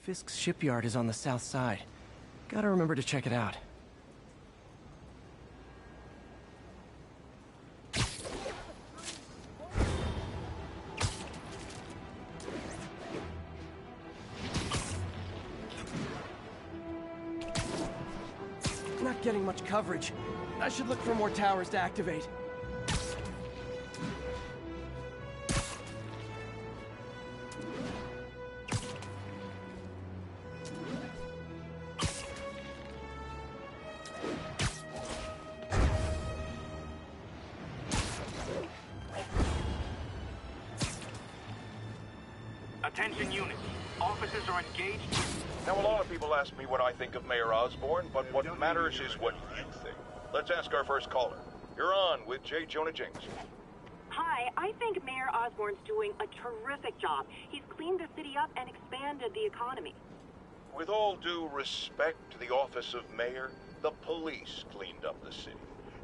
Fisk's shipyard is on the south side. Gotta remember to check it out. Not getting much coverage. I should look for more towers to activate. Attention units. Officers are engaged. Now, a lot of people ask me what I think of Mayor Osborn, but what matters is what you think. Let's ask our first caller. You're on with J. Jonah James. Hi, I think Mayor Osborn's doing a terrific job. He's cleaned the city up and expanded the economy. With all due respect to the office of mayor, the police cleaned up the city,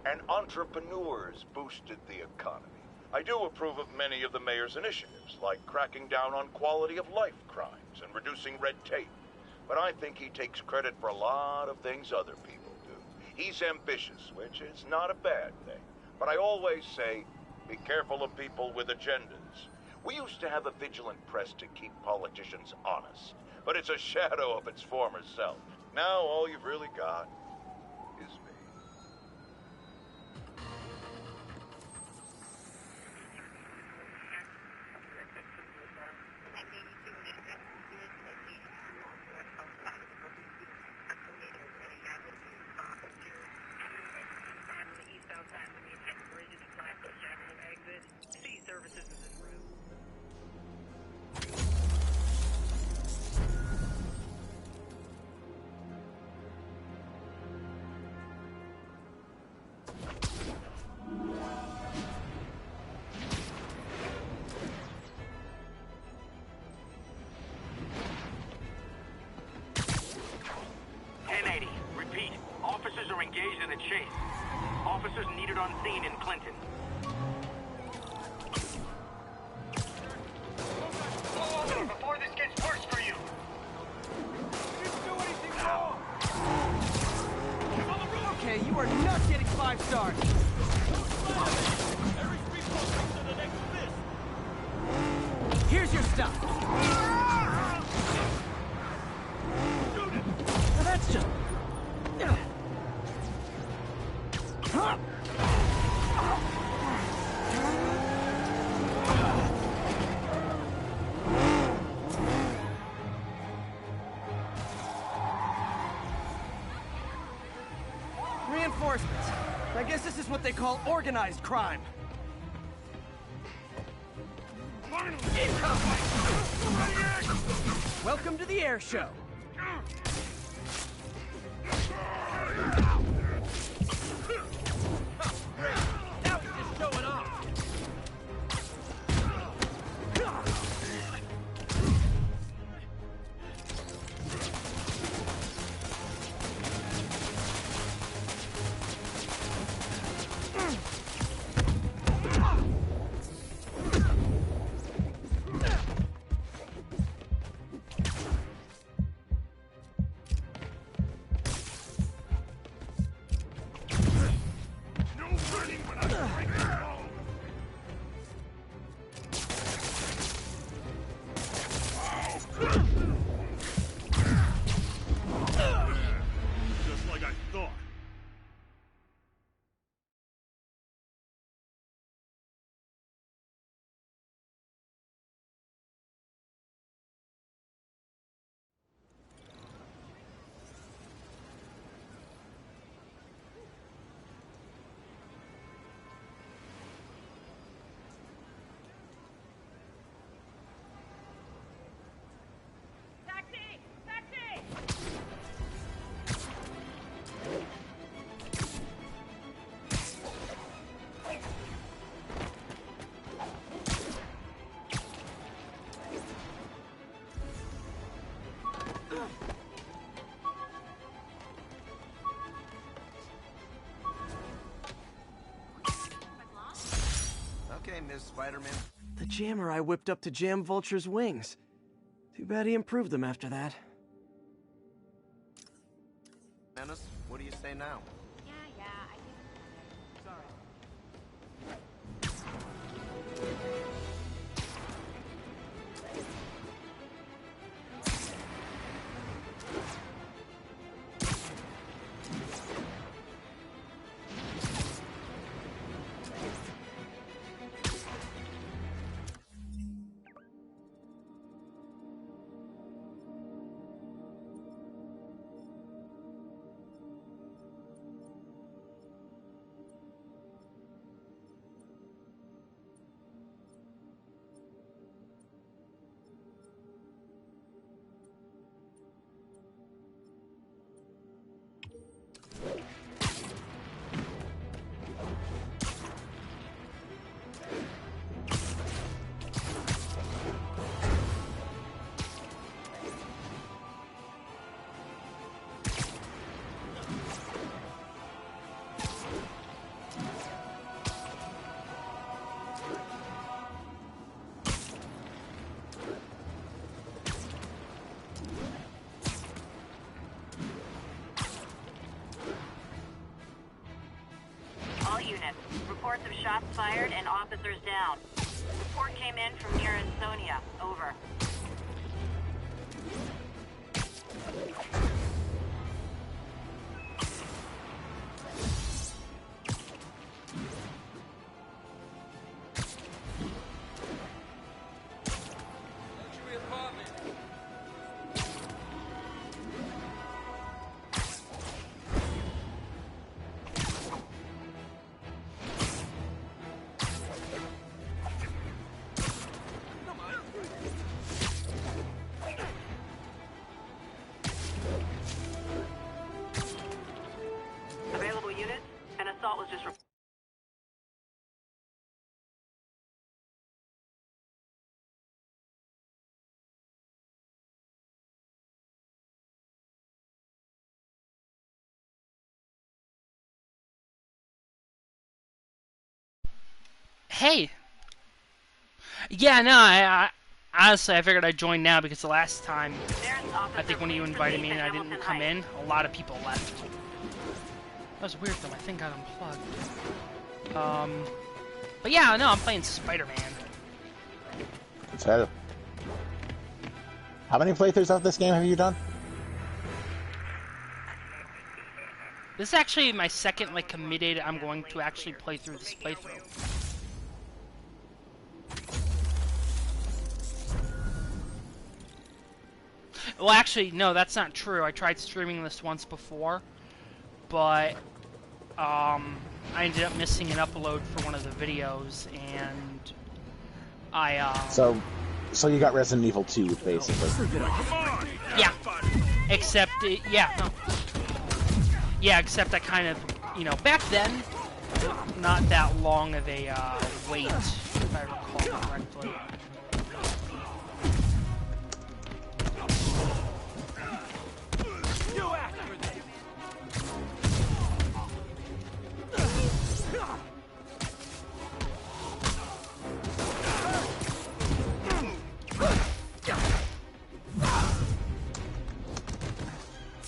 and entrepreneurs boosted the economy. I do approve of many of the mayor's initiatives, like cracking down on quality of life crimes and reducing red tape. But I think he takes credit for a lot of things other people do. He's ambitious, which is not a bad thing. But I always say, be careful of people with agendas. We used to have a vigilant press to keep politicians honest, but it's a shadow of its former self. Now all you've really got is me. Engaged in a chase. Officers needed on scene in Clinton. Before this gets worse for you! Didn't do anything wrong! Okay, you are not getting 5 stars! Here's your stuff! Now that's just... Reinforcements. I guess this is what they call organized crime. Welcome to the air show. Now he's just showing off. Okay, Ms. Spider-Man. The jammer I whipped up to jam Vulture's wings. Too bad he improved them after that. Ennis, what do you say now? Yeah, I think... Sorry. All units, reports of shots fired and officers down. Report came in from near Ansonia. Over. Available units, an assault was just... Hey! Yeah, no, I honestly, I figured I'd join now because the last time, I think when you invited me and I didn't come in, a lot of people left. That was weird though, my thing got unplugged. But yeah, no, I'm playing Spider-Man. So, how many playthroughs of this game have you done? This is actually my second, like, committed, I'm going to actually play through this playthrough. Well, actually, no, that's not true. I tried streaming this once before, but I ended up missing an upload for one of the videos, and I So you got Resident Evil 2, basically. yeah, except yeah, except I kind of, you know, back then, not that long of a wait, if I recall correctly.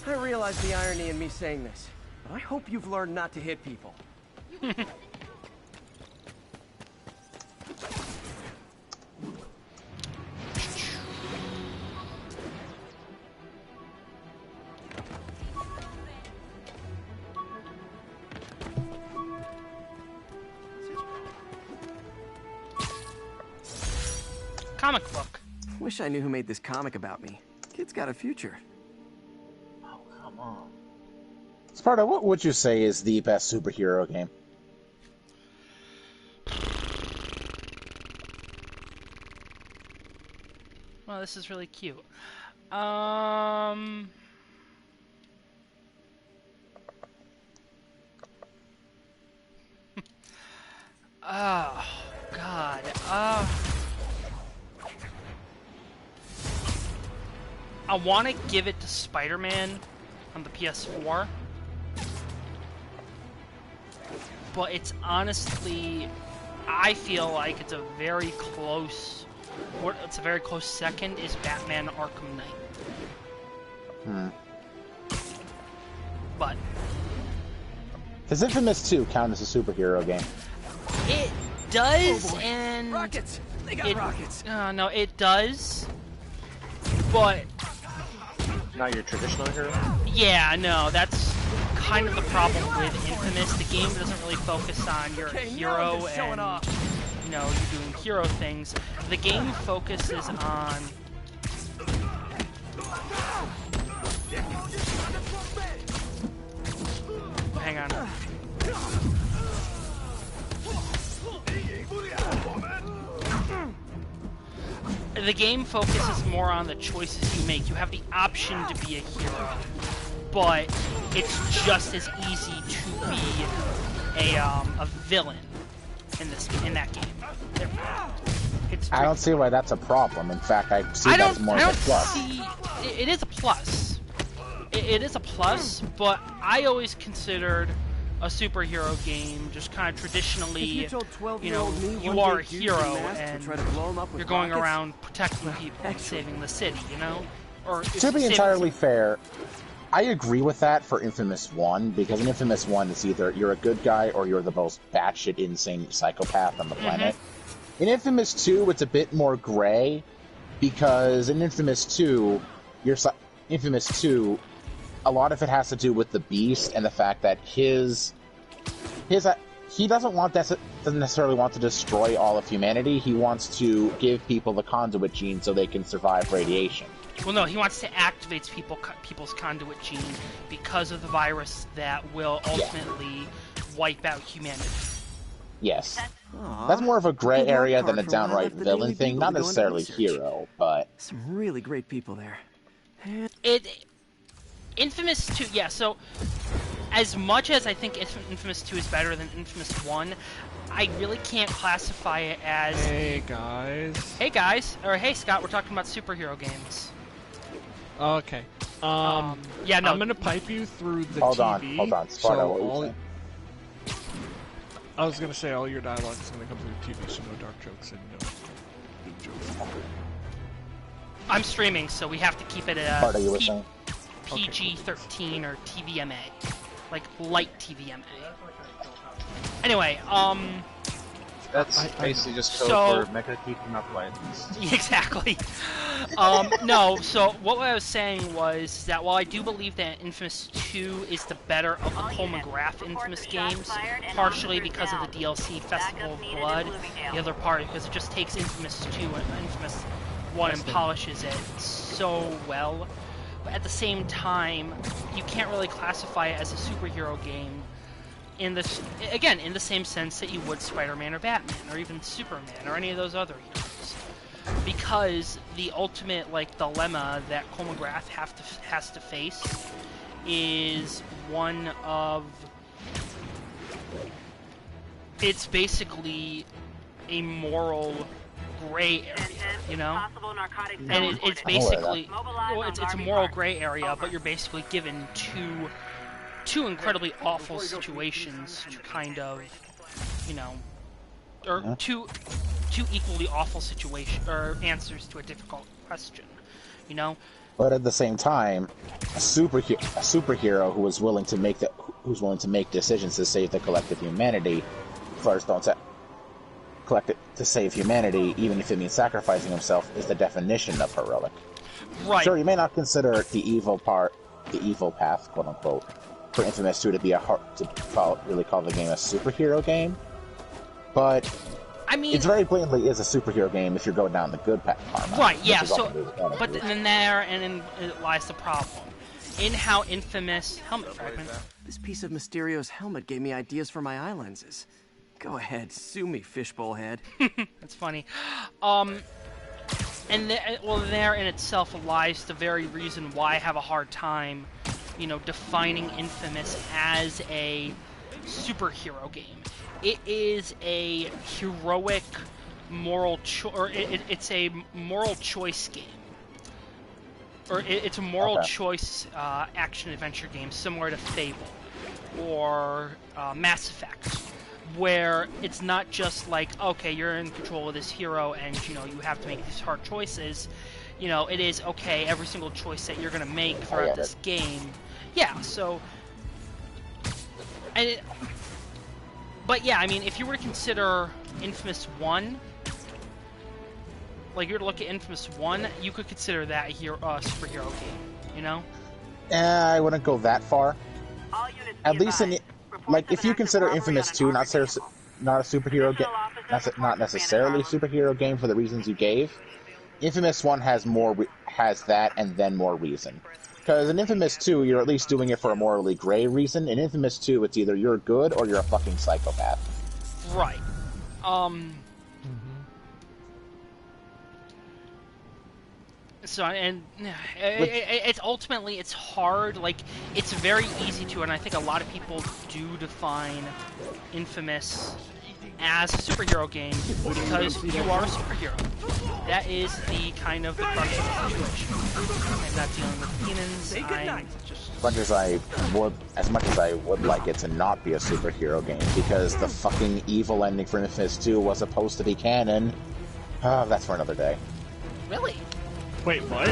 I realize the irony in me saying this, but I hope you've learned not to hit people. Comic book. Wish I knew who made this comic about me. Kid's got a future. Oh, come on. Sparta, what would you say is the best superhero game? Well, this is really cute. Oh, God. I want to give it to Spider-Man on the PS4, but it's honestly, I feel like it's a very close second is Batman Arkham Knight. but Does Infamous 2 count as a superhero game? it does, Oh boy. and Rockets! They got rockets! no, it does, but Not your traditional hero? yeah, no, that's kind of the problem with Infamous. The game doesn't really focus on your Okay, now I'm hero just showing and off. you know, you doing hero things. The game focuses on hang on. The game focuses more on the choices you make. You have the option to be a hero, but it's just as easy to be a villain in that game. It's I don't see why that's a problem. In fact, I see that as more of a plus. see. It is a plus. It is a plus, but I always considered a superhero game just kind of traditionally, If you told you know, 12-year-old me you one are day a dudes in hero masks and would try to blow 'em up with you're going rockets, around protecting people and actually- saving the city, you know? Or To be saving- entirely fair, I agree with that for Infamous 1, because in Infamous 1, it's either you're a good guy or you're the most batshit insane psychopath on the planet. In Infamous 2, it's a bit more gray, because in Infamous 2, Infamous 2, a lot of it has to do with the Beast and the fact that he doesn't necessarily want to destroy all of humanity. He wants to give people the conduit gene so they can survive radiation. Well, no, he wants to activate people's conduit gene because of the virus that will ultimately wipe out humanity. Yes. Aw. That's more of a gray Good work, area than a Parker. When I downright left the villain Daily thing, Beagle not to go into necessarily research. hero, but Some really great people there. Infamous 2, yeah, so as much as I think Infamous 2 is better than Infamous 1, I really can't classify it as... Hey guys. Hey guys, or hey Scott, we're talking about superhero games. Okay. Yeah, no. I'm gonna pipe you through the hold TV. on, Sparta, so what were you all, saying? I was gonna say all your dialogue is gonna come through TV, so no dark jokes and no big jokes. I'm streaming, so we have to keep it Sparta, you were saying? PG-13 or TVMA. Like, light TVMA. Anyway, That's basically just code so- for Mecha keeping up license. exactly. No, so what I was saying was that while I do believe that Infamous 2 is the better of the Paul McGrath Infamous games, partially because of the DLC Festival of Blood, the other part because it just takes Infamous 2 and Infamous 1 and polishes it so well, but at the same time, you can't really classify it as a superhero game in the same sense that you would Spider-Man or Batman or even Superman or any of those other heroes, because the ultimate dilemma that Cole McGrath has to face is one of, it's basically a moral gray area, you know? And it's basically, well, it's a moral gray area, but you're basically given two incredibly awful situations to kind of, you know, or two equally awful answers to a difficult question, you know? But at the same time, a superhero who's willing to make decisions to save the collective humanity, to save humanity, even if it means sacrificing himself, is the definition of heroic. Right. Sure, you may not consider the evil path, quote unquote, for Infamous 2 to be really call the game a superhero game, but I mean, it's very blatantly is a superhero game if you're going down the good path. Right, yeah, so, but then it lies the problem. In how Infamous... Helmet fragment. This piece of Mysterio's helmet gave me ideas for my eye lenses. Go ahead, sue me, fishbowl head. That's funny. There in itself lies the very reason why I have a hard time, you know, defining Infamous as a superhero game. It is a heroic moral it's a moral choice game. It's a moral choice action-adventure game similar to Fable or Mass Effect, where it's not just like, okay, you're in control of this hero and, you know, you have to make these hard choices. You know, it is, okay, every single choice that you're going to make throughout this game. Yeah, so But yeah, I mean, if you were to consider Infamous 1, like, you're to look at Infamous 1, you could consider that a superhero game, you know? I wouldn't go that far. At least like, if you consider Infamous 2 not a superhero game, not necessarily a superhero game for the reasons you gave, Infamous 1 has that and then more reason. Because in Infamous 2, you're at least doing it for a morally gray reason. In Infamous 2, it's either you're good or you're a fucking psychopath. Right. So, and it's ultimately, it's hard, like, it's very easy to, and I think a lot of people do define Infamous as a superhero game because you are a superhero. That is the kind of the crux of the situation. I'm not dealing with demons, I'm just... As much as I would like it to not be a superhero game, because the fucking evil ending for Infamous 2 was supposed to be canon, that's for another day. Really? Wait, what?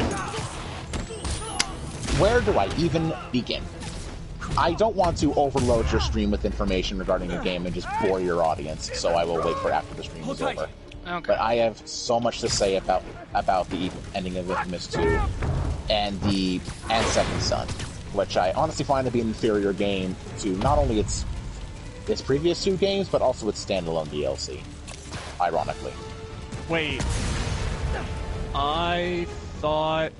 Where do I even begin? I don't want to overload your stream with information regarding a game and just bore your audience, so I will wait for after the stream is over. Okay. But I have so much to say about the ending of Infamous 2 and Second Son, which I honestly find to be an inferior game to not only its previous two games, but also its standalone DLC, ironically. Wait. I thought...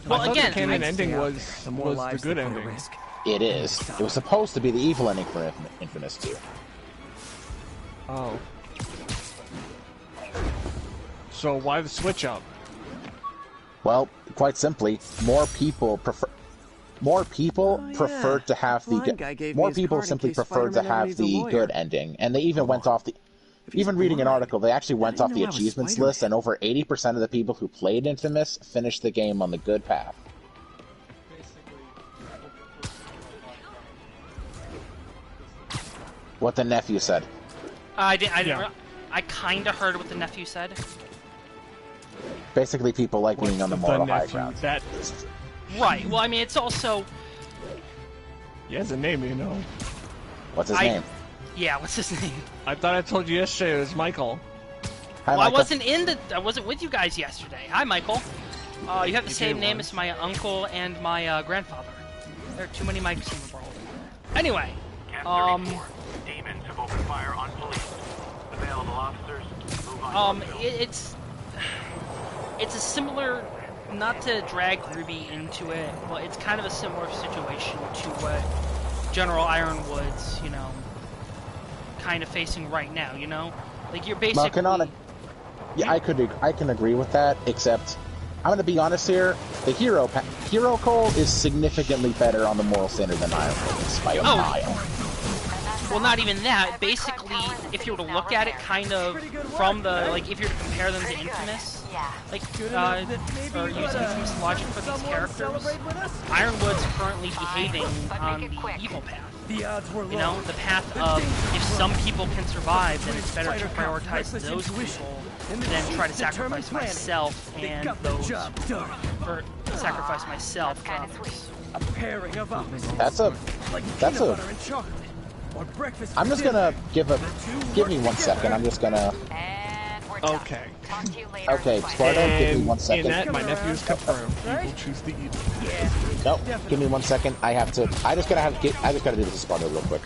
Well, again, the canon ending was the good ending. It is. It was supposed to be the evil ending for Infamous 2. Oh. So why the switch up? Well, quite simply, more people preferred to have the good ending, and they even went off the. Even reading an article, they actually went off the achievements list, and over 80% of the people who played Infamous finished the game on the good path. What the nephew said. I kind of heard what the nephew said. Basically, people like being on the moral high ground. Right. Well, I mean, it's also. He has a name, you know. What's his name? Yeah, what's his name? I thought I told you yesterday it was Michael. Hi, well, Michael. I wasn't with you guys yesterday. Hi, Michael. You have the same name as my uncle and my grandfather. There are too many Mikes in the world. Anyway, Demons have opened fire on police. Available officers, move on. It's a similar, not to drag Ruby into it, but it's kind of a similar situation to what General Ironwood's, you know, kind of facing right now, you know? Like, you're basically... Yeah, I can agree with that, except I'm going to be honest here, the Hero Cole is significantly better on the moral standard than Ironwood is by a mile. Well, not even that. Basically, if you were to look at it kind of from the, like, if you were to compare them to Infamous, like, or use Infamous logic for these characters, Ironwood's currently behaving on the evil path. You know, the path of, if some people can survive, then it's better to prioritize those people than try to sacrifice myself and those, or sacrifice myself for others. I'm just gonna give me 1 second. I'm just gonna. Okay. Okay, Sparta, give me 1 second. In that, my nephew is confirmed. He will choose the evil. Nope. Give me 1 second. I just gotta do this to Sparta real quick.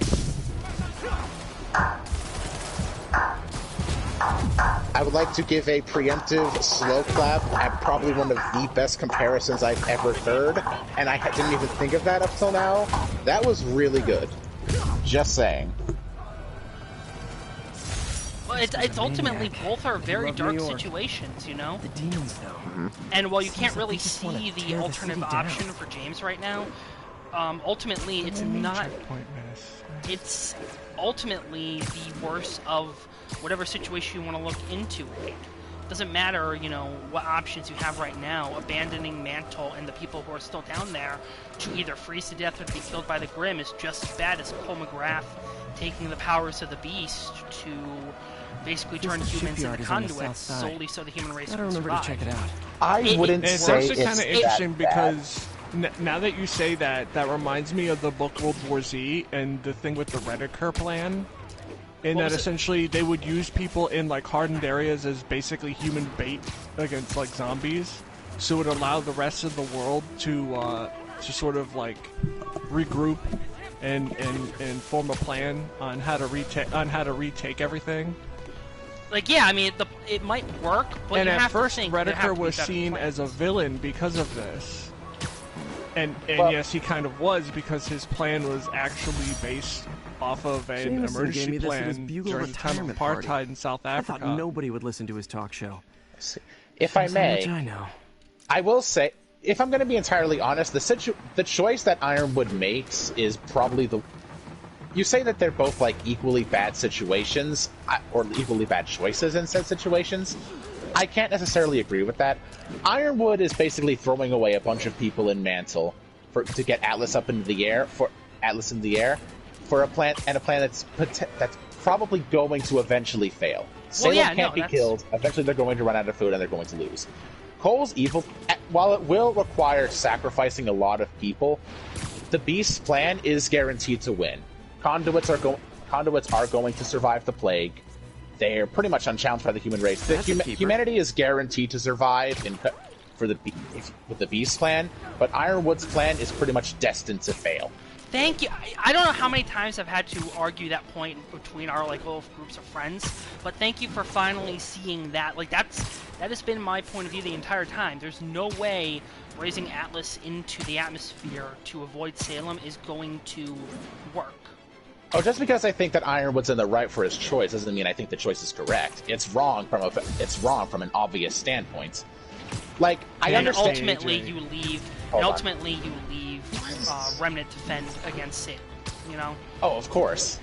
I would like to give a preemptive slow clap at probably one of the best comparisons I've ever heard, and I didn't even think of that up till now. That was really good. Just saying. Well, it's ultimately both are very dark situations, you know? The demons, though. And while you can't really see the alternative option for James right now, ultimately it's not... It's ultimately the worst of whatever situation you want to look into it. Doesn't matter, you know, what options you have right now. Abandoning Mantle and the people who are still down there to either freeze to death or to be killed by the Grimm is just as bad as Cole McGrath taking the powers of the Beast to basically turn humans into conduits solely so the human race can survive. I wouldn't say it's actually kind of interesting because now that you say that, that reminds me of the book World War Z and the thing with the Redeker plan. In that essentially they would use people in like hardened areas as basically human bait against like zombies, so it would allow the rest of the world to sort of like regroup and form a plan on how to retake everything. Like, yeah, I mean, it might work, but and you at have first, to think Redeker was seen as a villain because of this. And well, yes, he kind of was, because his plan was actually based off of an emergency plan during the time of apartheid in South Africa. I thought nobody would listen to his talk show. If I may, I know. I will say, if I'm going to be entirely honest, the choice that Ironwood makes is probably the... You say that they're both, like, equally bad situations, or equally bad choices in said situations. I can't necessarily agree with that. Ironwood is basically throwing away a bunch of people in Mantle to get Atlas up into the air, for a plan that's probably going to eventually fail. Salem can't be killed. Eventually they're going to run out of food and they're going to lose. Cole's evil, while it will require sacrificing a lot of people, the Beast's plan is guaranteed to win. Conduits are going to survive the plague. They're pretty much unchallenged by the human race. Humanity is guaranteed to survive with the Beast plan, but Ironwood's plan is pretty much destined to fail. Thank you. I don't know how many times I've had to argue that point between our like little groups of friends, but thank you for finally seeing that. Like that has been my point of view the entire time. There's no way raising Atlas into the atmosphere to avoid Salem is going to work. Oh, just because I think that Ironwood's in the right for his choice doesn't mean I think the choice is correct. It's wrong from an obvious standpoint. Like, I understand. Ultimately, you leave Remnant to fend against Salem. You know. Oh, of course.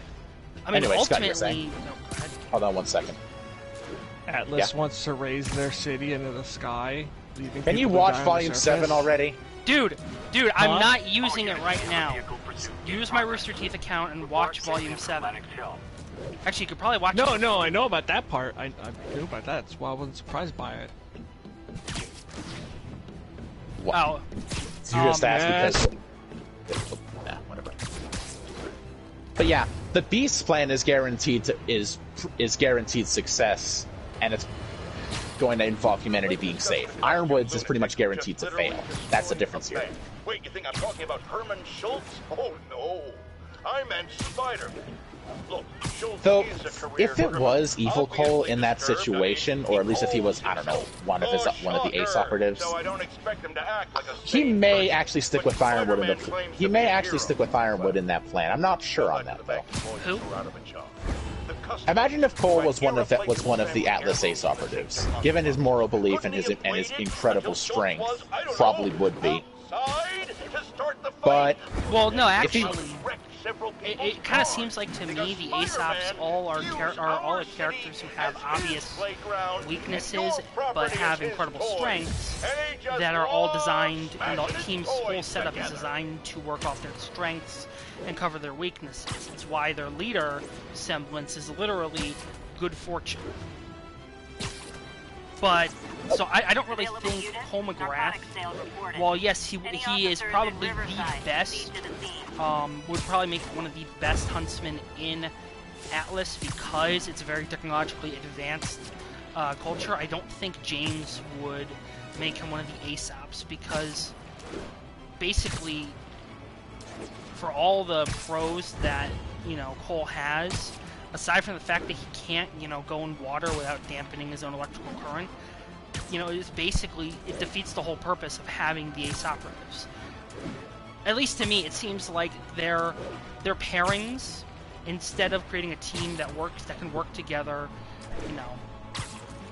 I mean, anyway, ultimately. Scott, you're saying? No, go ahead. Hold on one second. Atlas wants to raise their city into the sky. Can you watch Volume 7 already? Dude, I'm not using it right now. Use my Rooster Teeth account and watch Volume 7. Actually, you could probably watch it. No, I know about that part. I knew about that. That's why I wasn't surprised by it. Wow. So you just asked because... Nah, whatever. But yeah, the Beast's plan is guaranteed success, and it's going to involve humanity being safe. Ironwood's is pretty much guaranteed to fail. That's the difference here. Wait, you think I'm talking about Herman Schultz? Oh no, I meant Spider-Man. Look, though, if it was Evil Cole in that situation, or at least if he was, I don't know, one of the Ace operatives, he may actually stick with Ironwood in that plan. I'm not sure on that though. Who? Imagine if Cole was one of the Atlas Ace operatives. Given his moral belief and his incredible strength, probably would be. But well, no, actually. It kind of seems like to me the Aesops all are characters who have obvious weaknesses but have incredible strengths that are all designed, and the team's whole setup is designed to work off their strengths and cover their weaknesses. It's why their leader semblance is literally good fortune. But, so I don't really think Cole McGrath, while yes, he is probably the best, would probably make one of the best huntsmen in Atlas because it's a very technologically advanced culture. I don't think James would make him one of the Aesops because basically for all the pros that, you know, Cole has, aside from the fact that he can't, you know, go in water without dampening his own electrical current, you know, it defeats the whole purpose of having the Ace operatives. At least to me, it seems like their pairings, instead of creating a team that can work together, you know,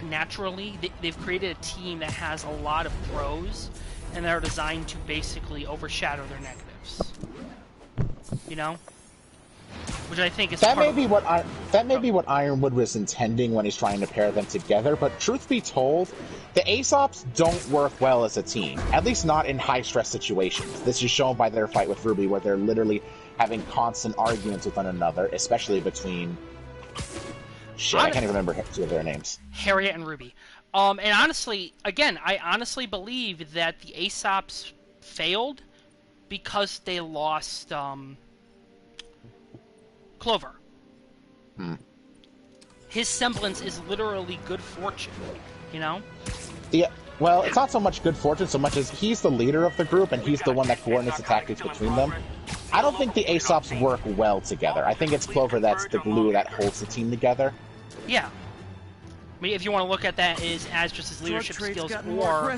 naturally, they've created a team that has a lot of pros, and they're designed to basically overshadow their negatives. You know? Which I think is that may be what Ironwood was intending when he's trying to pair them together, but truth be told, the Aesops don't work well as a team, at least not in high-stress situations. This is shown by their fight with Ruby, where they're literally having constant arguments with one another, especially between... Shit, I can't even remember two of their names. Harriet and Ruby. And honestly, again, I honestly believe that the Aesops failed because they lost Clover. His semblance is literally good fortune, you know? Yeah, well, it's not so much good fortune so much as he's the leader of the group and he's the one that coordinates the tactics between them. I don't think the Aesops work well together. I think it's Clover that's the glue that holds the team together. Yeah. I mean, if you want to look at that as just his leadership skills or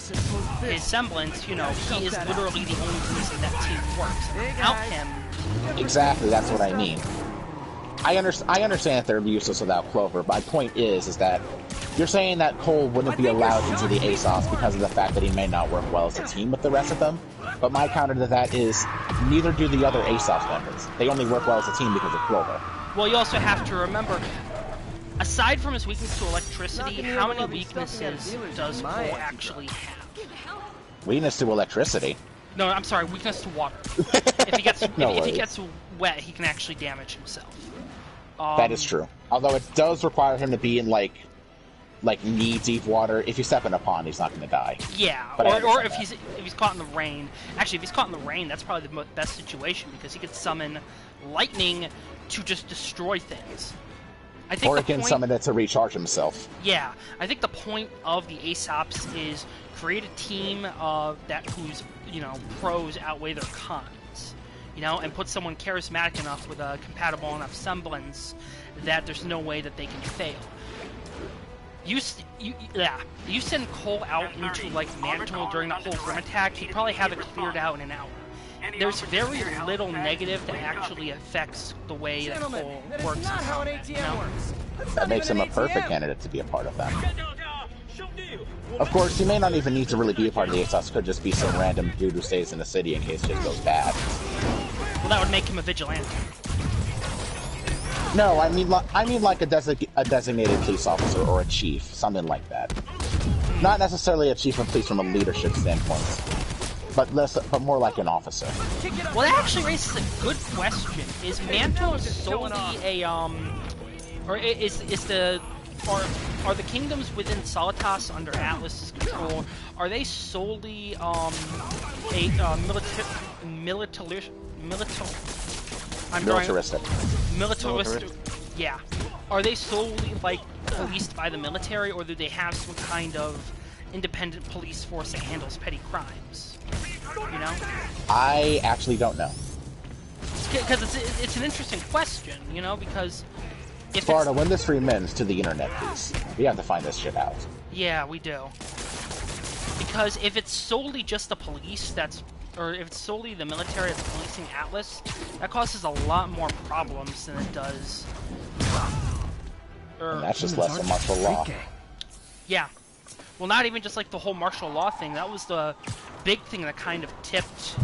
his semblance, you know, he is literally the only reason that team works. Without him... Exactly, that's what I mean. I understand that they're useless without Clover. My point is that you're saying that Cole wouldn't be allowed into the Aesops because of the fact that he may not work well as a team with the rest of them. But my counter to that is, neither do the other Aesops members. They only work well as a team because of Clover. Well, you also have to remember, aside from his weakness to electricity, how many weaknesses does Cole actually have? Weakness to electricity? No, I'm sorry, weakness to water. If he gets if he gets wet, he can actually damage himself. That is true. Although it does require him to be in like knee-deep water. If you step in a pond, he's not going to die. Yeah, or if he's caught in the rain. Actually, if he's caught in the rain, that's probably the best situation because he could summon lightning to just destroy things. I think or he can summon it to recharge himself. Yeah, I think the point of the Aesops is create a team whose pros outweigh their cons. And put someone charismatic enough with a compatible enough semblance that there's no way that they can fail. You send Cole out into Mantle during the whole Grim attack, he'd probably have it cleared out in an hour. There's very little negative that actually affects the way that Cole works. That makes him a perfect candidate to be a part of that. Of course, he may not even need to really be a part of the Aesops. Could just be some random dude who stays in the city in case shit goes bad. Well, that would make him a vigilante. No, I mean like a designated police officer or a chief, something like that. Not necessarily a chief of police from a leadership standpoint, but more like an officer. Well, that actually raises a good question. Is Mantle solely are the kingdoms within Solitas under Atlas's control? Are they solely militaristic? Yeah. Are they solely policed by the military, or do they have some kind of independent police force that handles petty crimes? I actually don't know. Because it's an interesting question, because if Florida, when this remins to the internet, please. We have to find this shit out. Yeah, we do. Because if it's solely just the police or if it's solely the military that's policing Atlas, that causes a lot more problems than it does. And that's just less than martial law. Yeah. Well, not even just the whole martial law thing. That was the big thing that kind of tipped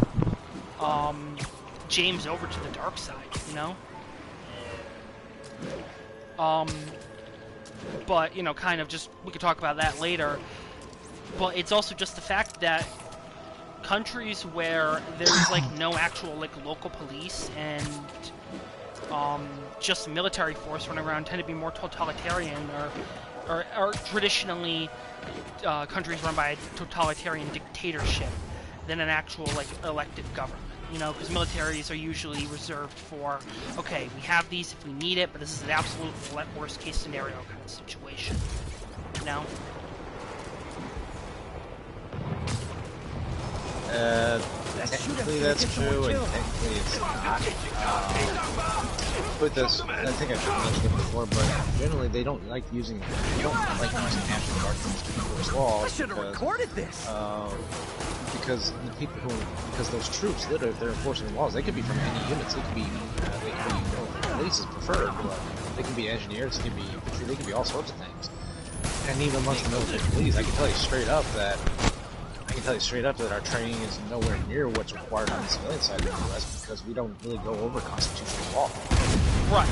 James over to the dark side, But, kind of just, we could talk about that later. But it's also just the fact that countries where there's, no actual, local police and, just military force running around tend to be more totalitarian or traditionally, countries run by a totalitarian dictatorship than an actual, elected government. Because militaries are usually reserved for, okay, we have these if we need it, but this is an absolute worst case scenario kind of situation. Technically that's true, and technically it's not. With this, I think I've mentioned it before, but generally they don't like using National Guard to enforce laws. I should have recorded this. Because those troops, literally, if they're enforcing the laws, they could be from any units. They could be police is preferred, but they can be engineers, they can be all sorts of things. And even amongst the military police, I can tell you straight up that our training is nowhere near what's required on the civilian side of the U.S. because we don't really go over constitutional law. Right.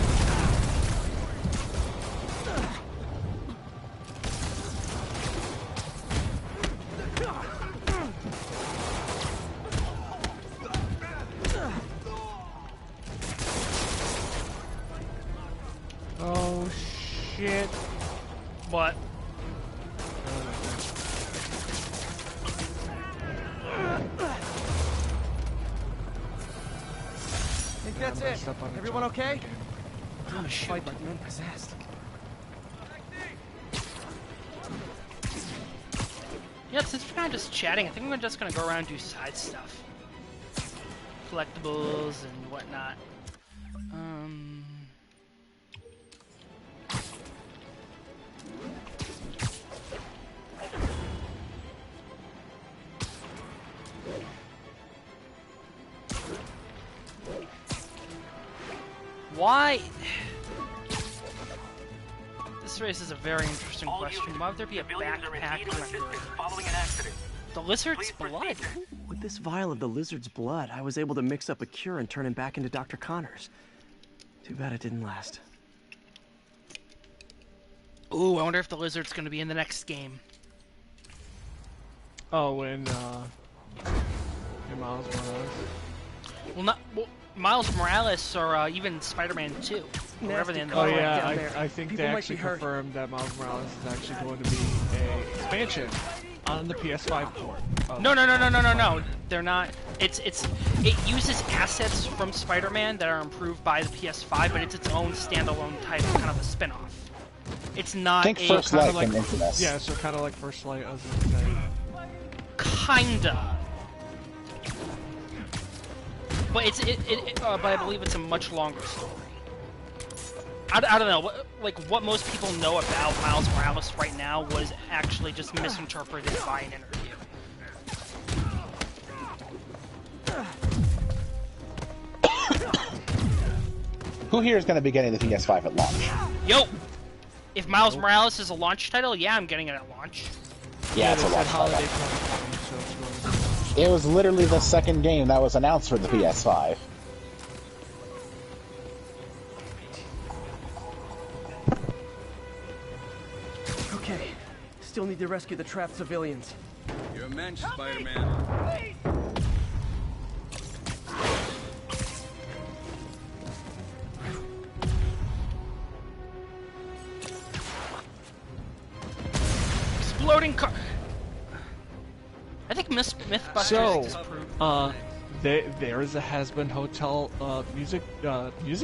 Oh shit. What? that's it. messed up on a Everyone jump okay? in the game. Oh, shoot. Fight like men possessed. Yeah, since we're kind of just chatting, I think we're just gonna go around and do side stuff. Collectibles and whatnot. Why? This race is a very interesting question. Why would there be a backpack record? Following an accident. The lizard's blood? With this vial of the lizard's blood, I was able to mix up a cure and turn him back into Dr. Connors. Too bad it didn't last. Ooh, I wonder if the lizard's gonna be in the next game. Oh, in Miles Morales. Well, Miles Morales or even Spider-Man 2. Wherever they end up. Oh yeah, I think they actually confirmed that Miles Morales is actually going to be an expansion on the PS5 port. No. They're not. It uses assets from Spider-Man that are improved by the PS5, but it's its own standalone title, kind of a spin-off. It's not Think First Light and Infamous. Yeah, so kind of like First Light, I was gonna say. Kinda. But but I believe it's a much longer story. I don't know. What most people know about Miles Morales right now was actually just misinterpreted by an interview. Who here is going to be getting the PS5 at launch? Yo! If Miles Morales is a launch title, yeah, I'm getting it at launch. Yeah, it's a launch holiday title. It was literally the second game that was announced for the PS5. Okay. Still need to rescue the trapped civilians. You're a mensch, Spider-Man. Exploding car. I think Mythbusters disproved. There's a Has-Been Hotel music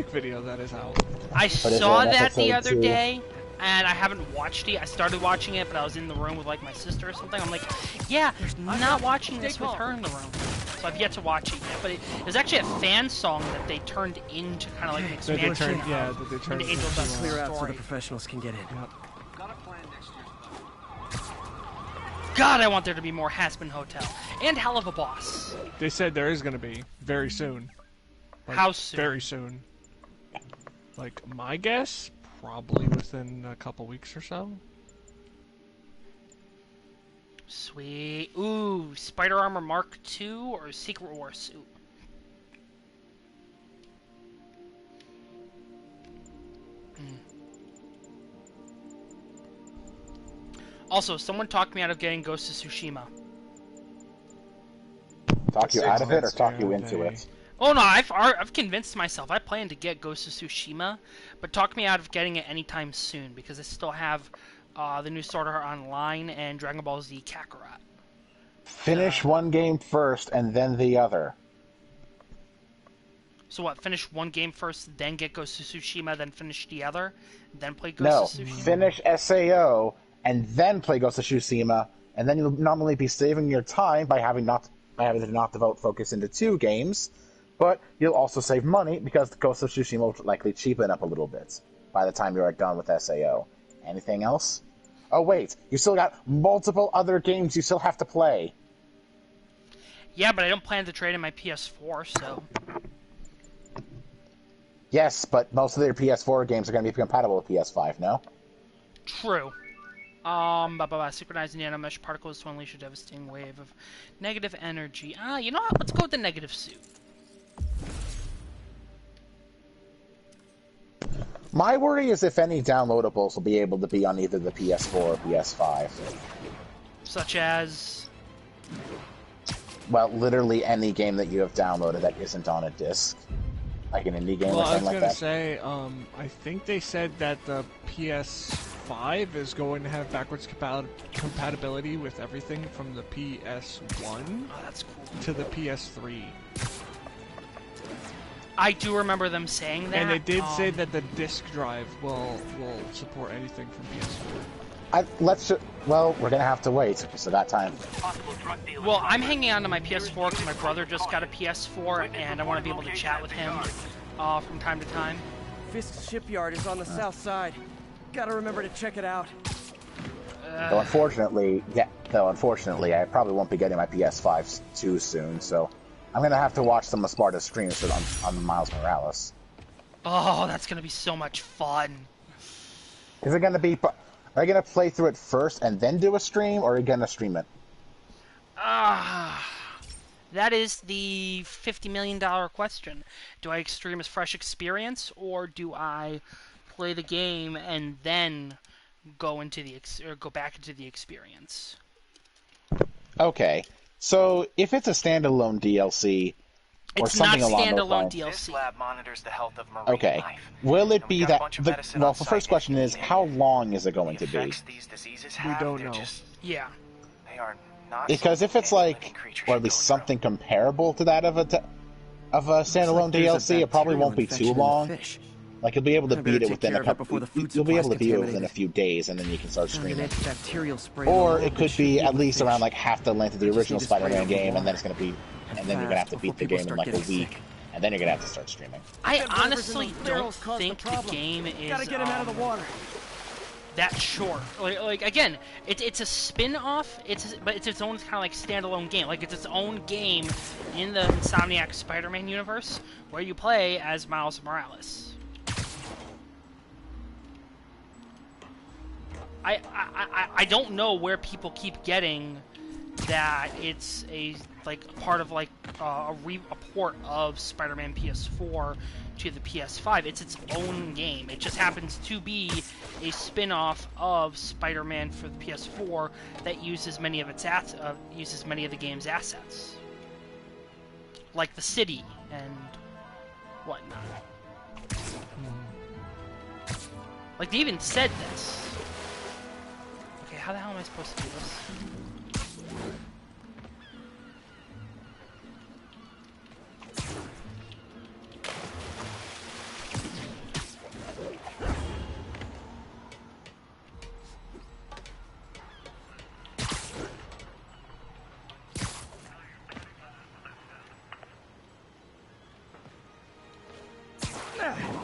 video that is out. I saw that the other day, and I haven't watched it. I started watching it, but I was in the room with like my sister or something. I'm like, yeah, not watching this with her in the room. So I've yet to watch it yet. But it was actually a fan song that they turned into kind of like an expansion. They turned into Angel Dust's Clear out so the story. professionals can get in. Yep. God, I want there to be more Has-Been Hotel and Hell of a Boss. They said there is going to be very soon. Like, How soon? Very soon. Like my guess, probably within a couple weeks or so. Sweet. Ooh, Spider Armor Mark II or Secret War suit. Also, someone talked me out of getting Ghost of Tsushima. Talk you out of it or talk you into it? Oh no, I've convinced myself. I plan to get Ghost of Tsushima, but talk me out of getting it anytime soon because I still have the new Sword Art Online and Dragon Ball Z Kakarot. Finish one game first and then the other. So what? Finish one game first, then get Ghost of Tsushima, then finish the other, then play Ghost of Tsushima? No, finish SAO and then play Ghost of Tsushima, and then you'll not only be saving your time by having to not devote focus into two games, but you'll also save money because the Ghost of Tsushima will likely cheapen up a little bit by the time you're done with SAO. Anything else? Oh wait, you still got multiple other games you still have to play. Yeah, but I don't plan to trade in my PS4, so... Yes, but most of their PS4 games are going to be compatible with PS5, no? True. Synchronizing nanomesh particles to unleash a devastating wave of negative energy. You know what? Let's go with the negative suit. My worry is if any downloadables will be able to be on either the PS4 or PS5. Such as? Well, literally any game that you have downloaded that isn't on a disc. Like an indie game or something like that. I was gonna say, I think they said that the PS5 is going to have backwards compatibility with everything from the PS1 that's cool. to the PS3. I do remember them saying that. And they did say that the disk drive will support anything from PS4. Well, we're gonna have to wait. So that time. Well, I'm hanging on to my PS4 because my brother just got a PS4, and I want to be able to chat with him from time to time. Fisk's shipyard is on the south side. Gotta remember to check it out. Though unfortunately, I probably won't be getting my PS5 too soon, so I'm gonna have to watch some of Sparta's streams on Miles Morales. Oh, that's gonna be so much fun. Is it gonna be? Are you gonna play through it first and then do a stream, or are you gonna stream it? That is the $50 million question. Do I stream a fresh experience, or do I play the game and then go back into the experience? Okay, so if it's a standalone DLC or something along those lines, it's not standalone DLC. This lab monitors the health of marine okay, life. will it And be we've got a that? bunch of medicine Well, on the site first question is, how long is it going to The be? effects these diseases We have, don't they're know. just- Yeah. they are not Because if it's something any like, living creature or at should least go something comparable to that of a standalone DLC, it probably won't be too long. Like you'll be able to beat it within a couple. You'll be able to beat it within a few days, and then you can start streaming. Or it could be at least around like half the length of the original Spider-Man game, and then it's gonna be, and then you're gonna have to beat the game in like a week, and then you're gonna have to start streaming. I honestly don't think the game is Gotta get him out of the water. that short. Like again, it's a spin-off. But it's its own kind of like standalone game. Like it's its own game in the Insomniac Spider-Man universe where you play as Miles Morales. I don't know where people keep getting that it's a part of a port of Spider-Man PS4 to the PS5. It's its own game. It just happens to be a spin-off of Spider-Man for the PS4 that uses many of the game's assets, like the city and whatnot. Like they even said this. Okay, how the hell am I supposed to do this?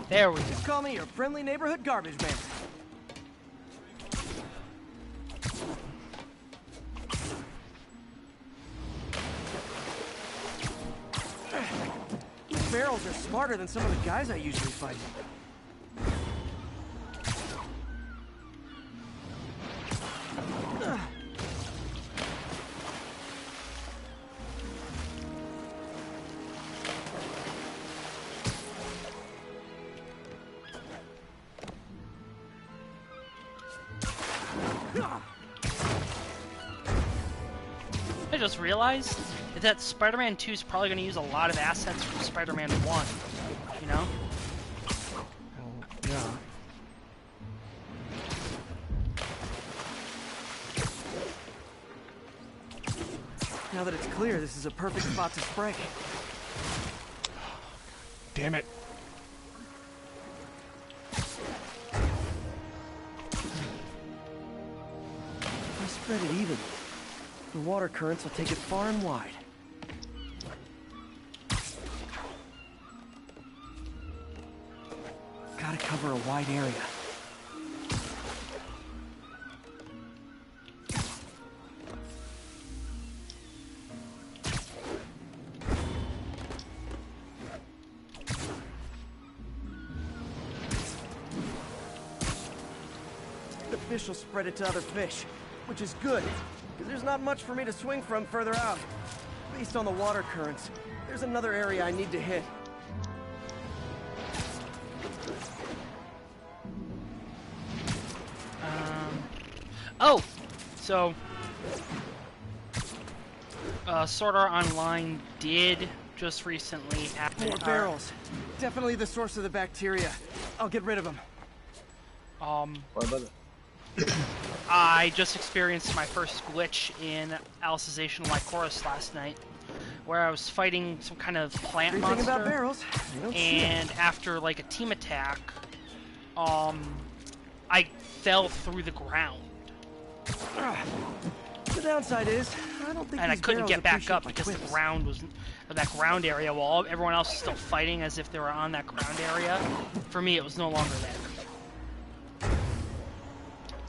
There we go. Just call me your friendly neighborhood garbage man. These barrels are smarter than some of the guys I usually fight. I just realized that Spider-Man 2 is probably going to use a lot of assets from Spider-Man 1, you know? Yeah. Now that it's clear, this is a perfect spot to spray. Damn it. If I spread it evenly, the water currents will take it far and wide. Gotta cover a wide area. The fish will spread it to other fish, which is good, because there's not much for me to swing from further out. Based on the water currents, there's another area I need to hit. Oh! So, Sword Art Online did just recently happen. More barrels. Definitely the source of the bacteria. I'll get rid of them. What about it? I just experienced my first glitch in Alicization Lycoris last night, where I was fighting some kind of plant Great thing monster, about barrels, you don't see and after like a team attack, I fell through the ground. The downside is, I don't think And I these couldn't barrels get back up appreciate my because the quips. ground was, that ground area, while everyone else is still fighting as if they were on that ground area, for me it was no longer there.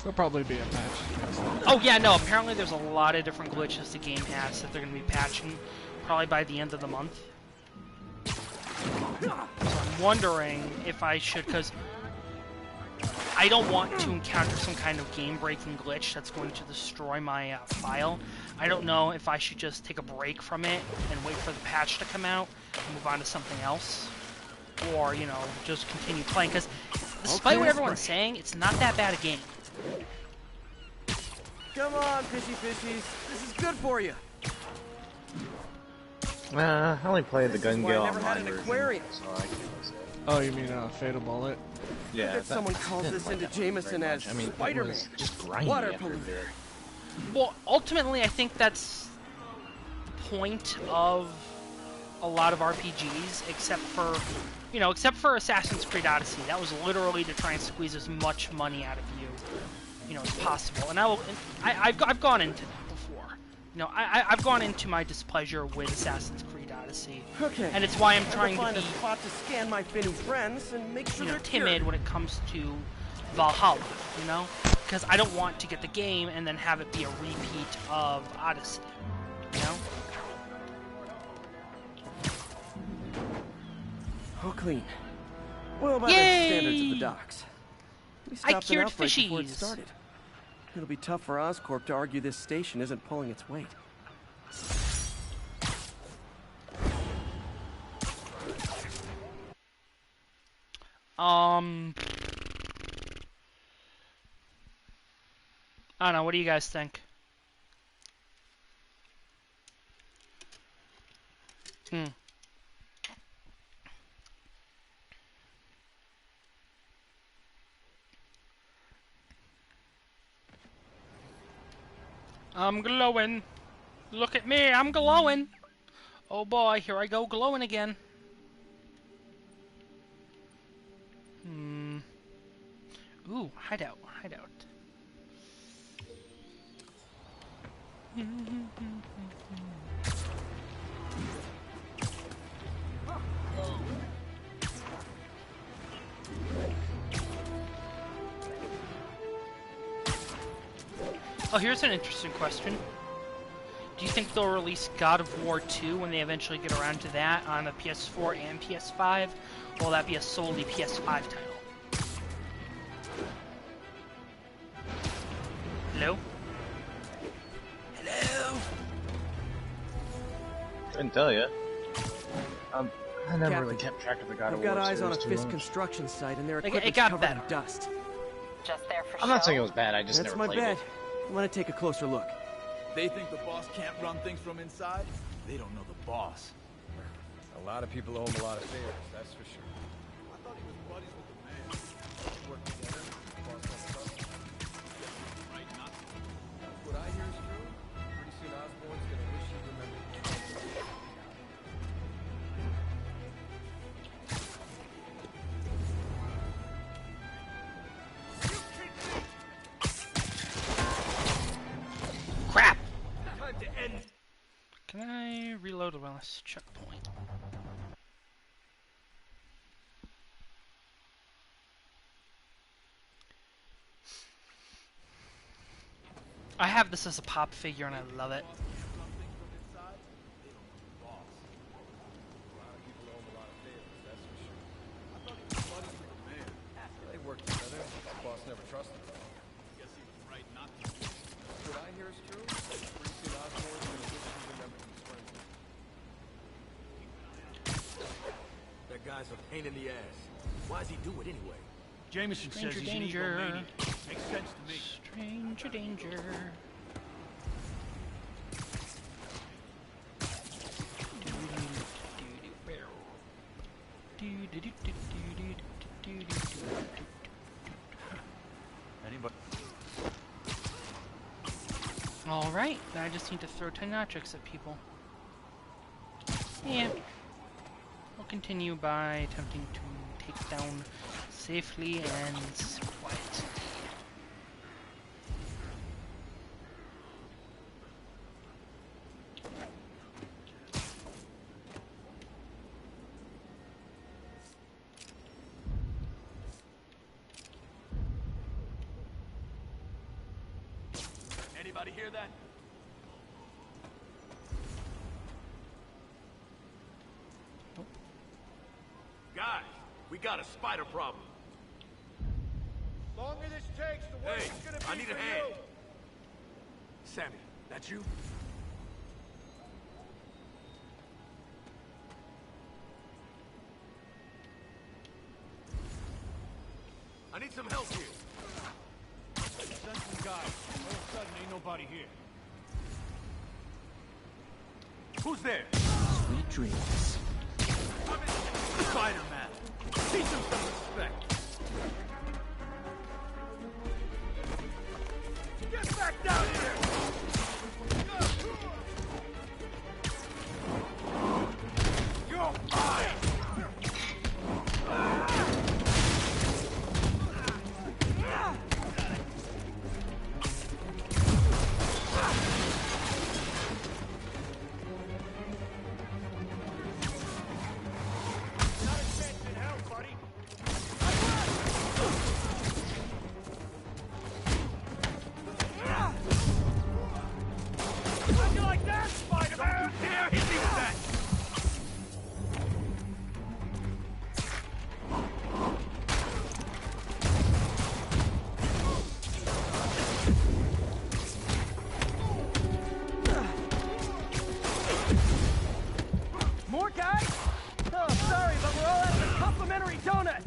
There'll probably be a patch. Oh yeah, no, apparently there's a lot of different glitches the game has that they're going to be patching probably by the end of the month. So I'm wondering if I should, because I don't want to encounter some kind of game-breaking glitch that's going to destroy my file. I don't know if I should just take a break from it and wait for the patch to come out and move on to something else. Or, you know, just continue playing, because despite what everyone's saying, it's not that bad a game. Come on, fishy fishies. This is good for you. I only played the This is Gun why I Gale never had online an version, aquarium. so I can't say. Oh, you mean Fatal Bullet? Yeah, I bet someone calls this into Jameson as I mean, Spider-Man. it was just grinding Water after a polluter. bit. Well, ultimately, I think that's the point of a lot of RPGs, except for, you know, except for Assassin's Creed Odyssey. That was literally to try and squeeze as much money out of you, you know, as possible. And I've gone into that before. You know, I've gone into my displeasure with Assassin's Creed Odyssey. Okay. And it's why I'm Time trying to find to a be, spot to scan my Finny friends and make sure you know, they're timid cured. when it comes to Valhalla, you know? Because I don't want to get the game and then have it be a repeat of Odyssey, you know? Oh, clean. Well, by the Yay! standards of the docks. We I stopped an cured outbreak before it fishies. started. It'll be tough for Oscorp to argue this station isn't pulling its weight. I don't know, what do you guys think? I'm glowing. Look at me, I'm glowing. Oh boy, here I go glowing again. Ooh, hideout, hideout. Oh, here's an interesting question. Do you think they'll release God of War 2 when they eventually get around to that on the PS4 and PS5? Or will that be a solely PS5 title? Hello? Hello? Couldn't tell you. I never Captain, really kept track of the God of I've War got eyes on a series too Fisk much. construction site, and their It equipment's got covered better. in dust. Just there for I'm not saying it was bad, I just That's never my played bed. it. I'm gonna take a closer look. They think the boss can't run things from inside? They don't know the boss. A lot of people owe him a lot of favors, that's for sure. I thought he was buddies with the man. Work together. Boss don't trust him. Right, not to. What I hear is true. Pretty soon Osborn's gonna wish he remembered. Crap! Time to end. Can I reload the wellness checkpoint? I have this as a pop figure and I love it. They work together. Boss never trusted him. Guess he was right not to. What I hear is true. Pretty soon Osborn's gonna wish he remembered his friends. That guy's a pain in the ass. Why does he do it anyway? Jameson Stranger says he's an danger. egomaniac. Makes sense to me. Stranger danger. Anybody? Alright, now I just need to throw 10 objects at people. Yeah. We'll continue by attempting to take down safely and quietly. Anybody hear that? Guys, we got a spider problem. Longer this takes, the worse Hey, it's gonna be I need for a hand. you. Sammy, that you? I need some help here. Send some guys. All of a sudden, ain't nobody here. Who's there? Sweet dreams. Spider-Man. Teach him some respect. Get back down here! You're mine! More guys? Oh, sorry, but we're all out of the complimentary donuts.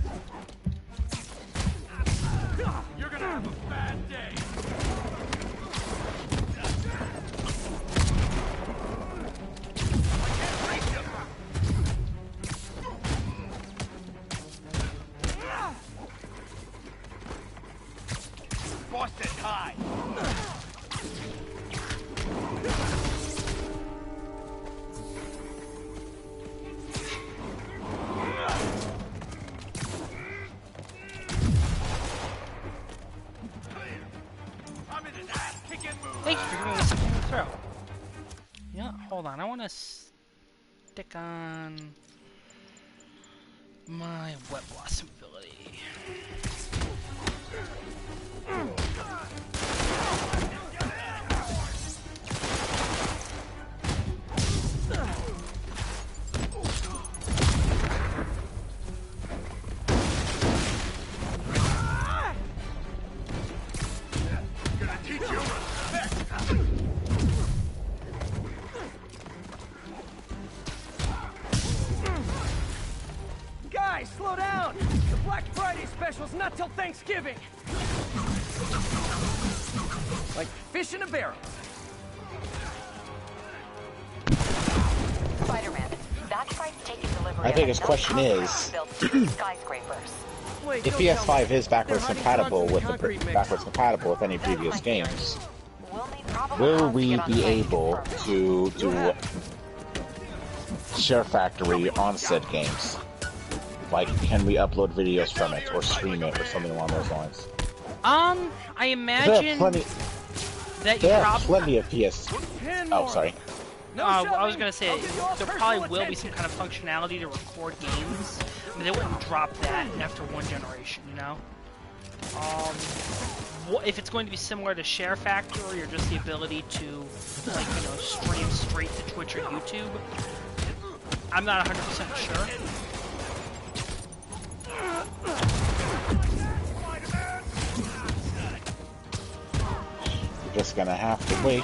You're gonna have a bad day. I can't reach him. Boss said hi. I'm in an ass-kicking mood. Thank you for giving me something to throw. Yeah, hold on. I want to stick on my web blossom ability. Gonna teach you respect. Guys, slow down! The Black Friday special's not till Thanksgiving! Like fish in a barrel. Spider-Man, that fight's taking delivery. I think his of question another is, contract built 2 skyscrapers. Wait, if don't tell PS5 me. is backwards They're hiding compatible drugs in with the concrete mix. backwards compatible with any previous games, We'll need probable will cause to we get on be site able first. to do Share Factory on said games? Like, can we upload videos from it, or stream it, or something along those lines? I There imagine are plenty. that you There are probably. plenty of PS. Oh, sorry. No I was shoving. gonna say I'll give you all there personal probably will be attention. some kind of functionality to record games. I mean, they wouldn't drop that after one generation, you know. If it's going to be similar to Share Factory or just the ability to, like, you know, stream straight to Twitch or YouTube, I'm not 100% sure. We're just gonna have to wait.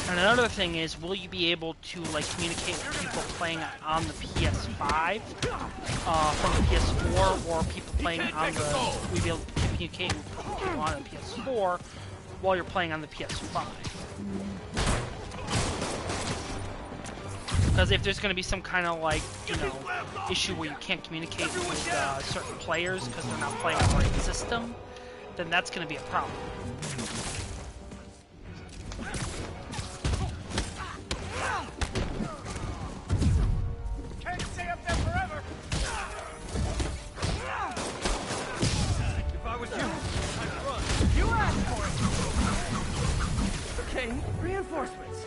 And another thing is, will you be able to, like, communicate with people playing on the PS5 from the PS4, or people playing on the... Will you be able to communicate with people on the PS4 while you're playing on the PS5? Because if there's going to be some kind of, like, you know, issue where you can't communicate with certain players because they're not playing on the right system, then that's going to be a problem. Reinforcements.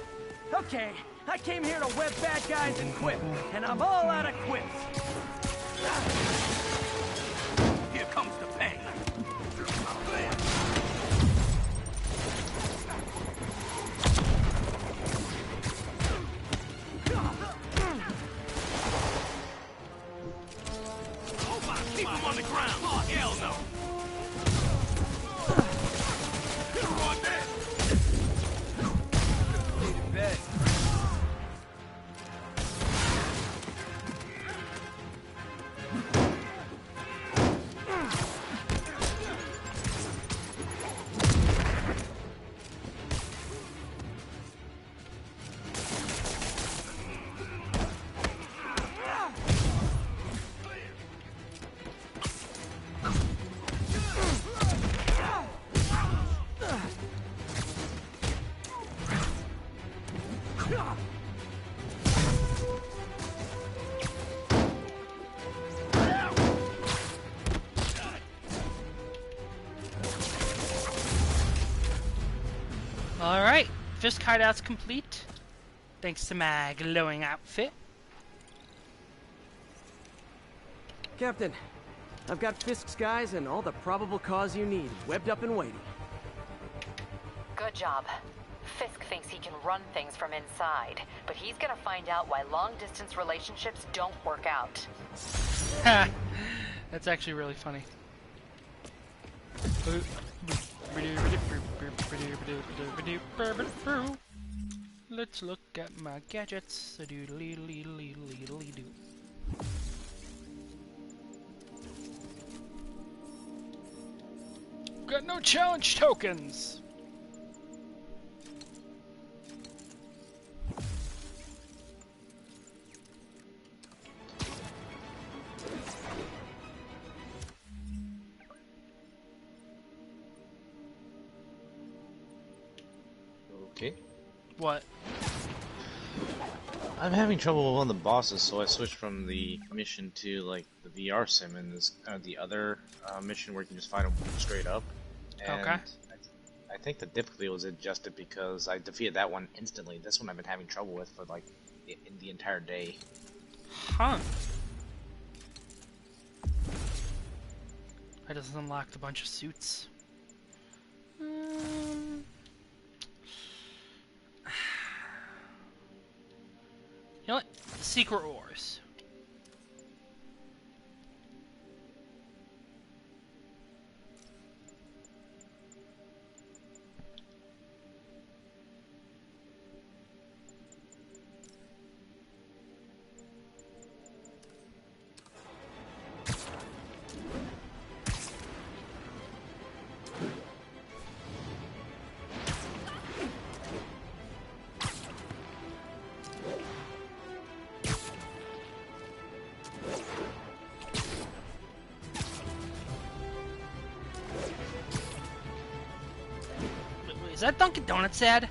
Okay, I came here to web bad guys and quip, and I'm all out of quips. Here comes the pain. Keep him on the ground. Oh, hell no. Come on, man. Need a bed. Alright, Fisk hideout's complete. Thanks to my glowing outfit. Captain, I've got Fisk's guys and all the probable cause you need, webbed up and waiting. Good job. Fisk thinks he can run things from inside, but he's gonna find out why long-distance relationships don't work out. That's actually really funny. Let's look at my gadgets. Got no challenge tokens. Okay. What? I'm having trouble with one of the bosses, so I switched from the mission to like the VR sim and this the other mission where you can just fight them straight up. And Okay. I think the difficulty was adjusted because I defeated that one instantly. This one I've been having trouble with for like in the entire day. Huh. I just unlocked a bunch of suits. You know what? Secret Wars. Is that Dunkin' Donuts ad?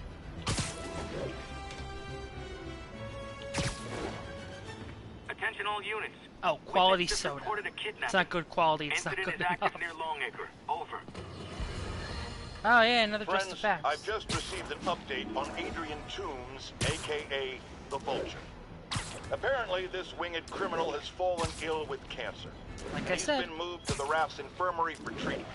Attention all units. Oh, quality Witness just soda. reported a kidnapping. It's not good quality, it's not Incident good is active enough. near Longacre. Over. Oh yeah, another Friends, Just the Facts. I've just received an update on Adrian Toombs, a.k.a. the Vulture. Apparently, this winged criminal has fallen ill with cancer. Like and I he's said. been moved to the Raff's infirmary for treatment,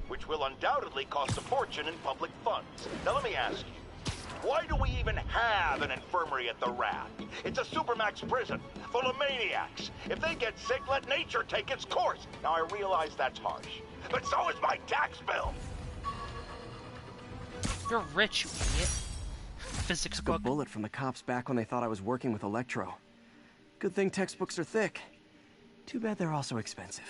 which will undoubtedly cost a fortune in public funds. Now let me ask you, why do we even have an infirmary at the Raff? It's a supermax prison, full of maniacs. If they get sick, let nature take its course. Now I realize that's harsh, but so is my tax bill. You're rich, you idiot. Physics Took a book. bullet from the cops back when they thought I was working with Electro. Good thing textbooks are thick. Too bad they're also expensive.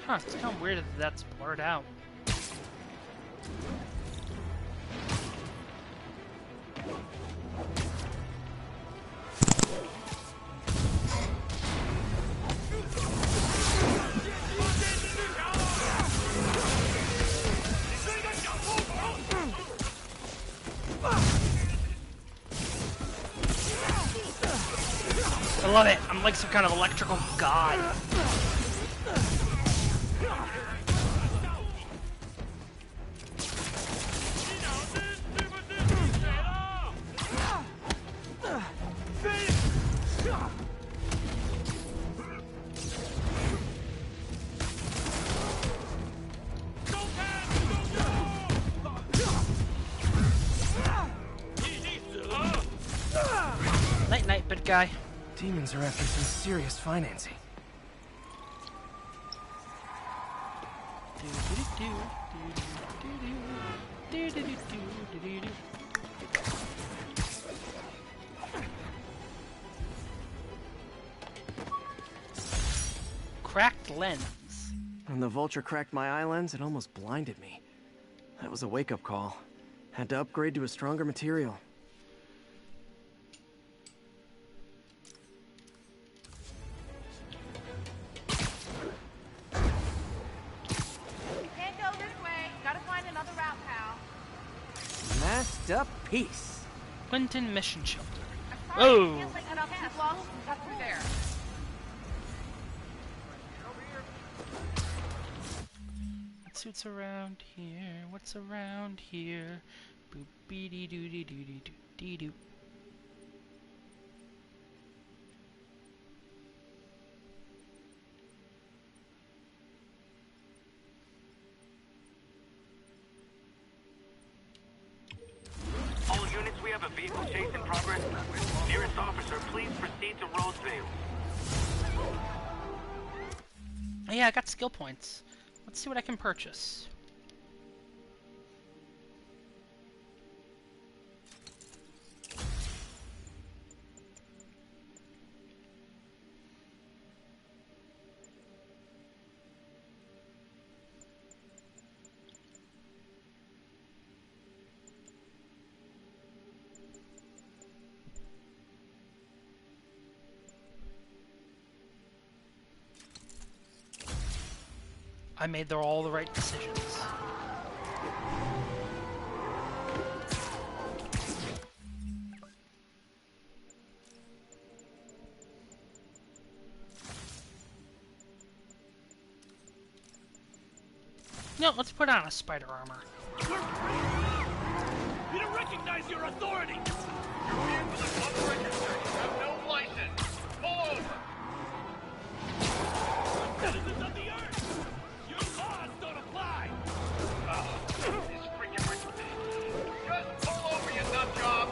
Huh, it's kind of weird that that's blurred out. love it. I'm like some kind of electrical god. Night, night, big guy. Demons are after some serious financing. Cracked lens. When the vulture cracked my eye lens, it almost blinded me. That was a wake-up call. Had to upgrade to a stronger material. Can't go this way. Gotta find another route, pal. Masked up peace. Quentin Mission Shelter. Oh! Oh! Cut off too long. Cut through there. What's around here? What's around here? Boop dee doo doo doo doo doo doo. All units, we have a vehicle chase in progress. Nearest officer, please proceed to Roseville. Yeah, I got skill points. Let's see what I can purchase. I made all the right decisions. No, let's put on a spider armor. You don't recognize your authority! Your vehicle is unregistered. You have no license. Pull over! Citizens of the Earth! Your laws don't apply! Oh, this freaking just pull over, you nut job!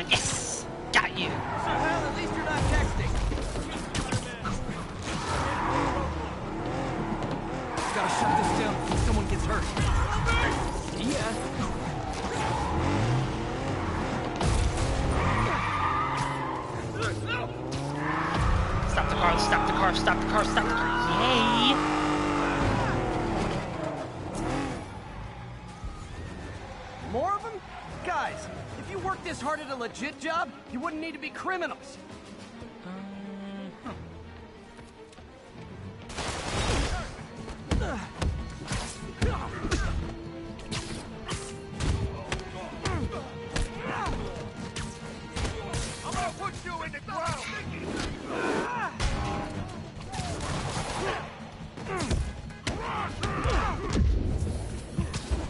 Yes! Got you! So, Hal, at least you're not texting. Gotta shut this down before someone gets hurt. Yeah. Stop the car, stop the car, stop the car, stop the car. Yay! More of them? Guys, if you worked this hard at a legit job, you wouldn't need to be criminals. I'm gonna put you in the ground!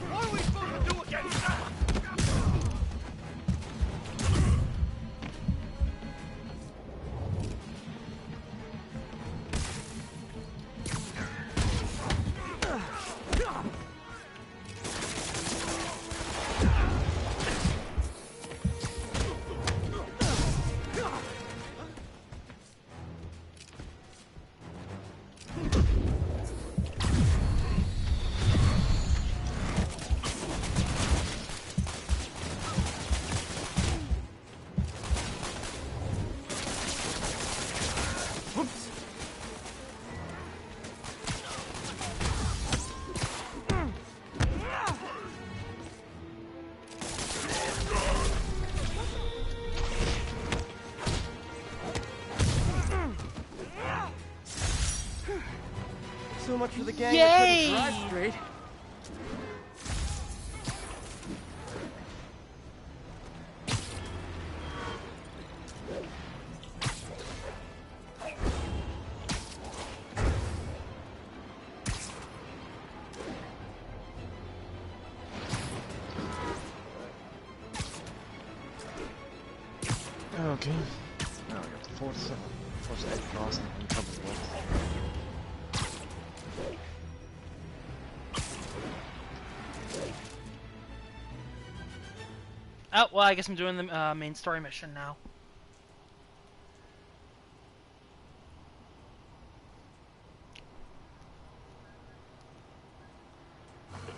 What are we supposed to do against that? So much for the gang Yay! that couldn't drive straight. Okay. Now we got the fourth side crossing and covered with. Oh, well, I guess I'm doing the main story mission now.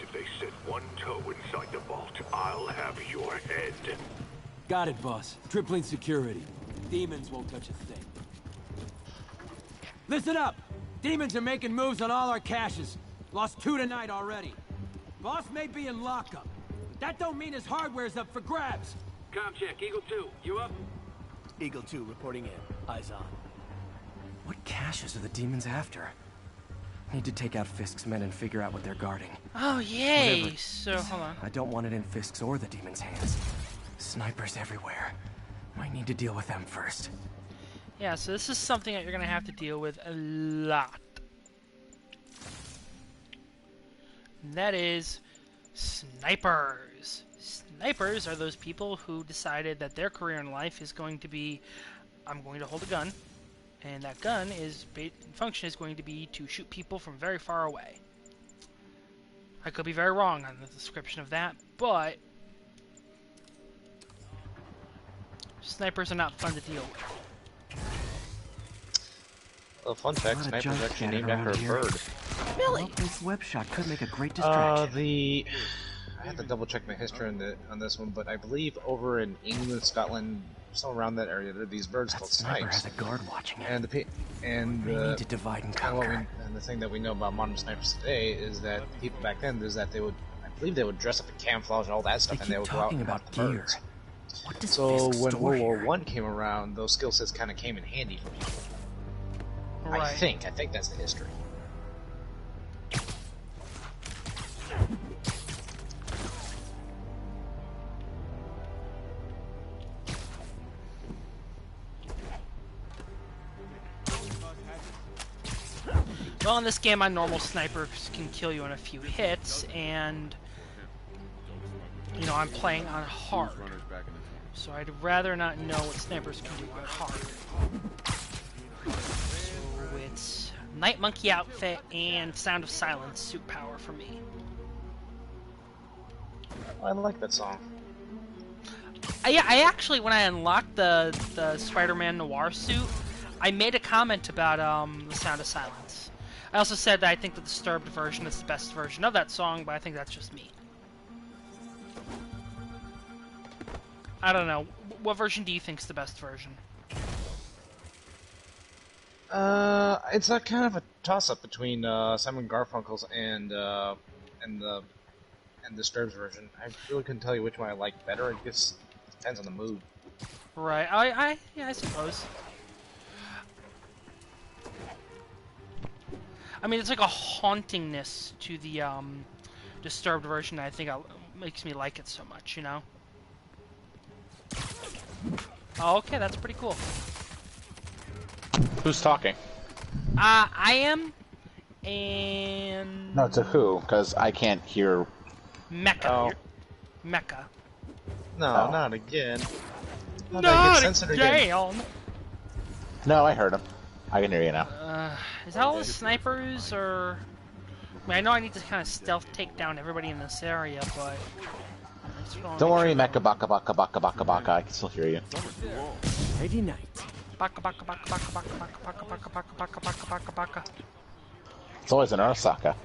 If they set one toe inside the vault, I'll have your head. Got it, boss. Tripling security. Demons won't touch a thing. Listen up! Demons are making moves on all our caches. Lost 2 tonight already. Boss may be in lockup. That don't mean his hardware's up for grabs. Com check, Eagle 2, you up? Eagle 2 reporting in. Eyes on. What caches are the demons after? Need to take out Fisk's men and figure out what they're guarding. Oh, yay! Whatever. So, hold on. I don't want it in Fisk's or the demons' hands. Snipers everywhere. Might need to deal with them first. Yeah, so this is something that you're going to have to deal with a lot. And that is snipers. Snipers are those people who decided that their career in life is going to be, I'm going to hold a gun, and that gun is function is going to be to shoot people from very far away. I could be very wrong on the description of that, but snipers are not fun to deal with. Well, fun fact, Sniper's actually named after a bird. Really? This web shot could make a great distraction. I have to double check my history on this one, but I believe over in England, Scotland, somewhere around that area, there are these birds called snipes. Has a guard watching it. And we need to divide and conquer. And the thing that we know about modern snipers today is that people back then is that they would, I believe, they would dress up in camouflage and all that stuff, and they would go out and hunt the birds. What does so Fisk when store World War here? I came around, those skill sets kind of came in handy for people. Right. I think that's the history. Well, in this game, my normal snipers can kill you in a few hits, and you know, I'm playing on hard, so I'd rather not know what snipers can do on hard. So it's Night Monkey outfit and Sound of Silence suit power for me. I like that song. I actually, when I unlocked the Spider-Man Noir suit, I made a comment about the Sound of Silence. I also said that I think the Disturbed version is the best version of that song, but I think that's just me. I don't know. What version do you think is the best version? It's a kind of a toss-up between Simon Garfunkel's and the Disturbed's version. I really couldn't tell you which one I like better. It just depends on the mood. Right. Yeah, I suppose. I mean, it's like a hauntingness to the Disturbed version that I think makes me like it so much, you know? Oh, okay, that's pretty cool. Who's talking? I am, and... No, to who? Because I can't hear... Mecha. Oh. Mecha. No, not again. Not again. No, I heard him. I can hear you now. Is that all the snipers, or... I mean, I know I need to kind of stealth take down everybody in this area, but... Don't worry, Mecha Baka Baka Baka Baka Baka, I can still hear you. Ready night. Baka Baka Baka Baka Baka Baka Baka Baka Baka Baka Baka Baka Baka. It's always an Arasaka.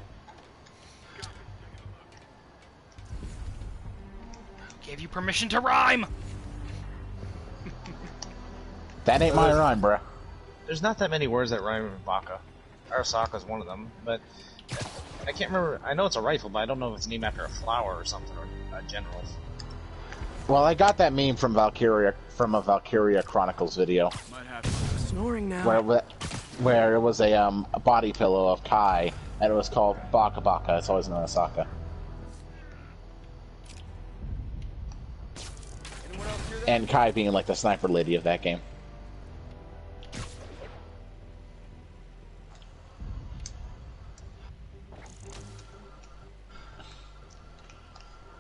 Gave you permission to rhyme! That ain't my rhyme, bruh. There's not that many words that rhyme with Baka. Arasaka's one of them, but I can't remember. I know it's a rifle, but I don't know if it's named after a flower or something, or a general. Well, I got that meme from Valkyria, from a Valkyria Chronicles video. Snoring now. Where it was a body pillow of Kai, and it was called Baka Baka. It's always an Arasaka. And Kai being like the sniper lady of that game.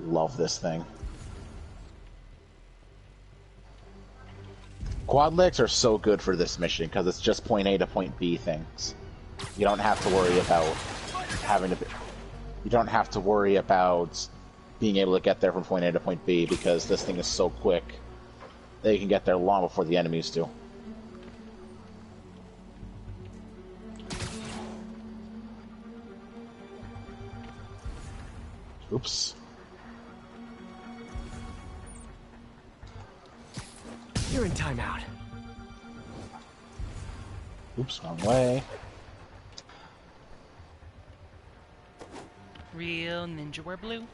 Love this thing. Quad legs are so good for this mission because it's just point A to point B things. You don't have to worry about you don't have to worry about being able to get there from point A to point B because this thing is so quick that you can get there long before the enemies do. Oops. You're in timeout. Oops, wrong way. Real ninja wear blue.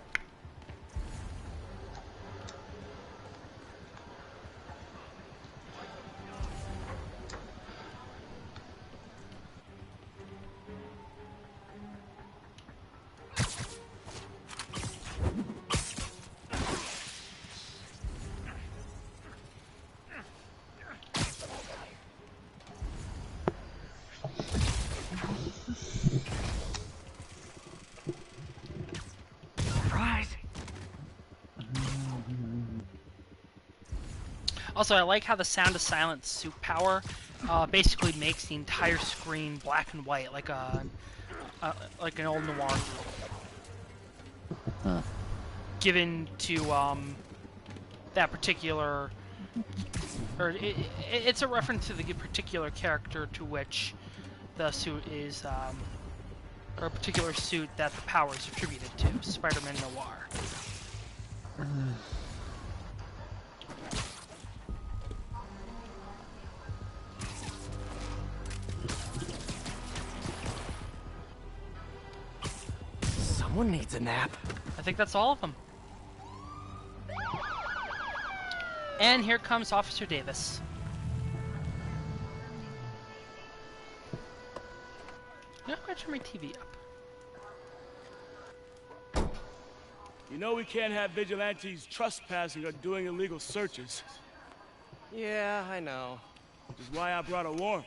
Also, I like how the Sound of Silence suit power basically makes the entire screen black and white, like like an old noir. Huh. Given to that particular, or it's a reference to the particular character to which the suit is, or a particular suit that the power is attributed to, Spider-Man Noir. Someone needs a nap. I think that's all of them. And here comes Officer Davis. Now I'm going to turn my TV up. You know we can't have vigilantes trespassing or doing illegal searches. Yeah, I know. Which is why I brought a warrant.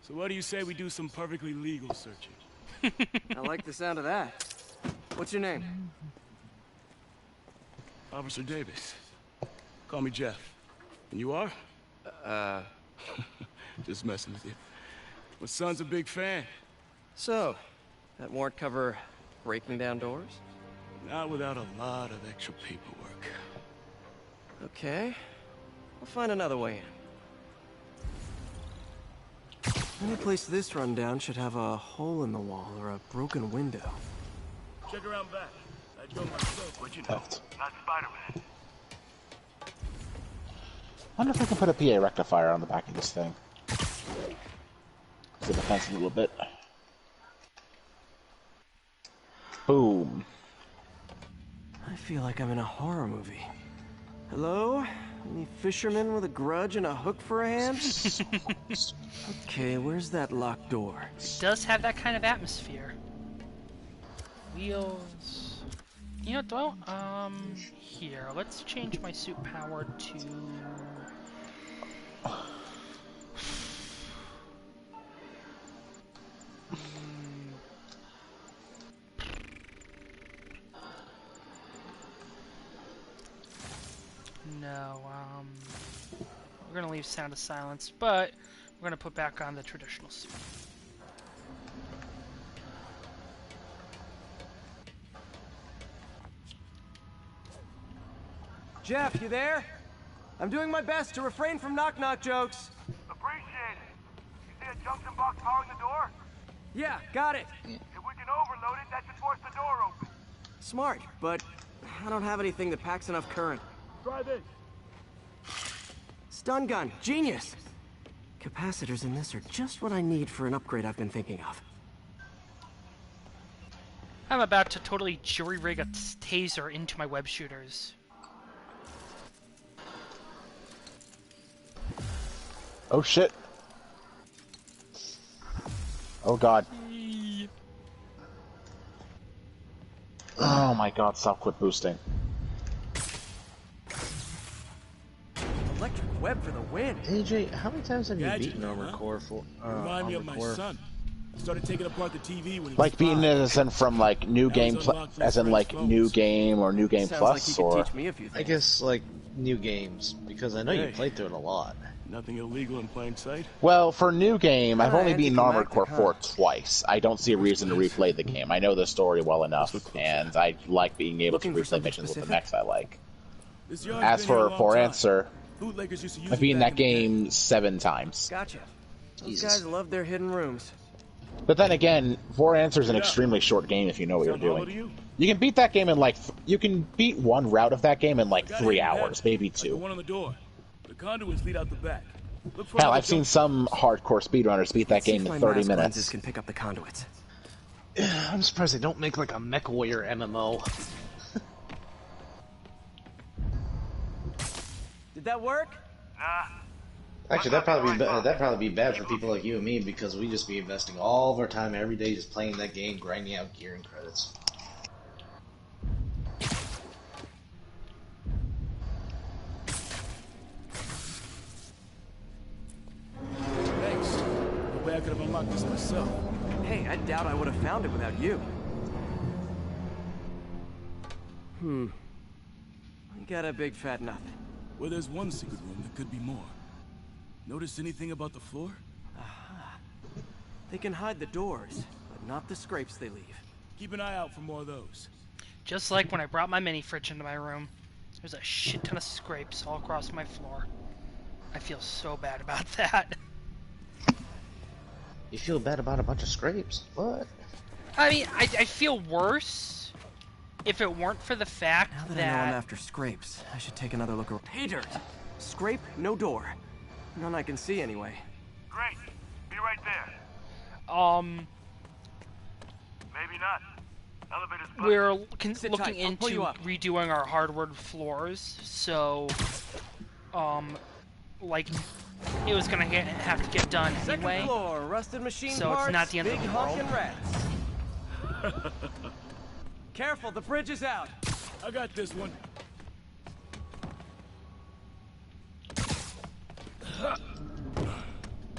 So what do you say we do some perfectly legal searching? I like the sound of that. What's your name? Officer Davis. Call me Jeff. And you are? Just messing with you. My son's a big fan. So, that warrant cover breaking down doors? Not without a lot of extra paperwork. Okay. I'll find another way in. Any place this rundown should have a hole in the wall or a broken window. Check around back. I go myself. What you know? Not Spider-Man. I wonder if I can put a PA rectifier on the back of this thing. So the fence a little bit. Boom. I feel like I'm in a horror movie. Hello? Any fisherman with a grudge and a hook for a hand? Okay, where's that locked door? It does have that kind of atmosphere. Wheels. You know, don't, here, let's change my suit power to... No, we're gonna leave Sound of Silence, but we're gonna put back on the traditional suit. Jeff, you there? I'm doing my best to refrain from knock-knock jokes. Appreciate it. You see a junction box powering the door? Yeah, got it. If we can overload it, that should force the door open. Smart, but I don't have anything that packs enough current. Try this. Stun gun, genius! Capacitors in this are just what I need for an upgrade I've been thinking of. I'm about to totally jury-rig a taser into my web shooters. Oh shit. Oh god. Oh my god, stop, quit boosting. Electric web for the win. AJ, how many times have you Gadget, beaten Armored Core for? Remind me of my Core? son. Started taking apart the TV when he Like was being 5. innocent from like new game, as in like new game or new game Sounds plus, like he could or teach me a few things. I guess like new games because I know you Hey. played through it a lot. Nothing illegal in plain sight. well, for new game, I've only beaten Armored Core anticlimactic, 4 twice. I don't see a reason to replay the game. I know the story well enough, and I like being able to Looking for replay something missions with the specific? mechs I like. This yard's As been here a for long time. answer, Bootleggers used to use I've it beaten back that in the day. game 7 times. Gotcha. Those Jesus. guys love their hidden rooms. But then again, For Answer is an extremely short game if you know what you're Sound hollow to doing. you? You can beat that game in like you can beat one route of that game in like Got 3 it, hours, maybe Like the 2. one on the door. The conduits lead out the back. Look for Hell, another I've seen junction. some hardcore speedrunners beat that Let's see game if in my 30 mask lenses minutes. can pick up the conduits. I'm surprised they don't make like a MechWarrior MMO. Did that work? Actually, that'd probably be bad for people like you and me because we just be investing all of our time every day just playing that game, grinding out gear and credits. Thanks. No way I could have unlocked this myself. Hey, I doubt I would have found it without you. I got a big fat nothing. Well, there's one secret room. There could be more. Notice anything about the floor? They can hide the doors, but not the scrapes they leave. Keep an eye out for more of those. Just like when I brought my mini fridge into my room, there's a shit ton of scrapes all across my floor. I feel so bad about that. You feel bad about a bunch of scrapes? What? I mean, I feel worse if it weren't for the fact Now that I know I'm after scrapes, I should take another look around. Pay dirt! Scrape, no door. None I can see anyway. Great. Be right there. Maybe not. Elevator's busted. We're Sit looking tight, I'll pull you into up. redoing our hardwood floors, so, like, it was gonna have to get done Second anyway. floor, rusted machine So it's parts, not the end of big the honking world. rats. Careful, the bridge is out. I got this one.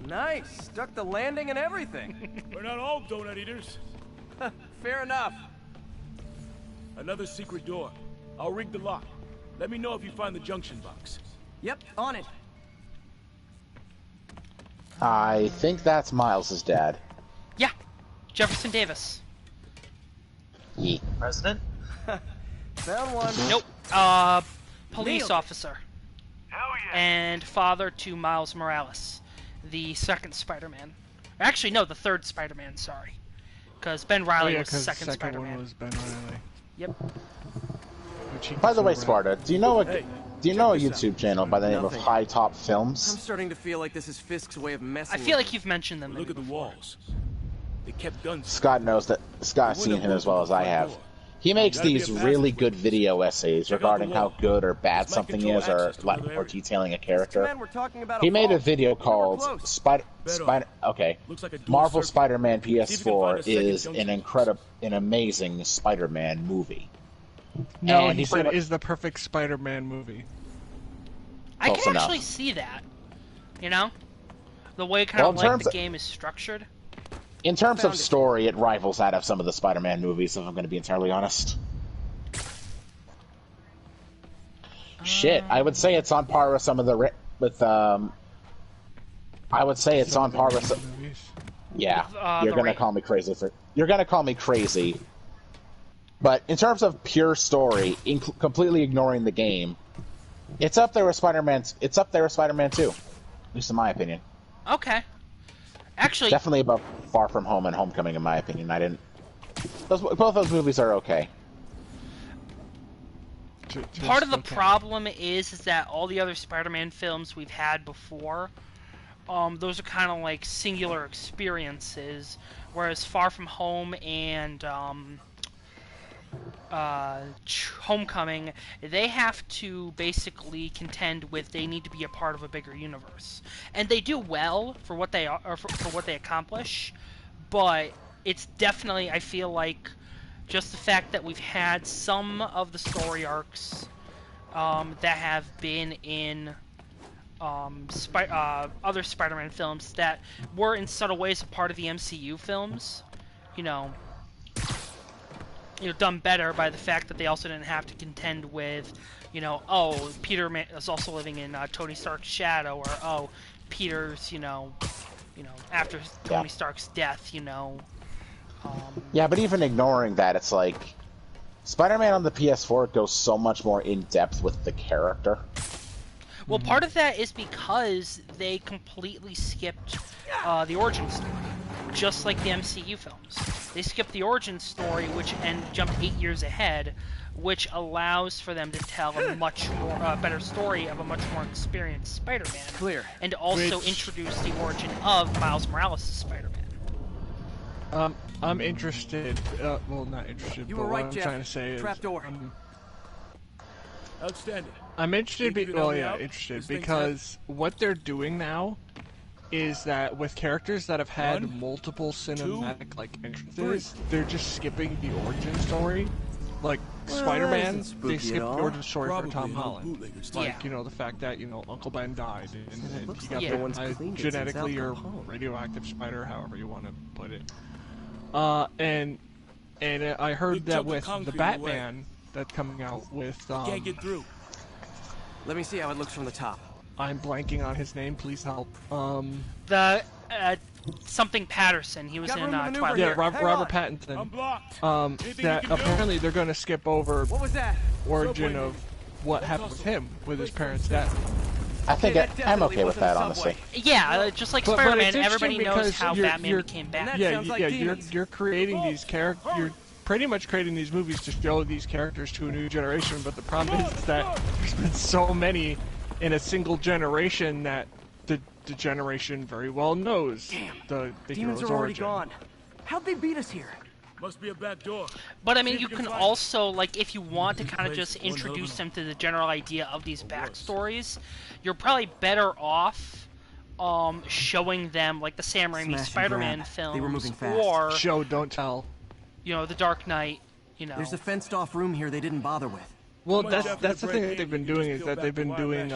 Nice, stuck the landing and everything. We're not all donut eaters. Fair enough. Another secret door. I'll rig the lock. Let me know if you find the junction box. Yep, on it. I think that's Miles' dad. Yeah, Jefferson Davis. Ye. President? Found one. Nope. Police Nailed it. officer. And father to Miles Morales, the second Spider-Man. Actually, no, the third Spider-Man. Sorry, because Ben Riley was because second the second Spider-Man. one was Ben Riley. Yep. Which he By the can way, still Sparta, do you know a Hey, YouTube channel by the name of Nothing. High Top I'm Films? starting to feel like this is Fisk's way of messing I feel with like you've mentioned them. Look at the walls. They kept guns. Scott knows that. Scott's seen him as well as I have. He makes Gotta be these a really passageway. good video essays Check out regarding the how wall. good or bad This might something control is, or access to another or area. detailing a Man, character. we're talking about He a made a vault. video We're called close. Spider. Bet Spider. Okay, Looks like a dual Marvel circuit. Spider-Man See if you can find PS4 a second is junction an amazing Spider-Man movie. No, And he he's said pretty it is the perfect Spider-Man movie. I Close can enough. actually see that. You know, the way kind Well, of in like terms the of- game is structured. In terms Found of it. story, it rivals that of some of the Spider-Man movies, if I'm going to be entirely honest. Shit, I would say it's on par with some of the I would say it's on par with some, Movies. yeah. With, You're gonna call me crazy for you're gonna call me crazy. But in terms of pure story, completely ignoring the game, it's up there with Spider-Man. It's up there with Spider-Man 2, at least in my opinion. Okay. Actually, Definitely above Far From Home and Homecoming, in my opinion. Both those movies are okay. part of the okay. problem is that all the other Spider-Man films we've had before, those are kind of like singular experiences, whereas Far From Home and Homecoming, they have to basically contend with they need to be a part of a bigger universe, and they do well for what they are, or for what they accomplish, but it's definitely, I feel like, just the fact that we've had some of the story arcs that have been in other Spider-Man films that were in subtle ways a part of the MCU films, you know, done better by the fact that they also didn't have to contend with, you know, oh, Peter is also living in Tony Stark's shadow, or oh, Peter's, you know, after Tony Stark's death, you know. Yeah, but even ignoring that, it's like Spider-Man on the PS4 goes so much more in depth with the character. Well, part of that is because they completely skipped the origin story, just like the MCU films. They skipped the origin story, and jumped 8 years ahead, which allows for them to tell a much more better story of a much more experienced Spider-Man. Clear. And also introduce the origin of Miles Morales' Spider-Man. I'm interested. Well, not interested. You but were right, what I'm Jeff. trying to say is, Trapdoor. Outstanding. I'm interested. Interested This thing's because what they're doing now is that with characters that have had multiple cinematic entrances, they're just skipping the origin story. Like Spider-Man, they skipped the origin story for Tom Holland. Like, you know, the fact that, you know, Uncle Ben died and he got bit genetically or radioactive spider, however you want to put it. And I heard that with the Batman that's coming out with Can't get through. Let me see how it looks from the top. I'm blanking on his name, please help. The something Patterson. He was in Twilight. Yeah, Robert Pattinson. That apparently they're going to skip over origin of what happened with him with his parents' death. I think I'm okay with that, honestly. Yeah, just like Spider-Man, everybody knows how Batman became Batman. Yeah, you're creating these characters. You're pretty much creating these movies to show these characters to a new generation. But the problem is that there's been so many in a single generation that the generation very well knows the Demons hero's are already origin. gone. How'd they beat us here? Must be a back door. But I mean, you can also, like, if you want to kind of just introduce them to the general idea of these backstories, you're probably better off showing them, like, the Sam Raimi Spider-Man films, or Show, don't tell. You know, The Dark Knight. You know, There's a fenced-off room here they didn't bother with. Well, that's the thing that they've been doing, is that they've been doing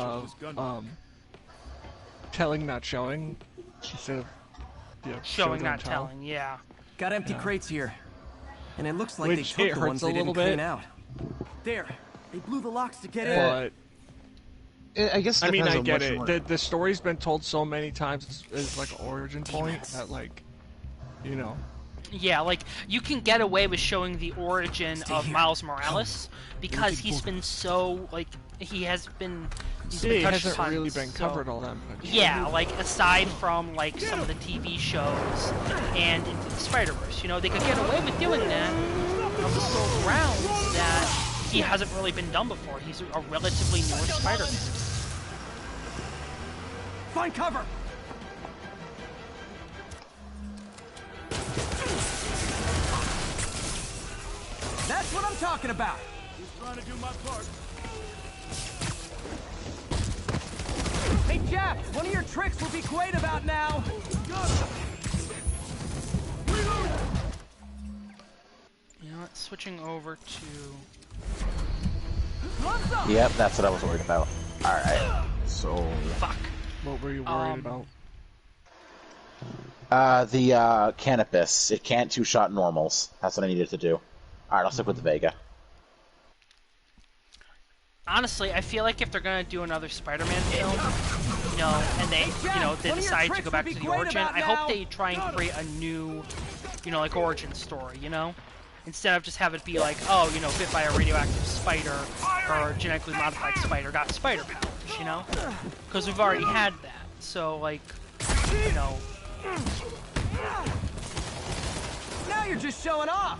telling, not showing, instead of showing, not telling. Yeah. Got empty crates here, and it looks like Which they it took the hurts ones a they didn't little clean bit. out. There, they blew the locks to get But I guess. I mean, depends I on get what you it. want. The story's been told so many times as like an origin point that, like, you know. Yeah, like, you can get away with showing the origin of Miles Morales because he's been so, like, he hasn't It touched hasn't upon, really been so- covered all that much. Yeah, like, aside from, like, some of the TV shows and Into the Spider-Verse, you know, they could get away with doing that on the sole grounds that he hasn't really been done before. He's a relatively newer Spider-Man. Find cover! That's what I'm talking about! Just trying to do my part. Hey, Jeff, one of your tricks will be great about now! You know what, switching over to... Yep, that's what I was worried about. Alright, so... Fuck. What were you worried about? The cannabis. It can't two-shot normals. That's what I needed to do. Alright, I'll stick with the Vega. Honestly, I feel like if they're gonna do another Spider-Man film, you know, and they, you know, they decide to go back to the origin, I hope they try and create a new, you know, like, origin story, you know? Instead of just have it be like, oh, you know, bit by a radioactive spider, or genetically modified spider got spider powers, you know? Because we've already had that, so, like, you know... Now you're just showing off!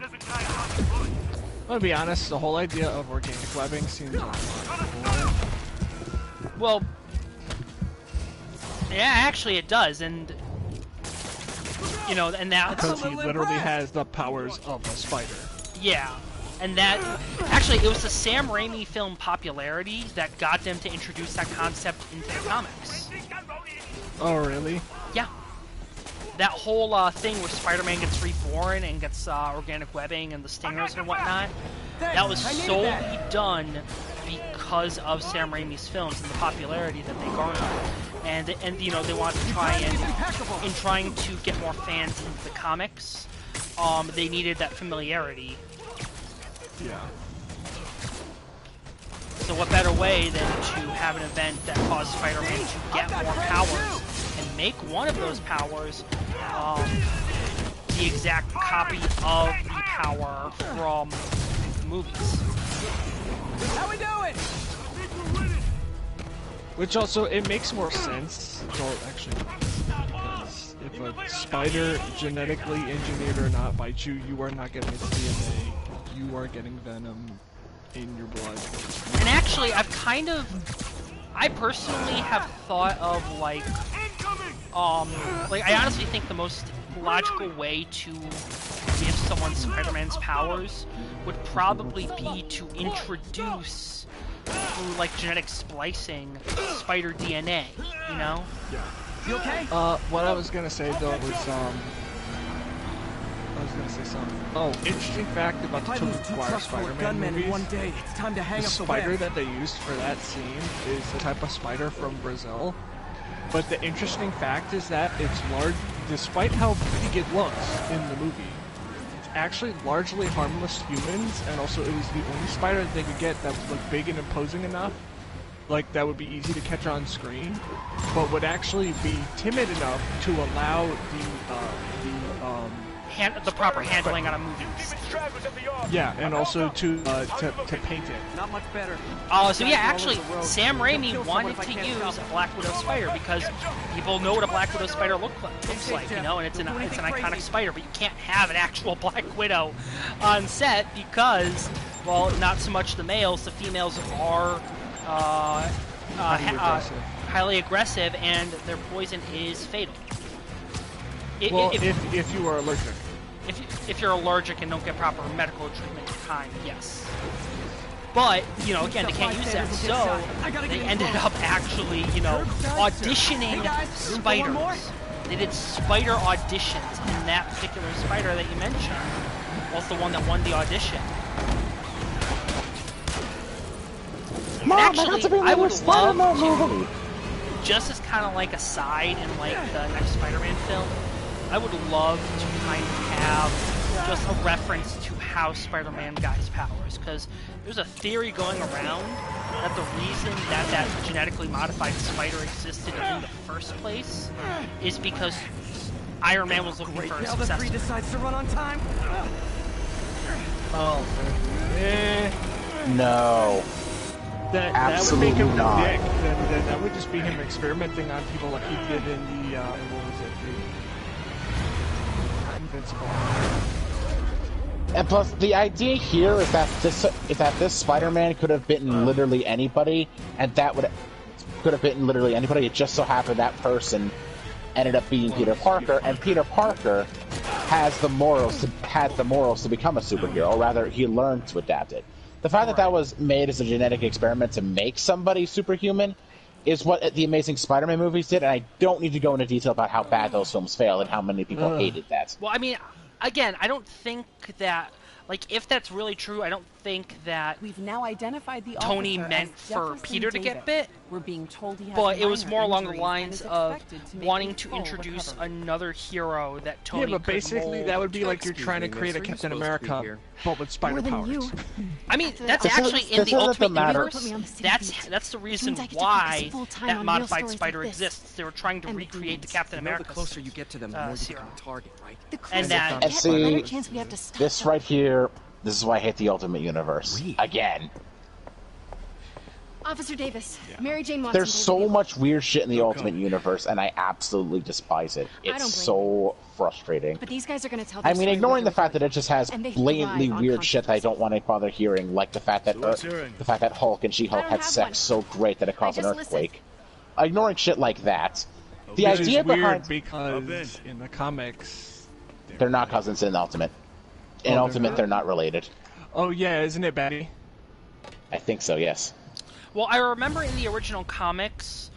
I'm gonna be honest, the whole idea of organic webbing seems a lot more. Well, yeah, actually it does, and you know, and that's Because he literally has the powers of a spider. yeah, and that actually it was the Sam Raimi film popularity that got them to introduce that concept into the comics. Oh, really? Yeah, that whole thing where Spider-Man gets reborn and gets organic webbing and the stingers and whatnot. That was solely done because of Sam Raimi's films and the popularity that they garnered. And you know, they want to try and, in trying to get more fans into the comics, they needed that familiarity. Yeah. So what better way than to have an event that caused Spider-Man to get more powers and make one of those powers the exact copy of the power from the movies. How we doing? Which also, it makes more sense. Well, actually, because if a spider, genetically engineered or not, bites you, you are not getting its DNA. You are getting venom in your blood. And actually, I personally have thought of like I honestly think the most logical way to give someone Spider-Man's powers would probably be to introduce, through like genetic splicing, spider DNA, you know? Yeah. You okay? What I was gonna say though was, I was gonna say something. Oh, interesting fact about the Tobey Maguire Spider-Man movies. In one day, it's time to hang The up the spider web. that they used for that scene is a type of spider from Brazil. But the interesting fact is that it's large, despite how big it looks in the movie, it's actually largely harmless to humans, and also it was the only spider that they could get that was like big and imposing enough, like that would be easy to catch on screen, but would actually be timid enough to allow The proper handling on a movie. yeah, and also to paint it. Not much better. Oh, so yeah, actually, Sam Raimi wanted to use a Black Widow spider because people know what a Black Widow spider looks like, you know, and it's an iconic spider, but you can't have an actual Black Widow on set because, well, not so much the males, the females are highly aggressive, and their poison is fatal. Well, if you are allergic. If you're allergic and don't get proper medical treatment in time, yes. But, you know, again, they can't use that, so they ended up actually, you know, auditioning spiders. They did spider auditions, and that particular spider that you mentioned was the one that won the audition. Mom, actually, I would love to, just as kind of like a side in like the next Spider-Man film, I would love to kind of have just a reference to how Spider-Man got his powers, because there's a theory going around that the reason that that genetically modified spider existed in the first place is because Iron Man was looking for a Now the successor. three decides to run on time. Oh, No. That would make him not. a dick. Then that would just be him experimenting on people like he did in the, what was it, the Invincible. And plus, the idea here is that this Spider-Man could have bitten literally anybody, and that could have bitten literally anybody. It just so happened that person ended up being Peter Parker, and Peter Parker had the morals to become a superhero, or rather, he learned to adapt it. The fact that that was made as a genetic experiment to make somebody superhuman is what the Amazing Spider-Man movies did, and I don't need to go into detail about how bad those films failed and how many people hated that. Well, I mean, again, I don't think that, like, if that's really true, I don't think that we've now identified the Tony officer meant as for Jefferson Peter to get bit. We're being told he has But it was minor more along the injuries lines and is of expected to make wanting his to full introduce recovery. another hero that Tony Yeah, but could basically mold. that would be like you're trying to create a Captain America, but with spider powers. I mean, that's This actually is- in this the isn't the Ultimate matter- Universe. That's the reason means I get to focus why full-time that on real modified stories spider like this. exists. They were trying to And the recreate the demons. Captain You know, the America. closer you get to them, the more you serum. become a target, right? And that, And see, chance we have to stop this right here, this is why I hate the Ultimate Universe. Again. Officer Davis, Mary Jane Watson. There's so much weird shit in the Ultimate Universe, and I absolutely despise it. I don't It's blame so frustrating. But these guys are going to tell I their mean, story ignoring the with their fact that it just has And they blatantly thrive on weird shit that I don't want to bother hearing, like the fact that Hulk and She-Hulk I don't had have sex one. so great that it caused an just earthquake. Ignoring shit like that, the Which idea is weird behind because in the comics, they're not cousins in Ultimate. In they're Ultimate, not? they're not related. oh yeah, isn't it, Betty? I think so. Yes. well, I remember in the original comics,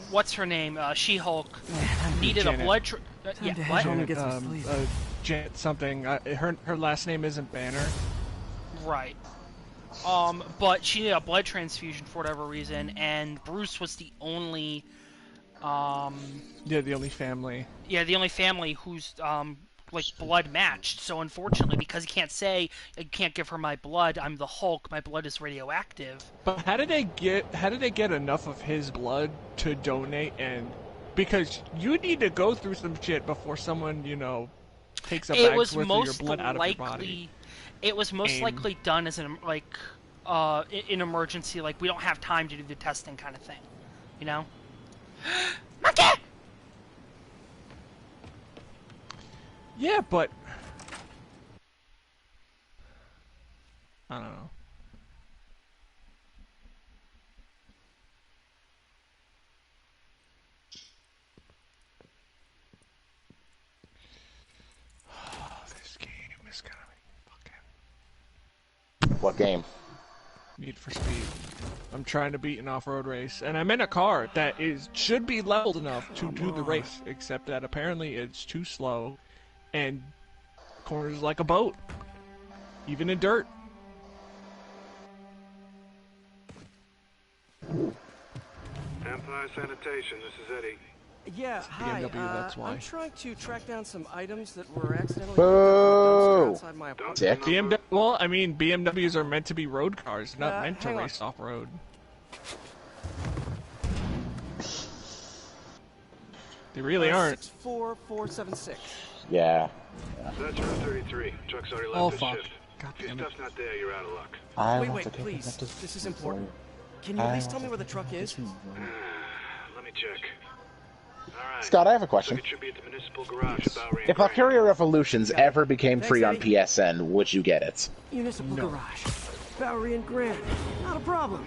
what's her name? She-Hulk needed Janet. a blood. Yeah, what? Janet something. Her last name isn't Banner. Right. But she needed a blood transfusion for whatever reason, and Bruce was the only, Yeah, the only family. Yeah, the only family who's, like, blood matched. So unfortunately, because he can't say, I can't give her my blood, I'm the Hulk, my blood is radioactive. But how did they get enough of his blood to donate? And because you need to go through some shit before someone, you know, takes a bag's worth of your blood out of your body. It was most likely done as an, like, in emergency, like, we don't have time to do the testing kind of thing, you know? Monkey! Yeah, but I don't know. This game is gonna be fucking... What game? Need for Speed. I'm trying to beat an off-road race, and I'm in a car that should be leveled enough to do the race, except that apparently it's too slow, and corners like a boat, even in dirt. Empire Sanitation, this is Eddie. Yeah, hi. BMW, that's why. I'm trying to track down some items that were accidentally Boo! outside my apartment. Dick. Well, I mean, BMWs are meant to be road cars, not meant to hang on. race off-road. They really aren't. 64476. Yeah. That's route 33. Truck's already left Oh, his fuck. shift. God If your damn it. stuff's not there, you're out of luck. Wait, please. This is important. Can you at least tell me where the truck is? Let me check. Alright. Scott, I have a question. Truck should be at the municipal garage at Bowery and If Grand. Valkyria Revolutions ever became free on PSN, would you get it? Municipal Garage. Bowery and Grand. Not a problem.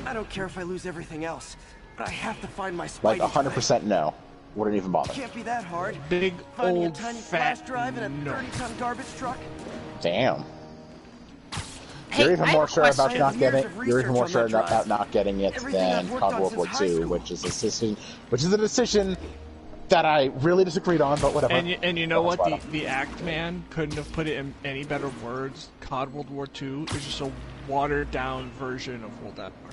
I don't care if I lose everything else, but I have to find my Spidey. Like 100% no. Wouldn't even bother. Can't be that hard. Big Finding old a tiny fat flash drive in a no. 30-ton garbage truck. Damn. Hey, You're even I have more a sure about question. not getting. Years of You're even more research sure on that drive. about not getting it Everything than I've worked COD on World War since high II, school. which is a decision that I really disagreed on, but whatever. And you know what? That's fine. The Act Man couldn't have put it in any better words. COD World War II is just a watered-down version of World at War.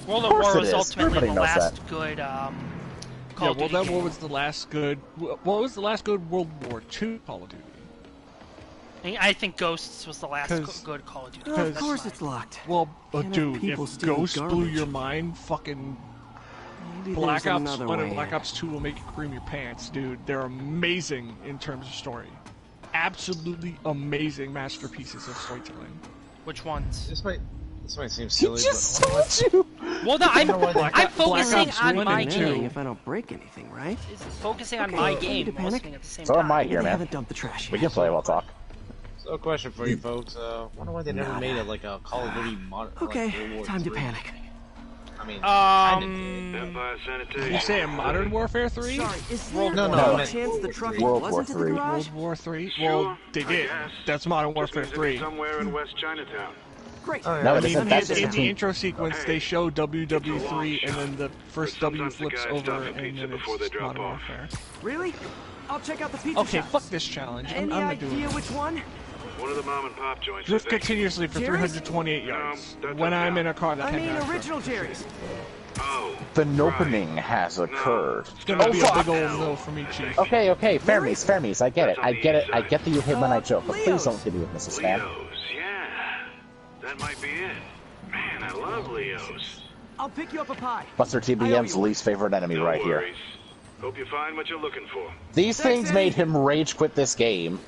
World Of at course War it was is. ultimately Everybody the knows last that. good, Call Yeah, of Duty World at War game. was the last good. What was the last good World War II Call of Duty? I think Ghosts was the last 'Cause- good Call of Duty. Oh, of Because- course it's locked. Well, Can't have dude, people if stealing Ghost blew garbage. your mind, fucking Maybe Black there's Ops another 1 and way Black in. Ops 2 will make you cream your pants, dude. They're amazing in terms of story. Absolutely amazing masterpieces of storytelling. Which ones? This might seem silly, Just but told you. Well, no, I'm Black focusing Ops on 1 my and Hey, 2. game. if I don't break anything, right? It's focusing on Okay, my don't need game to most panic. at the same So time. am I Maybe here, they man. haven't dumped the trash We yet. can play while talk. So a question for you folks. Wonder why they never made it like a Call of Duty mod. Okay, like World War time to III. panic. I mean, Empire Sanitation. You say Modern Warfare 3? Sorry, is World- there no, no, I no meant chance the truck World War wasn't at the III. garage? World War 3? Sure, Well, they I did. guess. That's Modern Just Warfare means it'd 3. be somewhere in West Chinatown. Great. No, I it mean, isn't. in That's the between- intro sequence, they show WW3, and then the first W Sometimes the flips guys over, stop for and pizza then before they it's drop Modern off. Warfare. Really? I'll check out the pizza Okay, shops. fuck this challenge. Any I'm not doing idea it. which one? One of the mom and pop joints. Drift I think. continuously for Jerry's? 328 yards. that When doesn't I'm count. in a car that I can't mean, pass. original Jerry's. Oh. The opening has occurred. It's gonna be a fuck. big old no for me, Chief. Okay, Fermies, I get it. I get that you hit my night joke, but please don't hit me with Mrs. Spam. Leo's, yeah. That might be it. Man, I love Leo's. I'll pick you up a pie. Buster TBM's least favorite enemy No right here. worries. Hope you find what you're looking for. These things made him rage quit this game.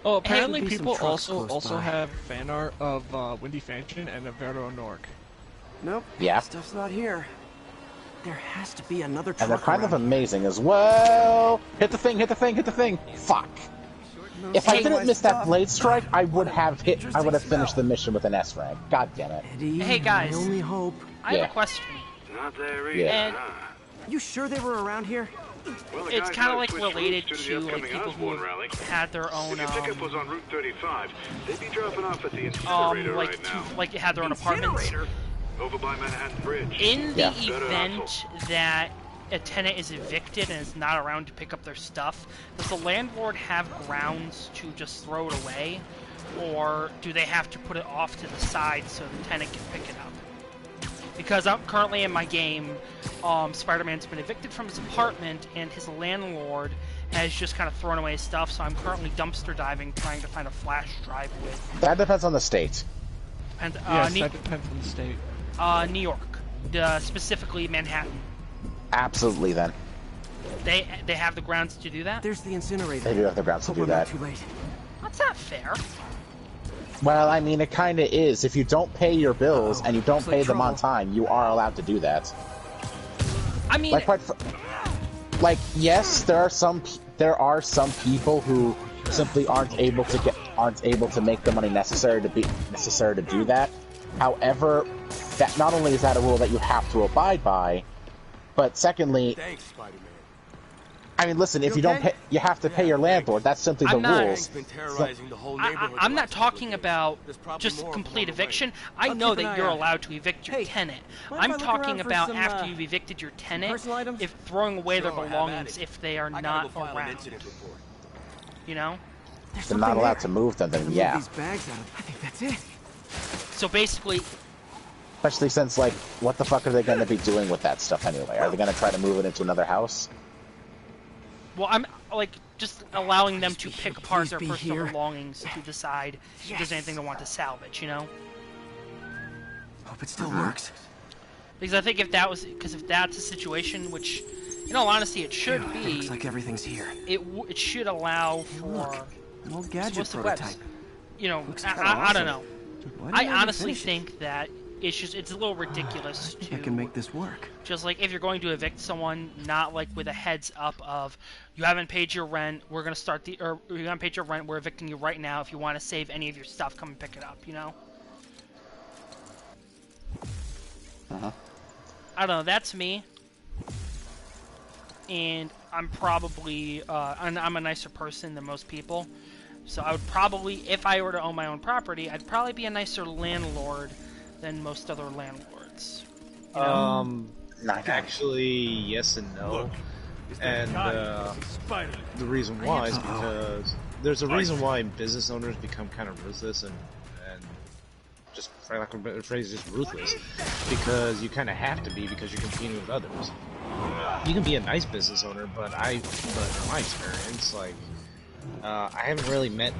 Oh, apparently Hey, people some trucks also close by. have fan art of Windy Fanchon and of Vero Nork. Nope. Yeah. Stuff's not here. There has to be another truck And they're kind of around. amazing as well. Hit the thing. Fuck. If I didn't miss that blade strike, I would have finished the mission with an S rank. God damn it. Eddie, Hey, guys. my only hope. I have Yeah. a question. Not there either. Yeah. And- huh? You sure they were around here? Well, the It's guys kind might of like switch related routes to the like upcoming people who Osborn rally. had their own If your pickup was on Route 35, they'd be dropping off at the incinerator like right now. like had their own apartments. Incinerator? Over by Manhattan Bridge. In the Yeah. event that a tenant is evicted and is not around to pick up their stuff, does the landlord have grounds to just throw it away? or do they have to put it off to the side so the tenant can pick it up? Because I'm currently in my game, Spider-Man's been evicted from his apartment, and his landlord has just kind of thrown away his stuff, so I'm currently dumpster diving trying to find a flash drive with. That depends on the state. And, yes, that depends on the state. New York, specifically Manhattan. Absolutely, then. They have the grounds to do that? There's the incinerator. They do have the grounds to do that. Too late. That's not fair. Well, I mean, it kind of is. If you don't pay your bills and you don't pay them on time, you are allowed to do that. I mean, yes, there are some people who simply aren't able to make the money necessary to do that. However, that not only is that a rule that you have to abide by, but secondly, Thanks, Spider-Man. I mean, listen, if you don't pay, you have to pay your landlord. That's simply the rules. I'm not talking about just complete eviction. I know that you're allowed to evict your tenant. I'm talking about after you've evicted your tenant, if throwing away their belongings if they are not around. You know? If they're not allowed to move them, then yeah. These bags out. I think that's it. So basically, especially since, like, what the fuck are they going to be doing with that stuff anyway? Are they going to try to move it into another house? Well, I'm, like, just allowing them to pick apart their personal belongings to decide if there's anything they want to salvage, you know? Hope it still works. Because I think if that's a situation, which, in all honesty, it should be. It looks like everything's here. It should allow for an old gadget prototype. You know, I don't know. I honestly think that it's a little ridiculous I can make this work. Just like if you're going to evict someone, not like with a heads up of you haven't paid your rent, you haven't paid your rent, we're evicting you right now. If you want to save any of your stuff, come and pick it up. You know. I don't know. That's me. And I'm probably I'm a nicer person than most people, so I would probably, if I were to own my own property, I'd probably be a nicer landlord than most other landlords. You know? Actually, yes and no. Look, and the reason why is because there's a reason why business owners become kind of ruthless and just, for lack of a better phrase, just ruthless. Because you kind of have to be, because you're competing with others. You can be a nice business owner, but in my experience, like, I haven't really met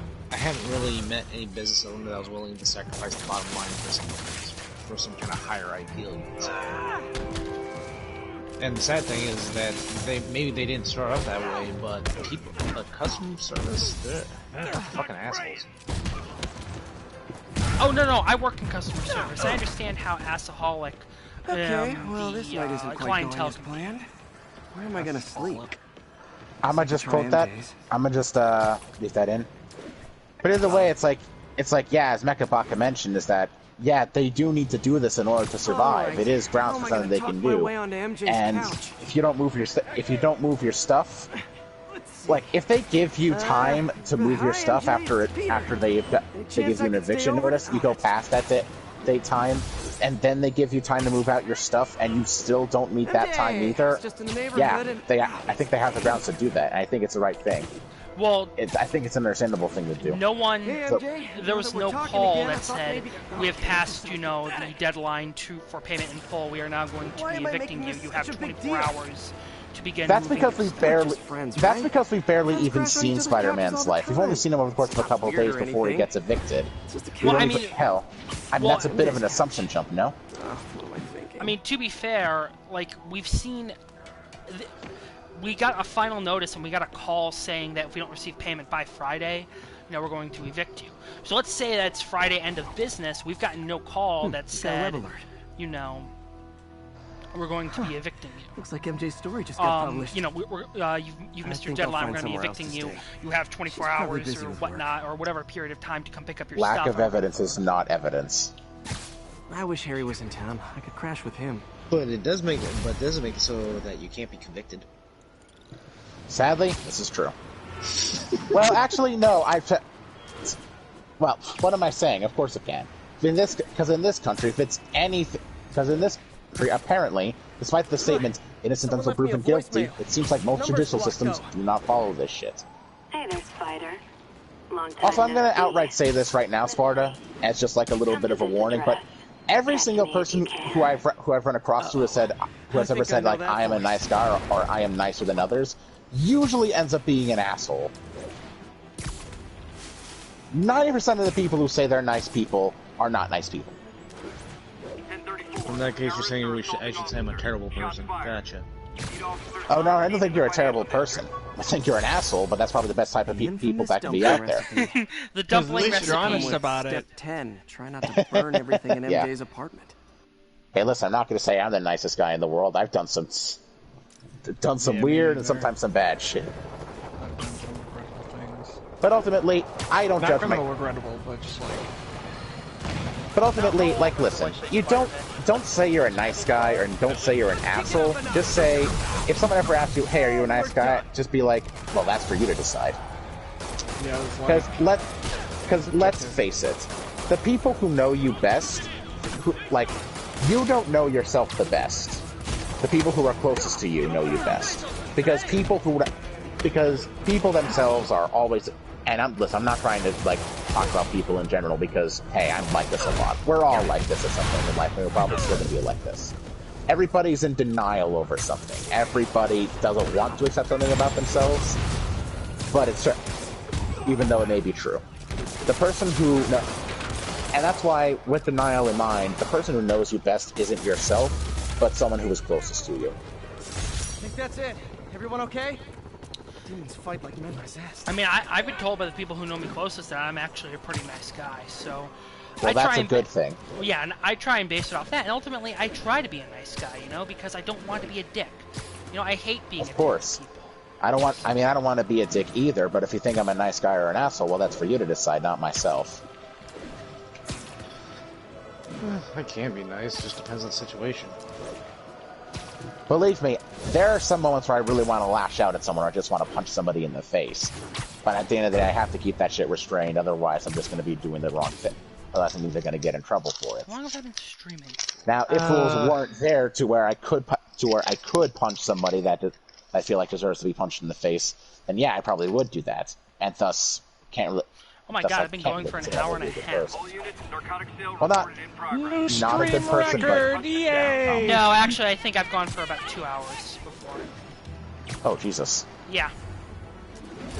any business owner that was willing to sacrifice the bottom line for some kind of higher ideal. And the sad thing is that maybe they didn't start out that way, but customer service, they're fucking assholes. Oh no, I work in customer service. I understand how assaholic. Okay, well this night isn't quite going as planned. Where am I gonna sleep? I'm gonna just quote that. I'm gonna just leave that in. But either way, it's like yeah, as Mechabaka mentioned, is that yeah, they do need to do this in order to survive. Right. It is grounds for something they can do. And if you don't move your stuff, like if they give you time to move your stuff after they give you an eviction notice, you go past that date time, and then they give you time to move out your stuff, and you still don't meet that time either. Yeah, I think they have the grounds to do that, and I think it's the right thing. Well, I think it's an understandable thing to do. No one, there was no call that said we have passed, the deadline for payment in full. We are now going to be evicting you. You have 24 hours to begin. That's because we've barely even seen Spider-Man's life. We've only seen him over the course of a couple of days before he gets evicted. Well, that's a bit of an assumption jump, no? I mean, to be fair, like we've seen. We got a final notice and we got a call saying that if we don't receive payment by Friday, we're going to evict you. So let's say that's Friday end of business. We've gotten no call that said, we're going to be evicting you. Looks like MJ's story just got published. You've missed your deadline. We're going to be evicting you. You have 24 hours or whatnot, or whatever period of time to come pick up your stuff. Lack of evidence is not evidence. I wish Harry was in town. I could crash with him. But it doesn't make it so that you can't be convicted. Sadly, this is true. Well, actually, no. Well, what am I saying? Of course it can. Because in this country, if it's anything, because in this country, apparently, despite the statement "innocent until proven guilty," it seems like most judicial systems do not follow this shit. Hey there, Spider. Also, I'm going to outright say this right now, Sparta, as just like a little bit of a warning, but every single person who I've run across who has ever said like I am a nice guy or I am nicer than others, usually ends up being an asshole. 90% of the people who say they're nice people are not nice people. In that case, you're saying I should say I'm a terrible person. Gotcha. Oh no, I don't think you're a terrible person. I think you're an asshole, but that's probably the best type of people that can be out there. The dumpling recipe. You're honest about Step it. 10. Try not to burn everything in Yeah. MJ's apartment. Hey, listen, I'm not going to say I'm the nicest guy in the world. I've done some weird and sometimes some bad shit. But ultimately, I don't Not judge criminal regrettable, but just like... But ultimately, like, listen, you don't say you're a nice guy or don't say you're an asshole. Just say, if someone ever asks you, hey, are you a nice guy? Just be like, well, that's for you to decide. Because let's face it, the people who know you best, you don't know yourself the best. The people who are closest to you know you best. Because people themselves are always... And I'm not trying to, like, talk about people in general because, hey, I'm like this a lot. We're all like this at some point in life, and we're probably still going to be like this. Everybody's in denial over something. Everybody doesn't want to accept something about themselves, but it's true, even though it may be true. The person who... And that's why, with denial in mind, the person who knows you best isn't yourself, but someone who is closest to you. I think that's it. Everyone okay? Demons fight like men possessed. I mean, I've been told by the people who know me closest that I'm actually a pretty nice guy, so... Well, that's a good thing. Yeah, and I try and base it off that, and ultimately I try to be a nice guy, you know, because I don't want to be a dick. You know, I hate being a dick. Of course. I don't want to be a dick either, but if you think I'm a nice guy or an asshole, well, that's for you to decide, not myself. I can be nice, just depends on the situation. Believe me, there are some moments where I really want to lash out at someone or I just want to punch somebody in the face. But at the end of the day, I have to keep that shit restrained, otherwise I'm just going to be doing the wrong thing. Otherwise, that means they're going to get in trouble for it. How long have I been streaming? Now, if rules weren't there to where I could punch somebody that I feel like deserves to be punched in the face, then yeah, I probably would do that, and thus can't really... Oh my god, I've been going for an hour and a half. Well, not a good person, but... Yay! No, actually, I think I've gone for about 2 hours before. Oh, Jesus. Yeah.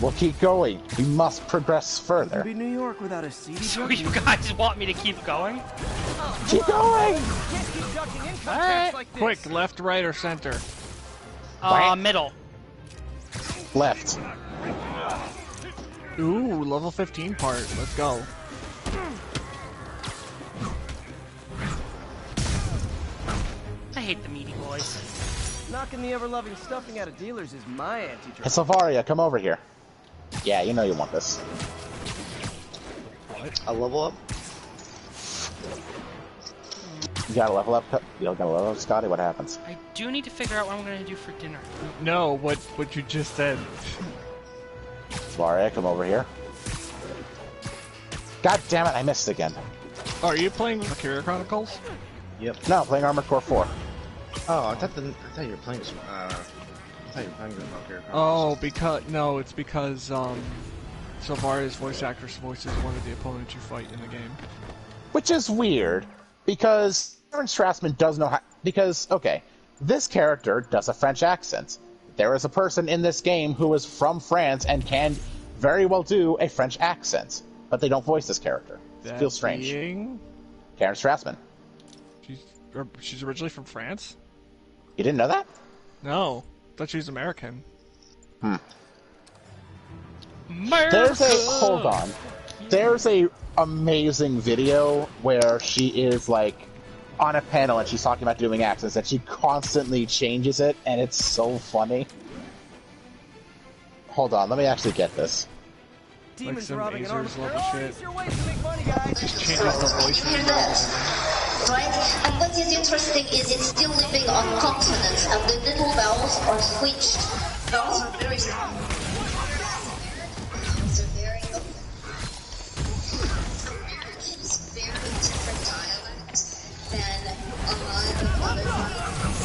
Well, keep going. We must progress further. Could be New York without a CD. So you guys want me to keep going? Keep going! Alright. Quick, left, right, or center? Middle. Left. Ooh, level 15 part. Let's go. I hate the meaty boys. Knocking the ever-loving stuffing out of dealers is my anti-drug. Hey, Salvaria, come over here. Yeah, you know you want this. What? A level up? You gotta level up? You gotta level up, Scotty? What happens? I do need to figure out what I'm going to do for dinner. No, what you just said. Salvaria, come over here. God damn it, I missed again. Oh, are you playing Valkyria Chronicles? Yep. No, playing Armored Core 4. Oh, I thought you were playing this one. I thought you were playing Valkyria Chronicles. Oh, it's because Salvaria's voice actress voices one of the opponents you fight in the game. Which is weird, because Aaron Strassman does know how... Because, okay, this character does a French accent. There is a person in this game who is from France and can very well do a French accent, but they don't voice this character. It feels strange. Being... Karen Strassman. She's originally from France? You didn't know that? No. I thought she was American. There's hold on. There's a amazing video where she is like on a panel and she's talking about doing accents and she constantly changes it and it's so funny. Hold on, let me actually get this. Demons like robbing an armor. shit. Your ways to make money, guys. Just changes the voice. Right? And what is interesting is it's still living on consonants, and the little vowels are switched. Vowels are very small. So very open. Americans very different dialect than a lot of other dialects.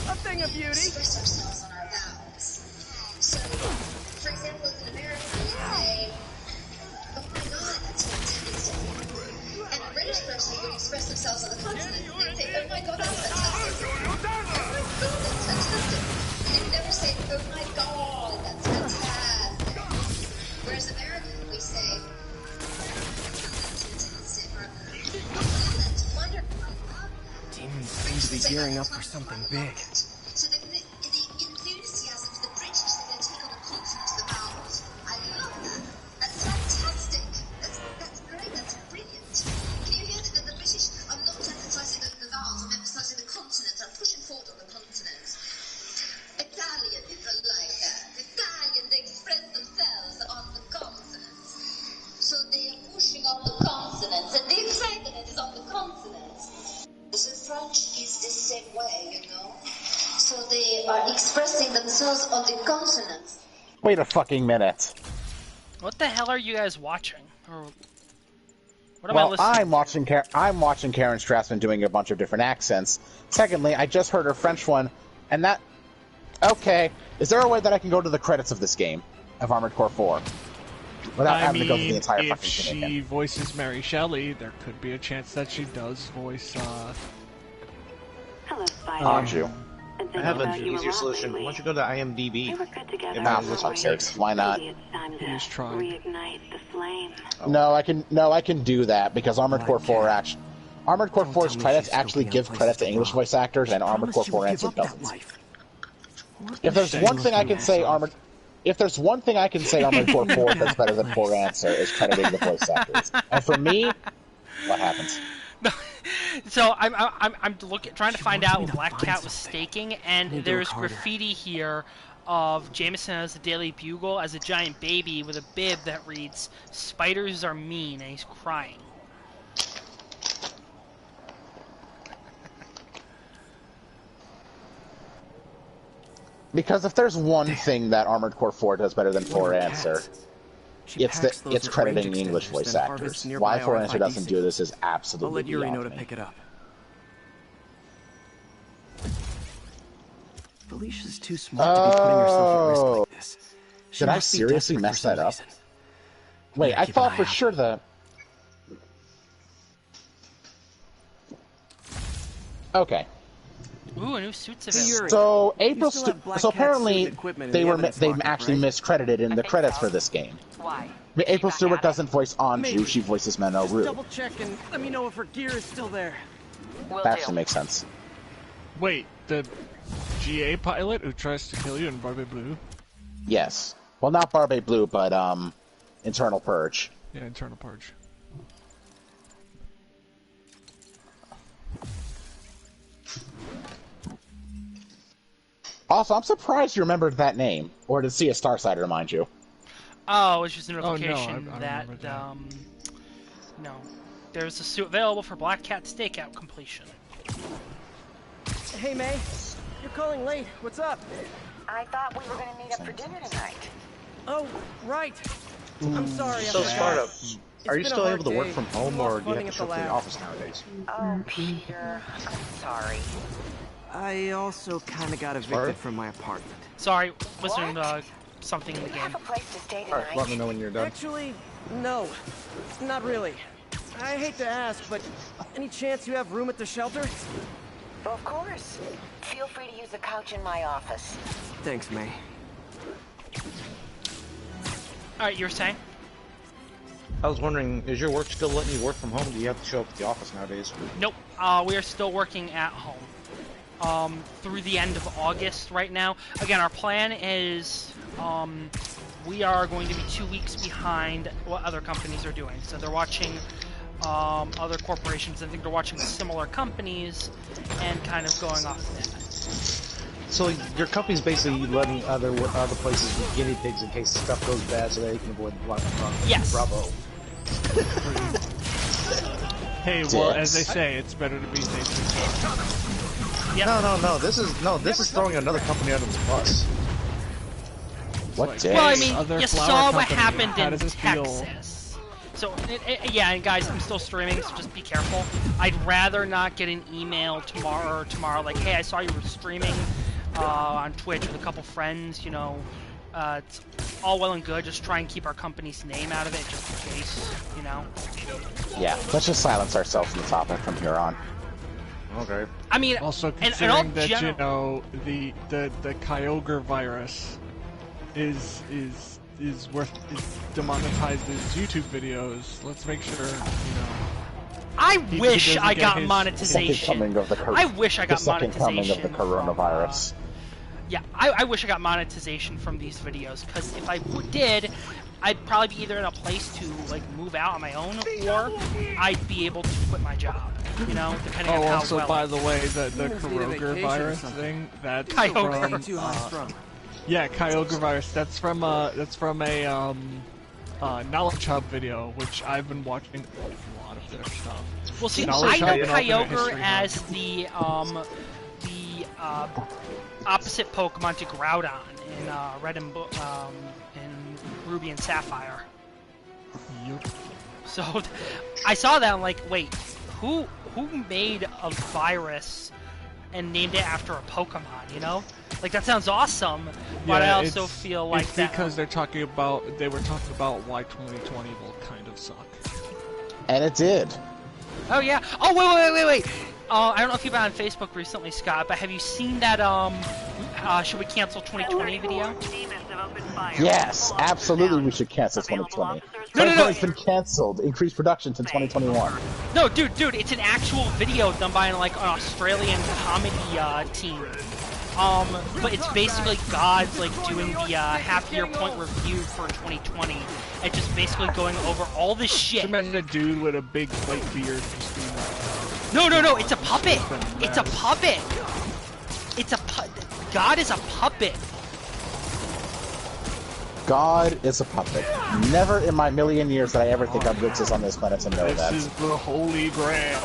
A thing of beauty. Express ourselves on our vowels. So, for example, in America, you say gearing up for something big. So the enthusiasm for the British that they're taking on the continent, the vowels. I love that. That's fantastic. That's great. That's brilliant. Can you hear that the British are not emphasizing the vowels, I'm emphasizing the continents. I'm pushing forward on the continents. Italian is like that. Italian, they express themselves on the consonants. So they are pushing on the consonants, and the excitement is on the consonants. The French is the same way, you know. So they are expressing themselves on the consonants. Wait a fucking minute. What the hell are you guys watching? Or what am I listening? I'm watching Karen Strassman doing a bunch of different accents. Secondly, I just heard her French one, and that. Okay, is there a way that I can go to the credits of this game, of Armored Core 4, without having to go through the entire if fucking thing again? she voices Mary Shelley, there could be a chance that she does voice. Hello, Spider. Anju. I have an easier solution. Why don't you go to IMDb? Ah, for fuck's sakes, why not? He's trying. Reignite the flame. No, I can do that because Armored Core 4 Armored Core 4's credits actually give credit to English voice actors, and Armored Core 4 Answer doesn't. If there's one thing I can say, Armored Core 4 does better than 4 Answer is crediting the voice actors. And for me, what happens? So I'm trying to find out what Black Cat was staking, and there's graffiti here of Jameson as the Daily Bugle as a giant baby with a bib that reads "Spiders are mean," and he's crying. Because if there's one thing that Armored Core 4 does better than 4 Answer, it's crediting English voice actors. Why 4 Answer doesn't do this is absolutely beyond me. I'll let Yuri know to pick it up. Felicia's too smart to be putting herself at risk like this. Did I seriously mess that up? Wait, I thought for sure that... Okay. Ooh, a new suit's available. So April. So apparently they actually miscredited in the credits for this game. Why? April Stewart doesn't voice Anju; she voices Menoru. Double check and let me know if her gear is still there. That actually makes sense. Wait, the GA pilot who tries to kill you in Barbe Blue? Yes. Well, not Barbe Blue, but Internal Purge. Yeah, Internal Purge. Also, I'm surprised you remembered that name, or to see a Starsider remind you. Oh, it's just a notification I that no, there's a suit available for Black Cat stakeout completion. Hey May, you're calling late. What's up? I thought we were going to meet up for dinner tonight. Oh, right. I'm sorry. So, Sparta, are you still able to work from home, or do you have to at show the up to the lab. office nowadays? Oh, Peter, I'm sorry. I also kind of got evicted from my apartment. Sorry, listening to something in the game. Have a place to stay Alright, tonight? let me know when you're done. Actually, no. Not really. I hate to ask, but any chance you have room at the shelter? Of course. Feel free to use the couch in my office. Thanks, May. Alright, you were saying? I was wondering, is your work still letting you work from home? Do you have to show up at the office nowadays? Nope. We are still working at home. Through the end of August right now. Again, our plan is we are going to be 2 weeks behind what other companies are doing. So they're watching other corporations. I think they're watching similar companies and kind of going off of that. So your company's basically letting other places be guinea pigs in case stuff goes bad, so they can avoid Black Yes. Bravo. Hey, well, as they say, it's better to be safe than sorry. Yep. No. This is throwing another company under the bus. What? Well, I mean, Other you flower saw what company. happened How in does it feel? Texas. So, yeah, and guys, I'm still streaming, so just be careful. I'd rather not get an email tomorrow like, hey, I saw you were streaming on Twitch with a couple friends, you know. It's all well and good, just try and keep our company's name out of it, just in case, you know. Yeah, let's just silence ourselves from the topic from here on. Okay. I mean, Also, and all considering that general... you know the Kyogre virus is demonetizes YouTube videos, let's make sure you know I He wish doesn't I get got his- monetization. I wish I got the second coming monetization. of the coronavirus. Yeah, I wish I got monetization from these videos, because if I did, I'd probably be either in a place to like move out on my own, or I'd be able to quit my job. You know, depending on how also, well. by the way, the Need a vacation or coronavirus something. thing, that's Kyogre. from... Too high strung. Yeah, Kyogre virus. That's from a Knowledge Hub video, which I've been watching a lot of their stuff. Well, see, Knowledge I Hub know and Alternate Kyogre History Hub. as the opposite Pokemon to Groudon in Red and in Ruby and Sapphire. Yep. So I saw that, I'm like, wait, who made a virus and named it after a Pokemon? You know, like that sounds awesome, but I also feel like it's that because they were talking about why 2020 will kind of suck. And it did. Oh yeah. Oh wait. I don't know if you've been on Facebook recently, Scott, but have you seen that should we cancel 2020 video? Yes, absolutely we should cancel 2020. No. 2020's been cancelled. Increased production to 2021. No, dude, it's an actual video done by like an Australian comedy team. But it's basically God's like doing the half-year point review for 2020, and just basically going over all this shit. Imagine a dude with a big white beard just doing that. No, it's a puppet. It's a puppet. God is a puppet. God is a puppet. Never in my million years did I ever think I'd exist on this planet to know that. This is the Holy Grail.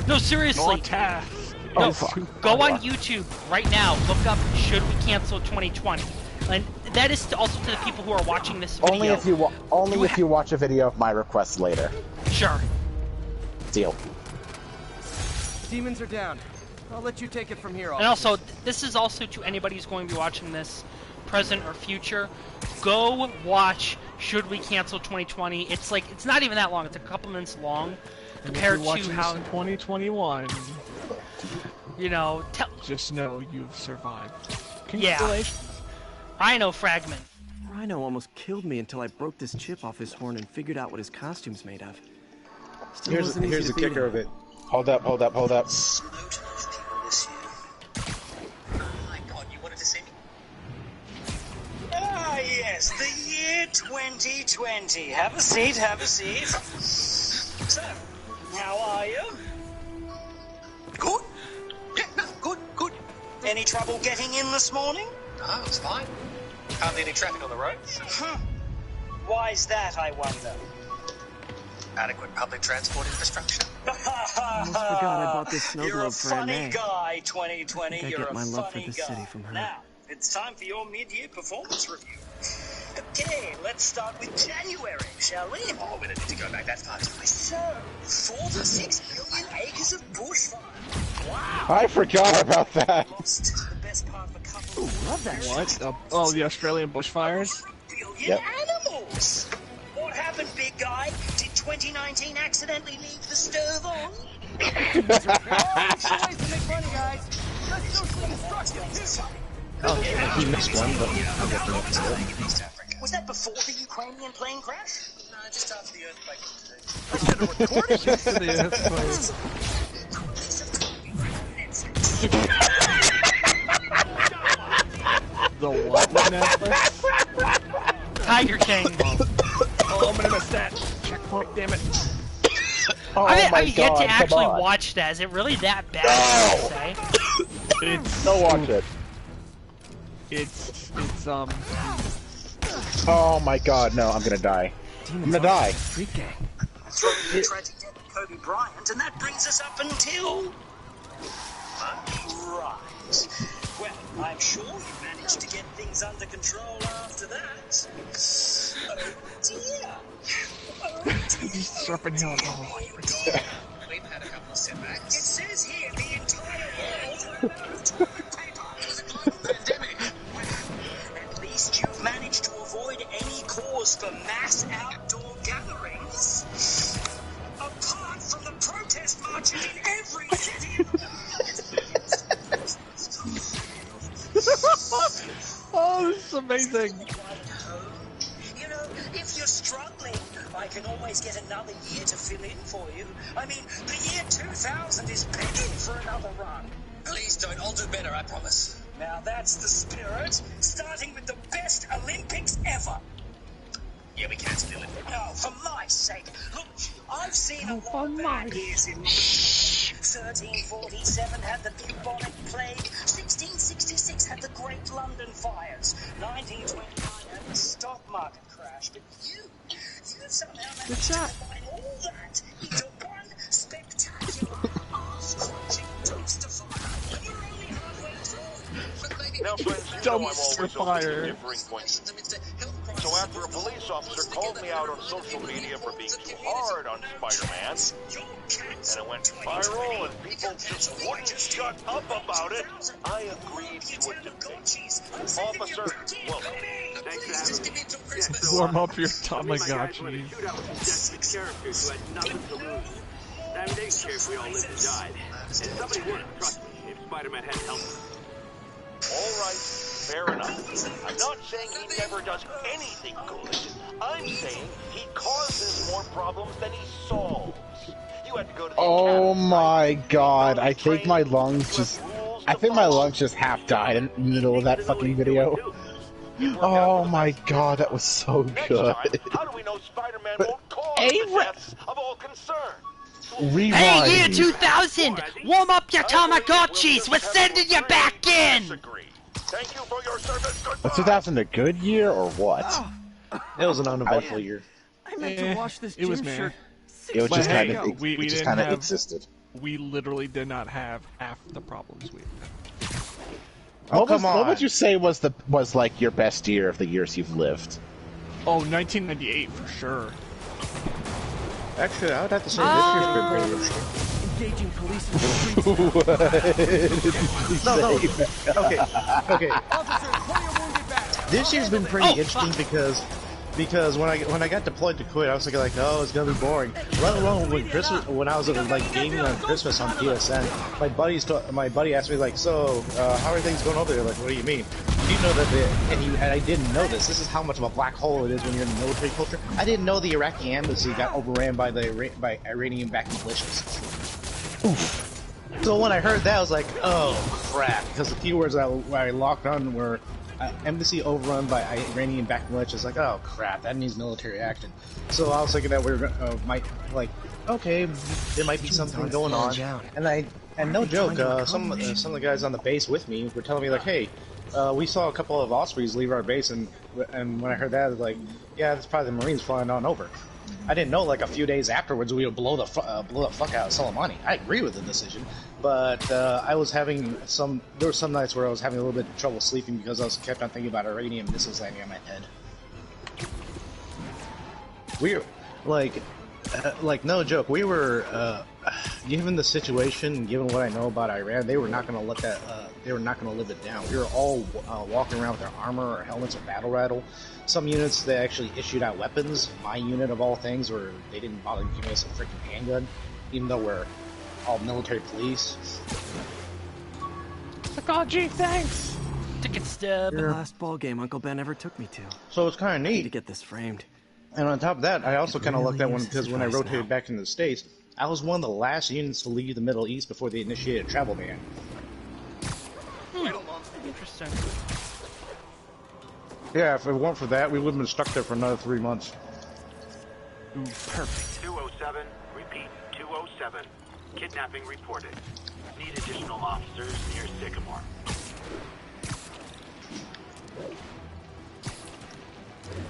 No, seriously. Your task. No, fuck. go on YouTube right now. Look up "Should we cancel 2020?" And that is also to the people who are watching this video. Only if you watch a video of my request later. Sure. Deal. Demons are down. I'll let you take it from here. And also, this is also to anybody who's going to be watching this, present or future. Go watch "Should we cancel 2020?" It's like it's not even that long. It's a couple minutes long compared to how in 2021. You know, just know you've survived. Yeah. Congratulations. Rhino fragment. Rhino almost killed me until I broke this chip off his horn and figured out what his costume's made of. Still Here's wasn't easy the to beat kicker him. of it. Hold up. Ah, yes, the year 2020. Have a seat. So, how are you? Good. Yeah, no, good. Any trouble getting in this morning? No, it's fine. Hardly any traffic on the roads. Why's that, I wonder? Adequate public transport infrastructure. I almost forgot I bought this snow You're a globe for funny May. guy, 2020. I think I You're get a my love for funny this guy. city from her. Now, it's time for your mid-year performance review. Okay, let's start with January, shall we? Oh, we don't need to go back that far. So, 4 to 6 million acres of bushfire. Wow. I forgot about that. Lost the best part of a couple love that What? Oh, the Australian bushfires? billion animals. What happened, big guy? Did 2019 accidentally leave the stove on? Ways to make money, guys. Let's do some destruction. Oh, yeah, he missed one, but I'll get the next one. Was that before the Ukrainian plane crash? No, just after the earthquake. I should have recorded Just for the earthquake. The what with Netflix? Tiger King. Oh, I'm gonna miss that. Checkpoint, damn it. Oh I've yet God, to come actually on. watch that. Is it really that bad? I would say. Go watch it. It's Oh my God, no, I'm gonna die. I'm gonna die. Freak gang. Throw the tragic death of Kobe Bryant, and that brings us up until... Right. Well, I'm sure you managed to get things under control after that. Oh dear. He's dropping hell. We've had a couple of setbacks. It says here the entire world It was a global pandemic. At least you've managed to avoid any cause for mass outdoor gatherings. Apart from the protest marches in every city. Oh, this is amazing. You know, if you're struggling, I can always get another year to fill in for you. I mean, the year 2000 is begging for another run. Please don't. I'll do better, I promise. Now that's the spirit, starting with the best Olympics ever. Yeah, we can't steal it. Oh, for my sake. Look, I've seen a lot of bad years in my time. 1347 had the bubonic plague. 1666 had the Great London Fires. 1929 had the stock market crash. But you somehow managed to combine all that into one spectacular, arse-crunching dumpster fire. You're only halfway through. Now, friends, you know I'm always open to differing points of view. So after a police officer called me out on social media for being too hard on Spider-Man, and it went viral and people just wouldn't shut up about it, I agreed to a debate. Officer, well, thanks for having me. Warm up your Tamagotchi. Characters who had nothing to lose. I mean, they didn't care if we all lived and died. And somebody would, trust me, if Spider-Man had help. All right, fair enough. I'm not saying he never does anything good. I'm saying he causes more problems than he solves. You had to go to the Oh my god, I think my lungs just half died in the middle of that fucking video. Oh my god, that was so good. How do we know Spider-Man won't cause the deaths of all concerned? Rewind. Hey, year 2000! Warm up your Tamagotchis! We're sending you back in! Thank you for your service. Was 2000 a good year or what? It was an uneventful year. I meant to wash this it was gym shirt. It was just kind of we just didn't kind of have- existed. We literally did not have half the problems we had. What would you say was like your best year of the years you've lived? Oh, 1998 for sure. Actually, I would have to say this year's been pretty interesting. Engaging police in the streets. No. Okay. This year's been pretty interesting because when I got deployed to Kuwait, I was thinking like, oh, it's gonna be boring. Let alone when I was like gaming on Christmas on PSN, my buddy asked me like, so how are things going over there? Like, what do you mean? Do you know that and I didn't know this. This is how much of a black hole it is when you're in the military culture. I didn't know the Iraqi embassy got overran by Iranian-backed militias. Oof. So when I heard that, I was like, oh crap, because the keywords I locked on were embassy overrun by Iranian-backed militias. Like, oh crap, that means military action. So I was thinking that we were okay, there might be something going on. And no joke, some of the guys on the base with me were telling me like, hey, we saw a couple of Ospreys leave our base, and when I heard that, I was like, yeah, that's probably the Marines flying on over. I didn't know like a few days afterwards we would blow the fuck out of Soleimani. I agree with the decision, but I was having there were some nights where I was having a little bit of trouble sleeping because I kept on thinking about Iranian missiles landing on my head. We were like no joke. We were given the situation, given what I know about Iran, they were not going to let that. They were not going to live it down. We were all walking around with our armor, our helmets, or battle rattle. Some units they actually issued out weapons. My unit of all things, where they didn't bother giving us a freaking handgun, even though we're all military police. Like, oh gee, thanks. Ticket stub. The last ball game Uncle Ben ever took me to. So it's kind of neat to get this framed. And on top of that, I also kind of really looked at one uses because when I advice rotated now. back into the States, I was one of the last units to leave the Middle East before they initiated a travel ban. Interesting. Yeah, if it weren't for that, we would have been stuck there for another 3 months. Ooh, perfect. 207, repeat, 207. Kidnapping reported. Need additional officers near Sycamore.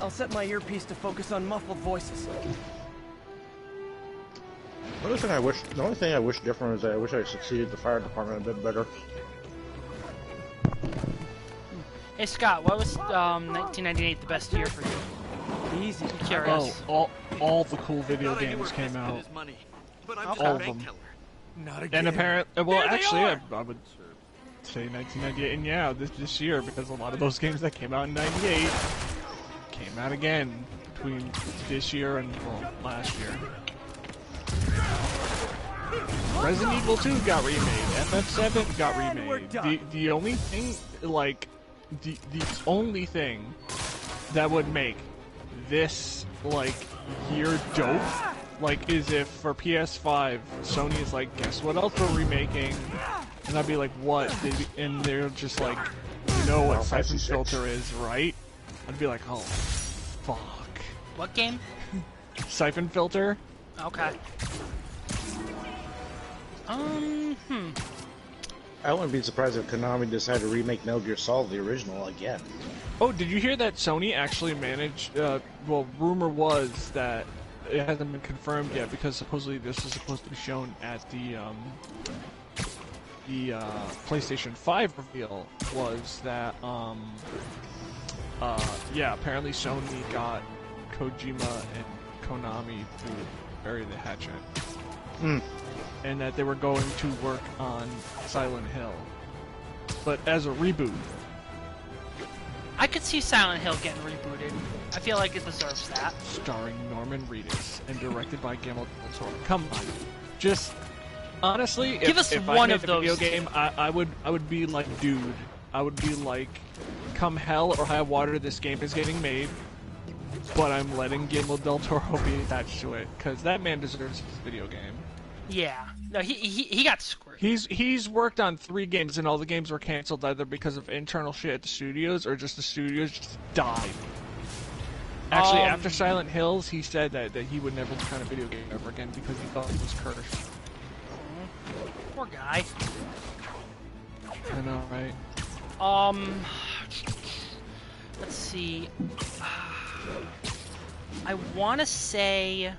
I'll set my earpiece to focus on muffled voices. The only thing I wish different is that I wish I succeeded the fire department a bit better. Hey Scott, what was 1998 the best year for you? Easy. Curious. Oh, all the cool video games came out. All of them. Not again. And apparently, well, actually, I would say 1998, and yeah, this year, because a lot of those games that came out in '98 came out again between this year and well, last year. Resident Evil 2 got remade. FF7 got remade. The only thing, like, the only thing that would make this like year dope, like, is if for PS5 Sony is like, guess what else we're remaking, and I'd be like, what? And they're just like, you know what Siphon Filter is, right? I'd be like, oh, fuck. What game? Siphon Filter. Okay. I wouldn't be surprised if Konami decided to remake Metal Gear Solid, the original, again. Oh, did you hear that Sony actually managed, well, rumor was that it hasn't been confirmed yet because supposedly this is supposed to be shown at the PlayStation 5 reveal, was that, yeah, apparently Sony got Kojima and Konami to bury the hatchet. And that they were going to work on Silent Hill, but as a reboot. I could see Silent Hill getting rebooted. I feel like it deserves that. Starring Norman Reedus and directed by Guillermo del Toro. Come on, just honestly, give us if one I of made a those. video game, I would be like, dude, I would be like, come hell or high water, this game is getting made, but I'm letting Guillermo del Toro be attached to it because that man deserves his video game. Yeah, no, he got screwed. He's worked on 3 games, and all the games were canceled either because of internal shit at the studios or just the studios just died. Actually, after Silent Hills, he said that he would never work on a video game ever again because he thought it was cursed. Poor guy. I know, right? Let's see. I want to say.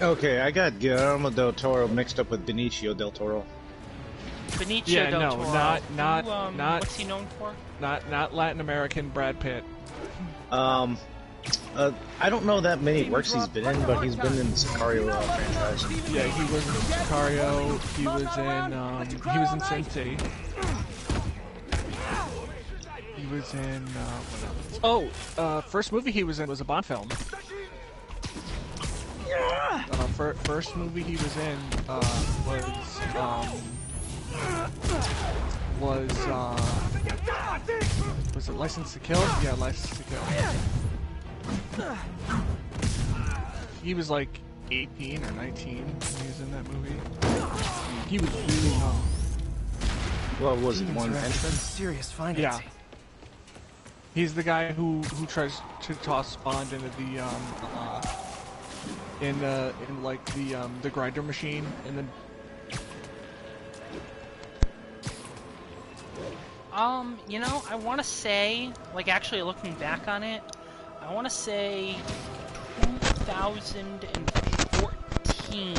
Okay, I got Guillermo del Toro mixed up with Benicio del Toro. Benicio del Toro. not. What's he known for? Not Latin American Brad Pitt. I don't know that many works he's been in, but he's been in the Sicario franchise. Yeah, he was in Sicario. He was in Sensei. He was in first movie he was in was a Bond film. First movie he was in was it License to Kill? Yeah, License to Kill. He was like 18 or 19 when he was in that movie. He was really young. Well, was it one entrance? Serious financing. Yeah. He's the guy who tries to toss Bond into the in like the grinder machine, and then you know, I want to say, like, actually looking back on it, I want to say 2014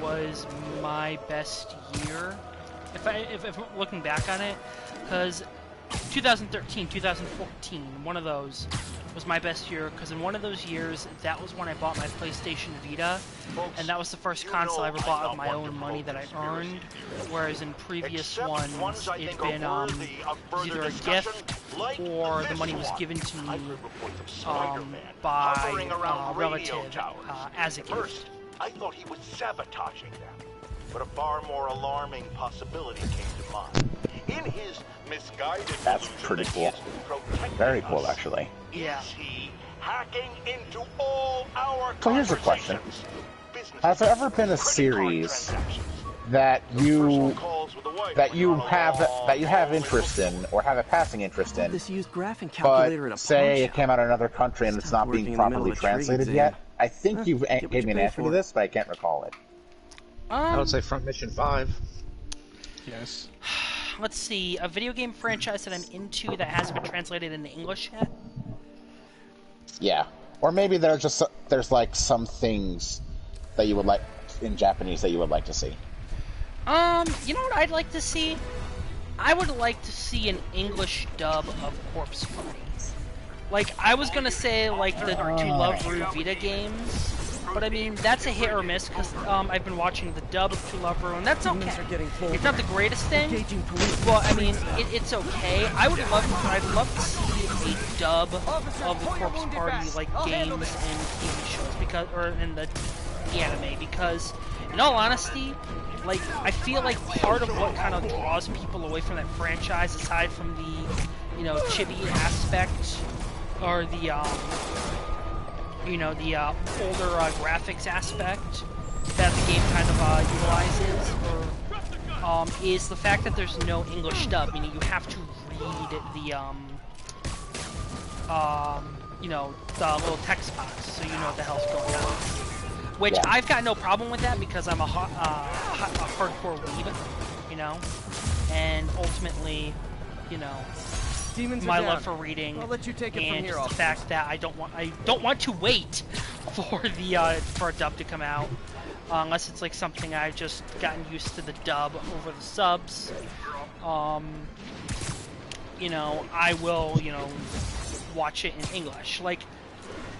was my best year. If I'm looking back on it, because 2013, 2014, one of those was my best year, because in one of those years, that was when I bought my PlayStation Vita, and that was the first console I ever bought with my own money that I earned, whereas in previous ones, it's been either a gift or the money was given to me by a relative as a gift. I thought he was sabotaging them, but a far more alarming possibility came to mind. In his misguided That's pretty cool. Very cool, actually. Yeah. Is he hacking into all our So here's a question. Has there ever been a series that you have interest in, or have a passing interest in, but say it came out in another country and it's not being properly translated yet? I think you've gave me an answer to this, but I can't recall it. I would say Front Mission 5. Yes. Let's see, a video game franchise that I'm into that hasn't been translated into English yet? Yeah. Or maybe there's like some things that you would like in Japanese that you would like to see. You know what I'd like to see? I would like to see an English dub of Corpse Party. Like, I was gonna say, like, the To Love Ru Vita games, but I mean, that's a hit or miss, because I've been watching the dub of To Love Ru, and that's okay. It's not the greatest thing, but I mean, it's okay. I'd love to see a dub of the Corpse Party, like, games and TV shows, because, or in the anime, because, in all honesty, like, I feel like part of what kind of draws people away from that franchise, aside from the you know, chibi aspect, or the, you know, the older graphics aspect that the game kind of utilizes, is the fact that there's no English dub, meaning you have to read the, you know, the little text box, so you know what the hell's going on. Which, Yeah. I've got no problem with that, because I'm a hardcore weeb, you know? And ultimately, you know, Demons are my down. love for reading, I'll let you take it from and here, just the officer. fact that I don't want to wait for the for a dub to come out, unless it's like something I've just gotten used to the dub over the subs. You know, I will, you know, watch it in English. Like,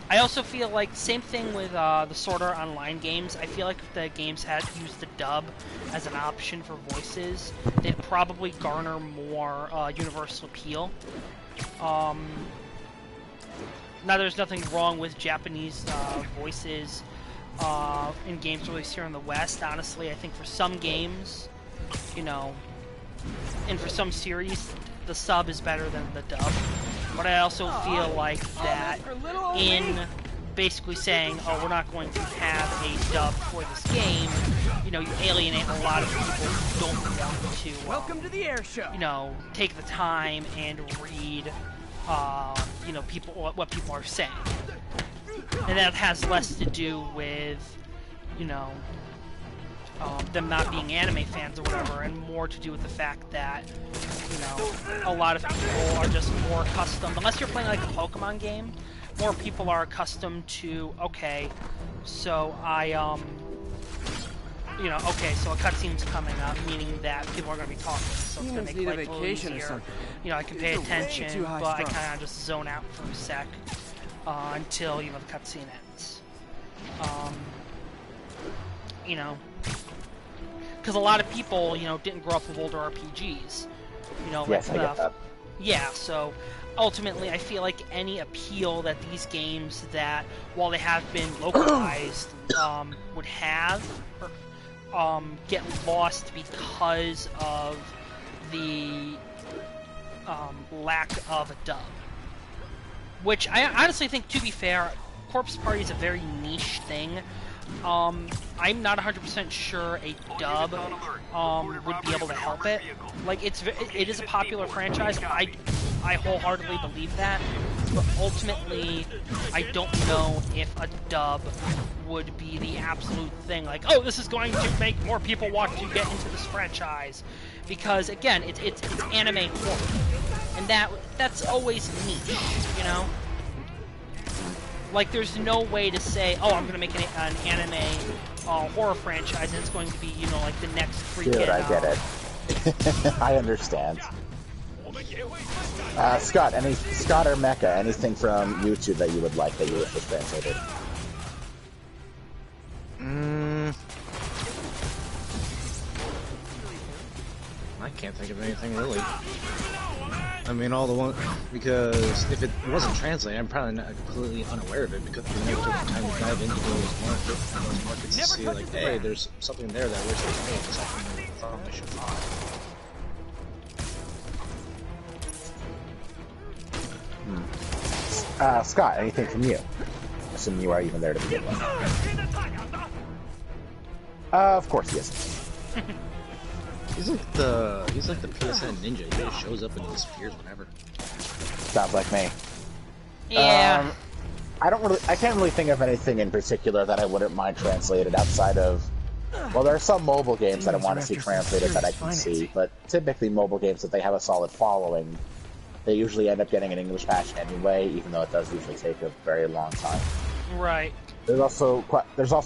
I also feel like same thing with the Sword Art Online games. I feel like if the games had used the dub as an option for voices, they'd probably garner more universal appeal. Now, there's nothing wrong with Japanese voices in games released here in the West. Honestly, I think for some games, you know, and for some series, the sub is better than the dub. But I also feel like that in basically saying, oh, we're not going to have a dub for this game, you know, you alienate a lot of people who don't want to, Welcome to the air show. you know, take the time and read, you know, what people are saying. And that has less to do with, you know, them not being anime fans or whatever, and more to do with the fact that, you know, a lot of people are just more accustomed, unless you're playing like a Pokemon game, more people are accustomed to, okay, so I, you know, okay, so a cutscene's coming up, meaning that people are going to be talking, so it's going to make Humans need a life a little vacation or easier. something. You know, I can pay These are way attention, too high but I strung. kind of just zone out for a sec until, you know, the cutscene ends. You know, because a lot of people, you know, didn't grow up with older RPGs. You know, Yes, like I get that. yeah, so ultimately I feel like any appeal that these games that, while they have been localized, would have, get lost because of the lack of a dub. Which I honestly think, to be fair, Corpse Party is a very niche thing. I'm not 100% sure a dub would be able to help it. Like, it is a popular franchise. I wholeheartedly believe that, but ultimately, I don't know if a dub would be the absolute thing. Like, oh, this is going to make more people want to get into this franchise, because again, it's anime horror, and that's always niche, you know. Like, there's no way to say, oh, I'm going to make an anime horror franchise, and it's going to be, you know, like the next freaking... Dude, I get it. I understand. Scott or Mecha, anything from YouTube that you would like that you wish was translated? I can't think of anything really. I mean, all the one because if it wasn't translated, I'm probably not completely unaware of it because we never took the time to dive into those markets to see, like, hey, there's something there that I wish was made, something that I thought they should find. Scott, anything from you? Assuming you are even there to begin with. Of course he is. He's like the PSN ninja. He just shows up and disappears whenever. Sounds like me. Yeah. I can't really think of anything in particular that I wouldn't mind translated outside of. Well, there are some mobile games that I want to see translated that I can see, but typically mobile games, if they have a solid following, they usually end up getting an English patch anyway, even though it does usually take a very long time. Right. There's also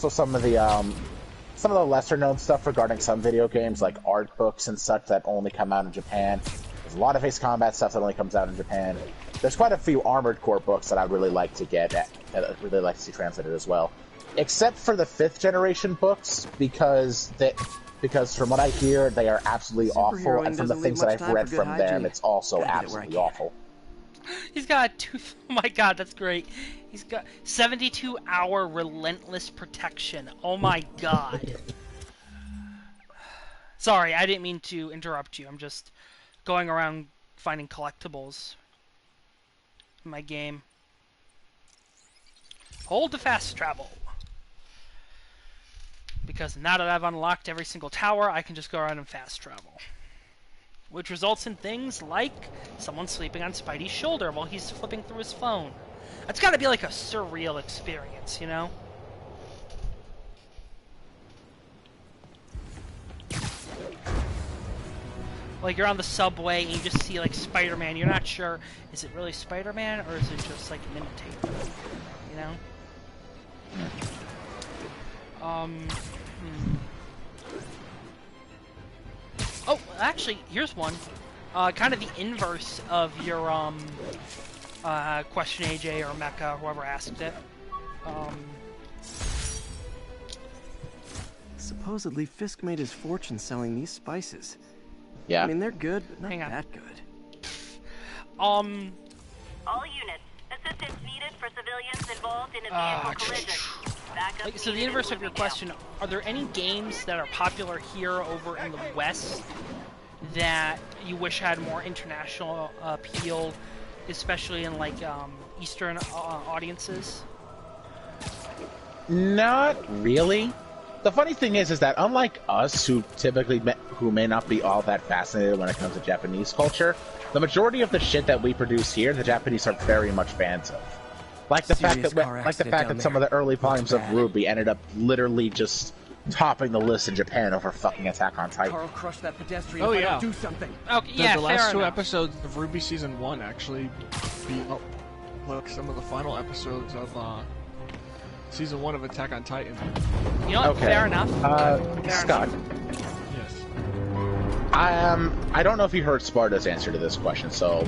some of the lesser known stuff regarding some video games, like art books and such, that only come out in Japan. There's a lot of Ace Combat stuff that only comes out in Japan. There's quite a few Armored Core books that I'd really like to get, that I'd really like to see translated as well. Except for the 5th generation books, because from what I hear, they are absolutely awful, and from the things that I've read from them, it's also absolutely awful. He's got oh my god, that's great. He's got 72-hour relentless protection. Oh my god. Sorry, I didn't mean to interrupt you. I'm just going around finding collectibles in my game. Hold to fast travel. Because now that I've unlocked every single tower, I can just go around and fast travel. Which results in things like someone sleeping on Spidey's shoulder while he's flipping through his phone. That's gotta be like a surreal experience, you know? Like you're on the subway and you just see like Spider-Man, you're not sure, is it really Spider-Man or is it just like an imitator? You know? Oh, actually, here's one. Kind of the inverse of your question, AJ or Mecha, whoever asked it. Supposedly, Fisk made his fortune selling these spices. Yeah. I mean, they're good, but not Hang on. that good. All units, assistance needed for civilians involved in a vehicle collision. Like, so the inverse of your question, are there any games that are popular here over in the West that you wish had more international appeal, especially in like Eastern audiences? Not really. The funny thing is that unlike us, who may not be all that fascinated when it comes to Japanese culture, the majority of the shit that we produce here, the Japanese are very much fans of. Like the fact that some of the early volumes of Ruby ended up literally just topping the list in Japan over fucking Attack on Titan. Carl crushed that pedestrian. Oh if I yeah. don't do something. Okay, yeah, the last two enough. episodes of Ruby Season 1 actually beat up like some of the final episodes of Season 1 of Attack on Titan. You know what? Okay. Fair enough. Scott. Yes. I don't know if you heard Sparta's answer to this question, so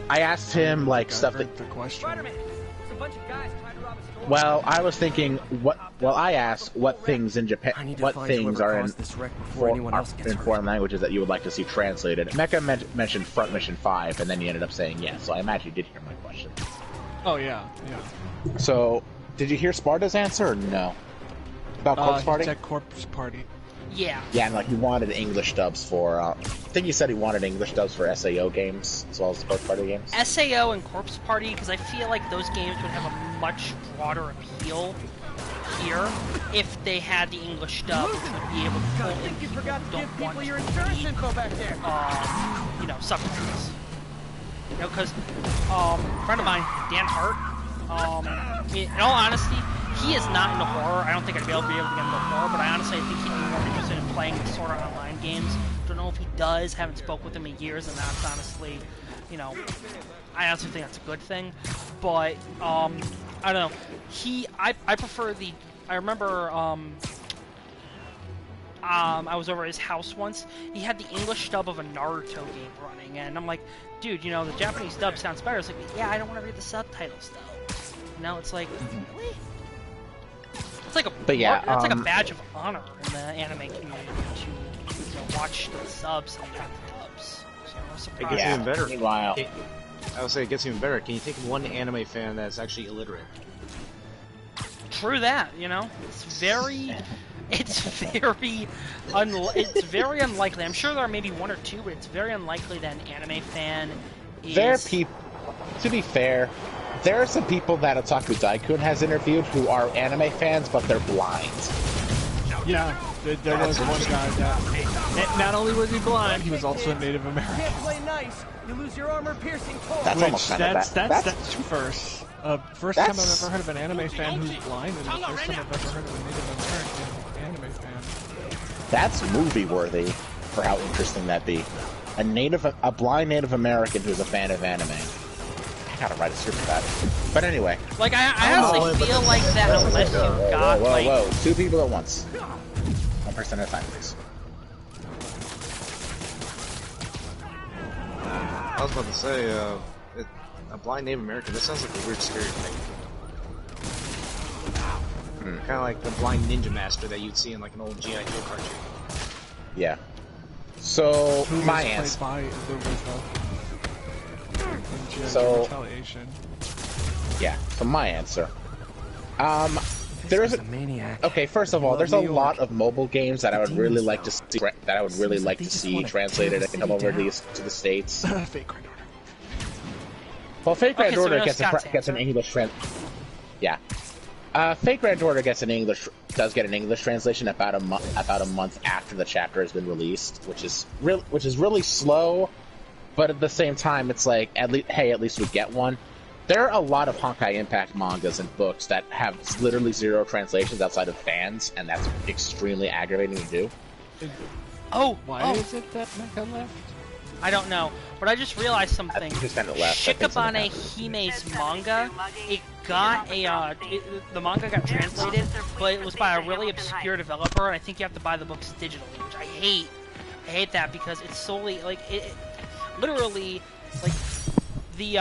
I asked him like stuff that. The question. Spider-Man, there's a bunch of guys trying to rob a store. Well, I was thinking I asked what things in Japan, what things are in foreign languages that you would like to see translated. Mecha mentioned Front Mission 5, and then he ended up saying yes. So I imagine you did hear my question. Oh yeah. So, did you hear Sparta's answer or no? About Corpse Party? He said Corpse Party. Yeah. Yeah, and like he wanted English dubs for. I think he said he wanted English dubs for SAO games as well as Corpse Party games. SAO and Corpse Party, because I feel like those games would have a much broader appeal here if they had the English dub, which would be able to pull in You people forgot who to give don't people want your to insurance read, info back there. subtitles. You know, because a friend of mine, Dan Hart, in all honesty, he is not into horror. I don't think I'd be able to get into horror, but I honestly think he'd be more interested in playing Sword Art Online games. Don't know if he does. Haven't spoke with him in years, and that's honestly, I honestly think that's a good thing. But I don't know. I prefer the. I remember I was over at his house once. He had the English dub of a Naruto game running, and I'm like, dude, the Japanese dub sounds better. It's like, yeah, I don't want to read the subtitles though. It's like, really? It's like it's like a badge of honor in the anime community to watch the subs and not the dubs. So I'm surprised. It gets even better. Meanwhile, I would say it gets even better. Can you think of one anime fan that's actually illiterate? True that, it's very unlikely. I'm sure there are maybe one or two, but it's very unlikely that an anime fan is. To be fair, there are some people that Otaku Daikun has interviewed who are anime fans, but they're blind. Yeah, there was one guy that not only was he blind, he was also a Native American. You can't play nice. You lose your armor-piercing core. That's almost kind of bad. That's first. First time I've ever heard of an anime fan who's blind, and the first time I've ever heard of a Native American anime fan. That's movie worthy for how interesting that'd be. A blind Native American who's a fan of anime. I gotta write a script for that. But anyway. Like I honestly feel like that unless you got whoa, two people at once. One person at a time, please. I was about to say, a blind Native American, that sounds like a weird stereotype. Kind of like the blind ninja master that you'd see in like an old G.I. Joe cartoon. Yeah. So, my answer. So my answer. There is a maniac. Okay, first of all, Love there's New a York. lot of mobile games that I would really demons, like to see. That I would really like to see translated and come over to the States. Fake Grand Order. Well, Fake Grand so we Order know gets Scott's an English Yeah. Fake Grand Order does get an English translation about a month after the chapter has been released, which is really slow, but at the same time, it's like at least we get one. There are a lot of Honkai Impact mangas and books that have literally zero translations outside of fans, and that's extremely aggravating to do. Why is it that Mecha left? I don't know, but I just realized something. Just kind of left. Shikabane Hime's manga, it got the manga got translated, but it was by a really obscure developer, and I think you have to buy the books digitally, which I hate. I hate that because it's solely like literally like the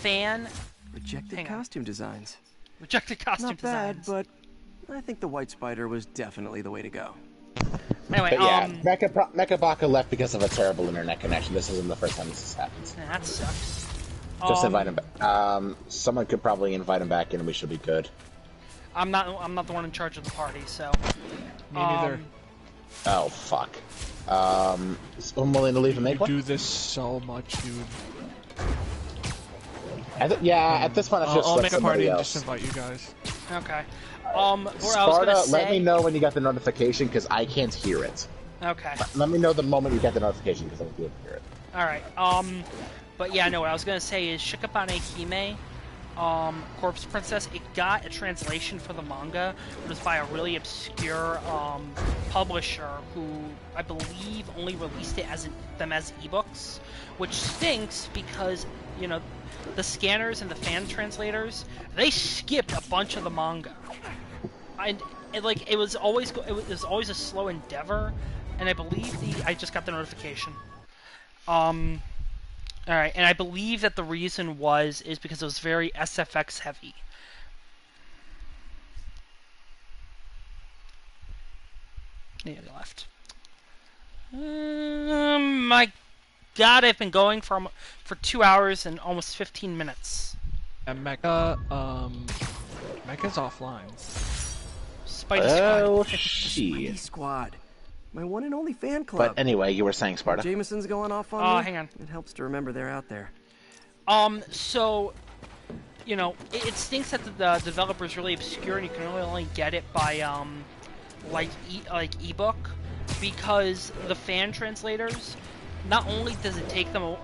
fan Rejected costume designs. Rejected costume Not bad, designs. but I think the White Spider was definitely the way to go. Anyway, But yeah, Mecha Baka left because of a terrible internet connection. This isn't the first time this has happened. Yeah, that sucks. Just invite him back. Someone could probably invite him back in and we should be good. I'm not the one in charge of the party, so. Me neither. Oh, fuck. I'm willing to leave and make one? You do this so much, dude. At this point, I should I'll let make a somebody party and else. just invite you guys. Okay. Where I was Sparta, gonna say... let me know when you got the notification, because I can't hear it. Okay. Let me know the moment you get the notification, because I won't be able to hear it. Alright, but yeah, no, what I was gonna say is Shikabane Hime, Corpse Princess, it got a translation for the manga. It was by a really obscure, publisher who, I believe, only released it them as ebooks, which stinks because, you know, the scanners and the fan translators, they skipped a bunch of the manga. And it was always a slow endeavor, and I believe I just got the notification. Alright, and I believe that the reason is because it was very SFX heavy. Yeah, they left. My God, I've been going for 2 hours and almost 15 minutes. And Mecha's offline. Spidey Squad. Oh, Spidey Squad. My one and only fan club. But anyway, you were saying Sparta. Jameson's going off on me. Hang on. It helps to remember they're out there. So, you know, it stinks that the developer's really obscure and you can really only get it by, like ebook, because the fan translators, not only does it take them a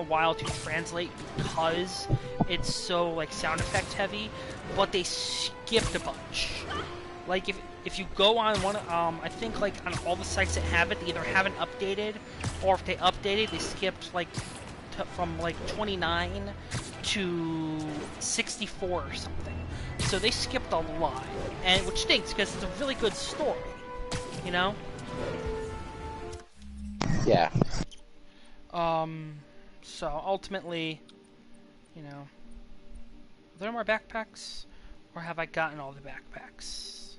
while to translate because it's so like sound effect heavy, but they skipped a bunch. Like if you go on one, I think like on all the sites that have it, they either haven't updated, or if they updated, they skipped like from like 29 to 64 or something. So they skipped a lot, and which stinks because it's a really good story, you know. Yeah. So ultimately, you know, are there more backpacks, or have I gotten all the backpacks?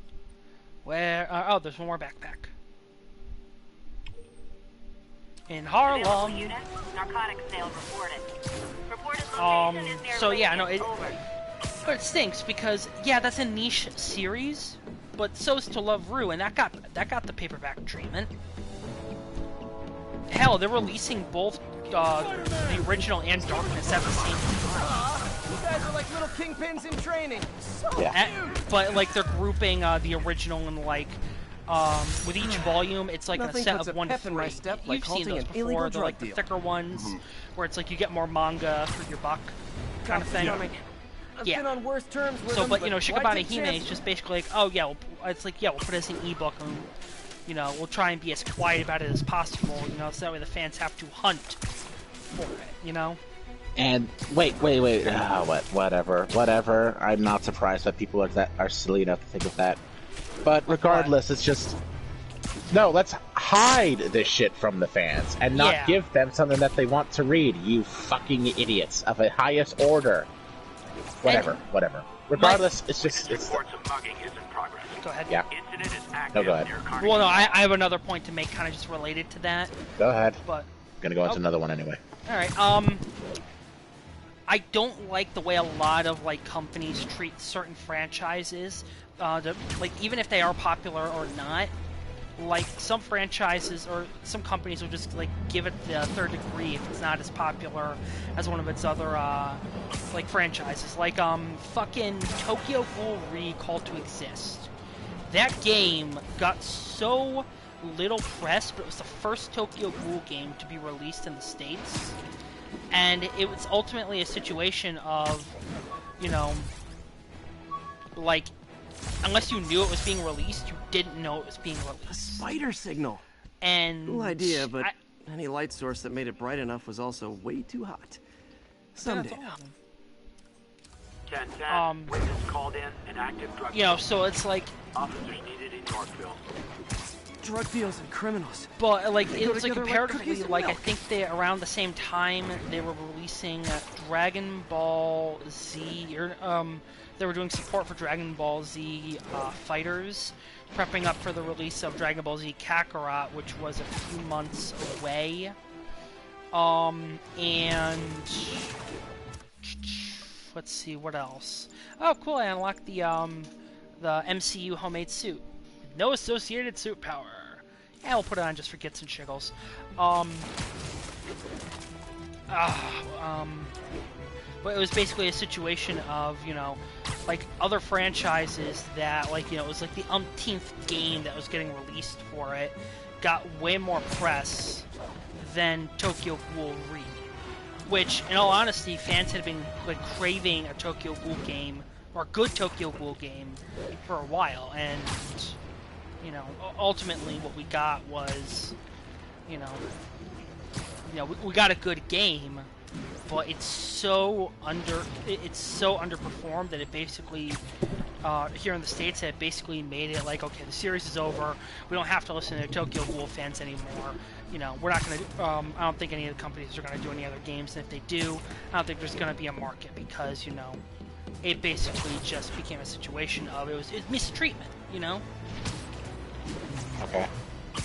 Where? Oh, there's one more backpack. In Harlem. Unit, narcotics sales reported. So yeah, no, but it stinks because yeah, that's a niche series, but so is To Love Ru, and that got the paperback treatment. Hell, they're releasing both the original and Darkness at the same time. You guys are like little kingpins in training. So but like they're grouping the original and like with each volume, it's like Nothing a set puts of a 1 to pep in 3. my step like You've seen halting those an before. illegal They're drug like the deal. thicker ones, where it's like you get more manga for your buck, kind of thing. I've been on worse terms with So, them, but you know, why Shikabane take Hime is chances? just basically like, oh yeah, we'll put it as an ebook, and you know, we'll try and be as quiet about it as possible, you know, so that way the fans have to hunt for it, you know. And wait. Whatever. I'm not surprised that people are silly enough to think of that. But regardless, it's just no. Let's hide this shit from the fans and not give them something that they want to read. You fucking idiots of the highest order. Whatever. Regardless, it's Reports of mugging is in progress. Go ahead. Yeah. Incident is active No, go ahead. near Carnegie. Well, no, I have another point to make, kind of just related to that. Go ahead. But Gonna go into another one anyway. all right. I don't like the way a lot of like companies treat certain franchises. Like even if they are popular or not, like some franchises or some companies will just like give it the third degree if it's not as popular as one of its other like franchises. Like fucking Tokyo Ghoul Re Call to Exist. That game got so little press, but it was the first Tokyo Ghoul game to be released in the States. And it was ultimately a situation of, you know, like, unless you knew it was being released, you didn't know it was being released. A spider signal. And cool idea, but any light source that made it bright enough was also way too hot. Someday. 10-10, witness called in, an active drug you know, so it's like... Officers needed in Yorkville. Drug deals and criminals. But like They it go was like together comparatively cookies and like I milk. think they around the same time they were releasing Dragon Ball Z or they were doing support for Dragon Ball Z Fighters, prepping up for the release of Dragon Ball Z Kakarot, which was a few months away. And let's see what else. Oh, cool! I unlocked the MCU homemade suit. No associated suit power. Yeah, we'll put it on just for gits and shiggles. But it was basically a situation of, you know, like other franchises that, like, you know, it was like the umpteenth game that was getting released for it, got way more press than Tokyo Ghoul Re. Which, in all honesty, fans had been like craving a Tokyo Ghoul game, or a good Tokyo Ghoul game, for a while, and you know, ultimately what we got was, you know, we got a good game, but it's so underperformed that it basically, here in the States, it basically made it like, okay, the series is over. We don't have to listen to Tokyo Ghoul fans anymore. You know, we're not going to. I don't think any of the companies are going to do any other games, and if they do, I don't think there's going to be a market because, you know, it basically just became a situation of it was mistreatment. You know. Okay.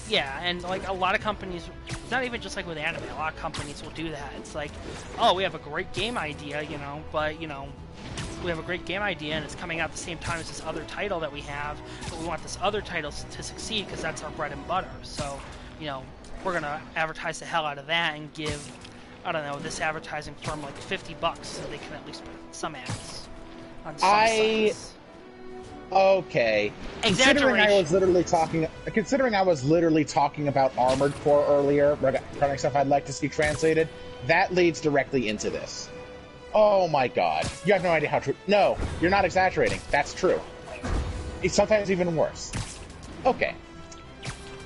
Yeah, and like a lot of companies, not even just like with anime, a lot of companies will do that. It's like, oh, we have a great game idea, you know, but, you know, we have a great game idea and it's coming out at the same time as this other title that we have, but we want this other title to succeed because that's our bread and butter. So, you know, we're going to advertise the hell out of that and give, I don't know, this advertising firm like $50 so they can at least put some ads on some sites. Okay. Considering I was literally talking about Armored Core earlier, regarding stuff I'd like to see translated, that leads directly into this. Oh my god. You have no idea how true. No, you're not exaggerating. That's true. It's sometimes even worse. Okay.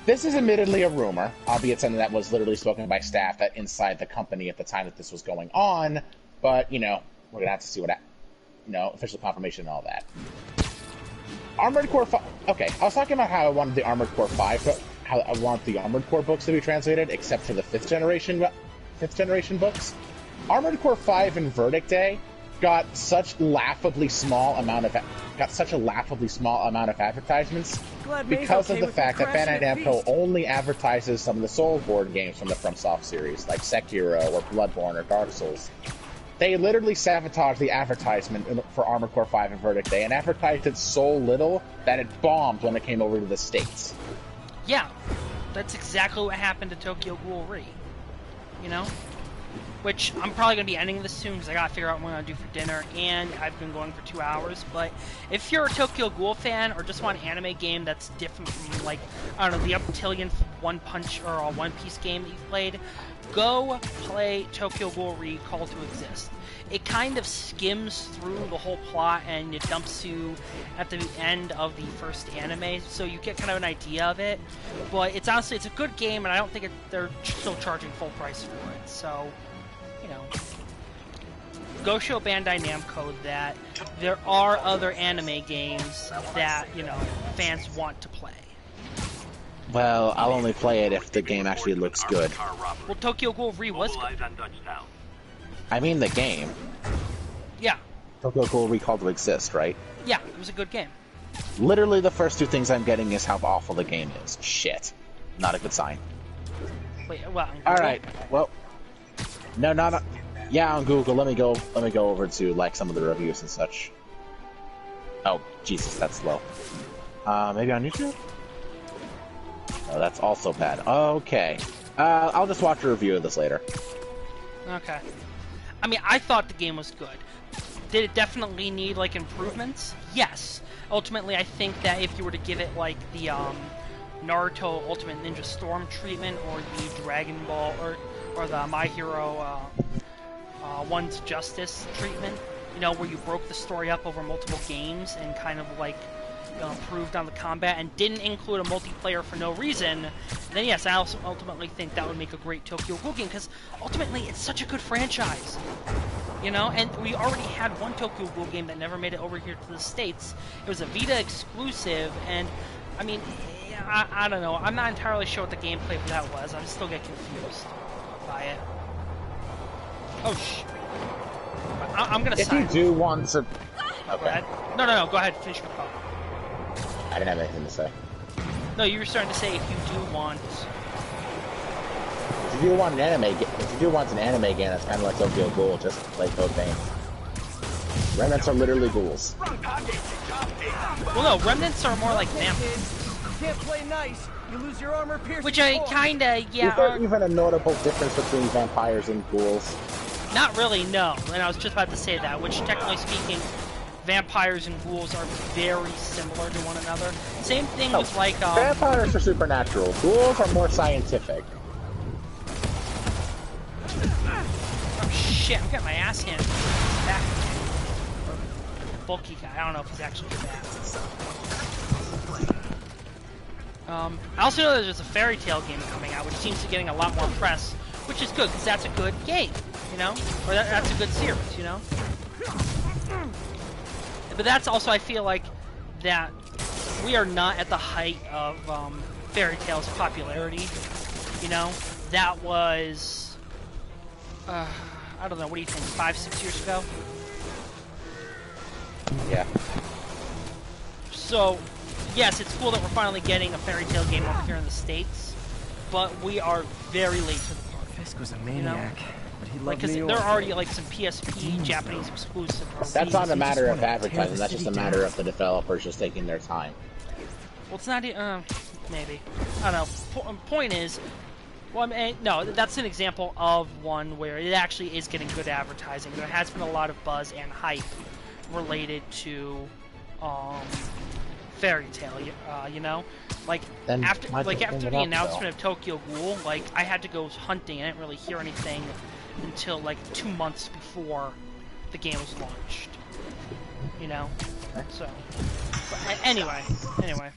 This is admittedly a rumor, albeit something that was literally spoken by staff that inside the company at the time that this was going on, but, you know, we're gonna have to see what, official confirmation and all that. Armored Core 5... Okay, I was talking about how I wanted the Armored Core 5... How I want the Armored Core books to be translated, except for the 5th generation books. Armored Core 5 and Verdict Day got such a laughably small amount of advertisements because of the fact that Bandai Namco only advertises some of the Soulsborne games from the FromSoft series, like Sekiro or Bloodborne or Dark Souls. They literally sabotaged the advertisement for Armored Core 5 and Verdict Day and advertised it so little that it bombed when it came over to the States. Yeah, that's exactly what happened to Tokyo Ghoul Re. You know? Which, I'm probably going to be ending this soon because I got to figure out what I'm going to do for dinner, and I've been going for 2 hours, but if you're a Tokyo Ghoul fan or just want an anime game that's different from, like, I don't know, the Uptillion One Punch or a One Piece game that you've played, go play Tokyo Ghoul Re Call to Exist. It kind of skims through the whole plot and it dumps you at the end of the first anime, so you get kind of an idea of it. But it's honestly, it's a good game, and I don't think they're still charging full price for it. So, you know, go show Bandai Namco that there are other anime games that, you know, fans want to play. Well, I'll only play it if the game actually looks good. Well, Tokyo Ghoul Re was good. I mean the game. Yeah. Tokyo Ghoul Re Call to Exist, right? Yeah, it was a good game. Literally the first 2 things I'm getting is how awful the game is. Shit. Not a good sign. Wait, well... Alright, well... No, not... Yeah, on Google. Let me go over to like some of the reviews and such. Oh, Jesus, that's slow. Maybe on YouTube? Oh, that's also bad. Okay. I'll just watch a review of this later. Okay. I mean, I thought the game was good. Did it definitely need, like, improvements? Yes. Ultimately, I think that if you were to give it, like, the, Naruto Ultimate Ninja Storm treatment, or the Dragon Ball, or the My Hero, One's Justice treatment, you know, where you broke the story up over multiple games and kind of, like, improved on the combat and didn't include a multiplayer for no reason, then yes, I also ultimately think that would make a great Tokyo Ghoul game, because ultimately it's such a good franchise, you know, and we already had one Tokyo Ghoul game that never made it over here to the States. It was a Vita exclusive, and, I mean, I don't know, I'm not entirely sure what the gameplay for that was. I still get confused by it. Oh, I'm gonna If you do want to... Okay. No, go ahead, finish your thought. I didn't have anything to say. No, you were starting to say if you do want... If you do want an anime game that's kind of like Tokyo Ghoul, just play Code Vein. Remnants are literally ghouls. Well, no, remnants are more like vampires. You can't play nice. You lose your armor piercing. Which I kinda, yeah. Is there even a notable difference between vampires and ghouls? Not really, no. And I was just about to say that, which technically speaking, vampires and ghouls are very similar to one another. Same thing with like vampires are supernatural. Ghouls are more scientific. Oh shit! I'm getting my ass handed. Back. Bulky guy. I don't know if he's actually fast. I also know that there's a Fairy Tail game coming out, which seems to be getting a lot more press, which is good because that's a good game, you know, or that's a good series, you know. But that's also, I feel like, that we are not at the height of Fairy Tail's popularity, you know? That was, I don't know, what do you think, 5-6 years ago? Yeah. So, yes, it's cool that we're finally getting a Fairy Tail game over here in the States, but we are very late to the party. Fisk was a maniac. You know? Like, because there are already like some PSP Japanese exclusive. That's not a matter of advertising. That's just a matter of the developers just taking their time. Well, it's not. Maybe. I don't know. Point is, well, I mean, no, that's an example of one where it actually is getting good advertising. There has been a lot of buzz and hype related to Fairy Tail. You know, like after the announcement of Tokyo Ghoul, like I had to go hunting. I didn't really hear anything until like 2 months before the game was launched, you know. So, but anyway, I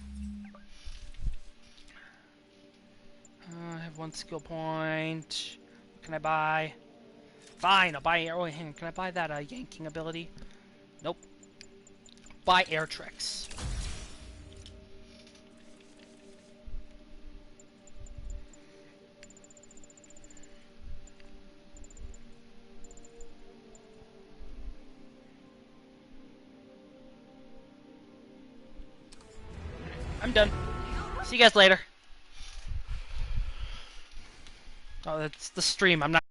have 1 skill point. What can I buy? Fine, I'll buy. Oh, hang on. Can I buy that yanking ability? Nope. Buy air tricks. I'm done. See you guys later. Oh, that's the stream. I'm not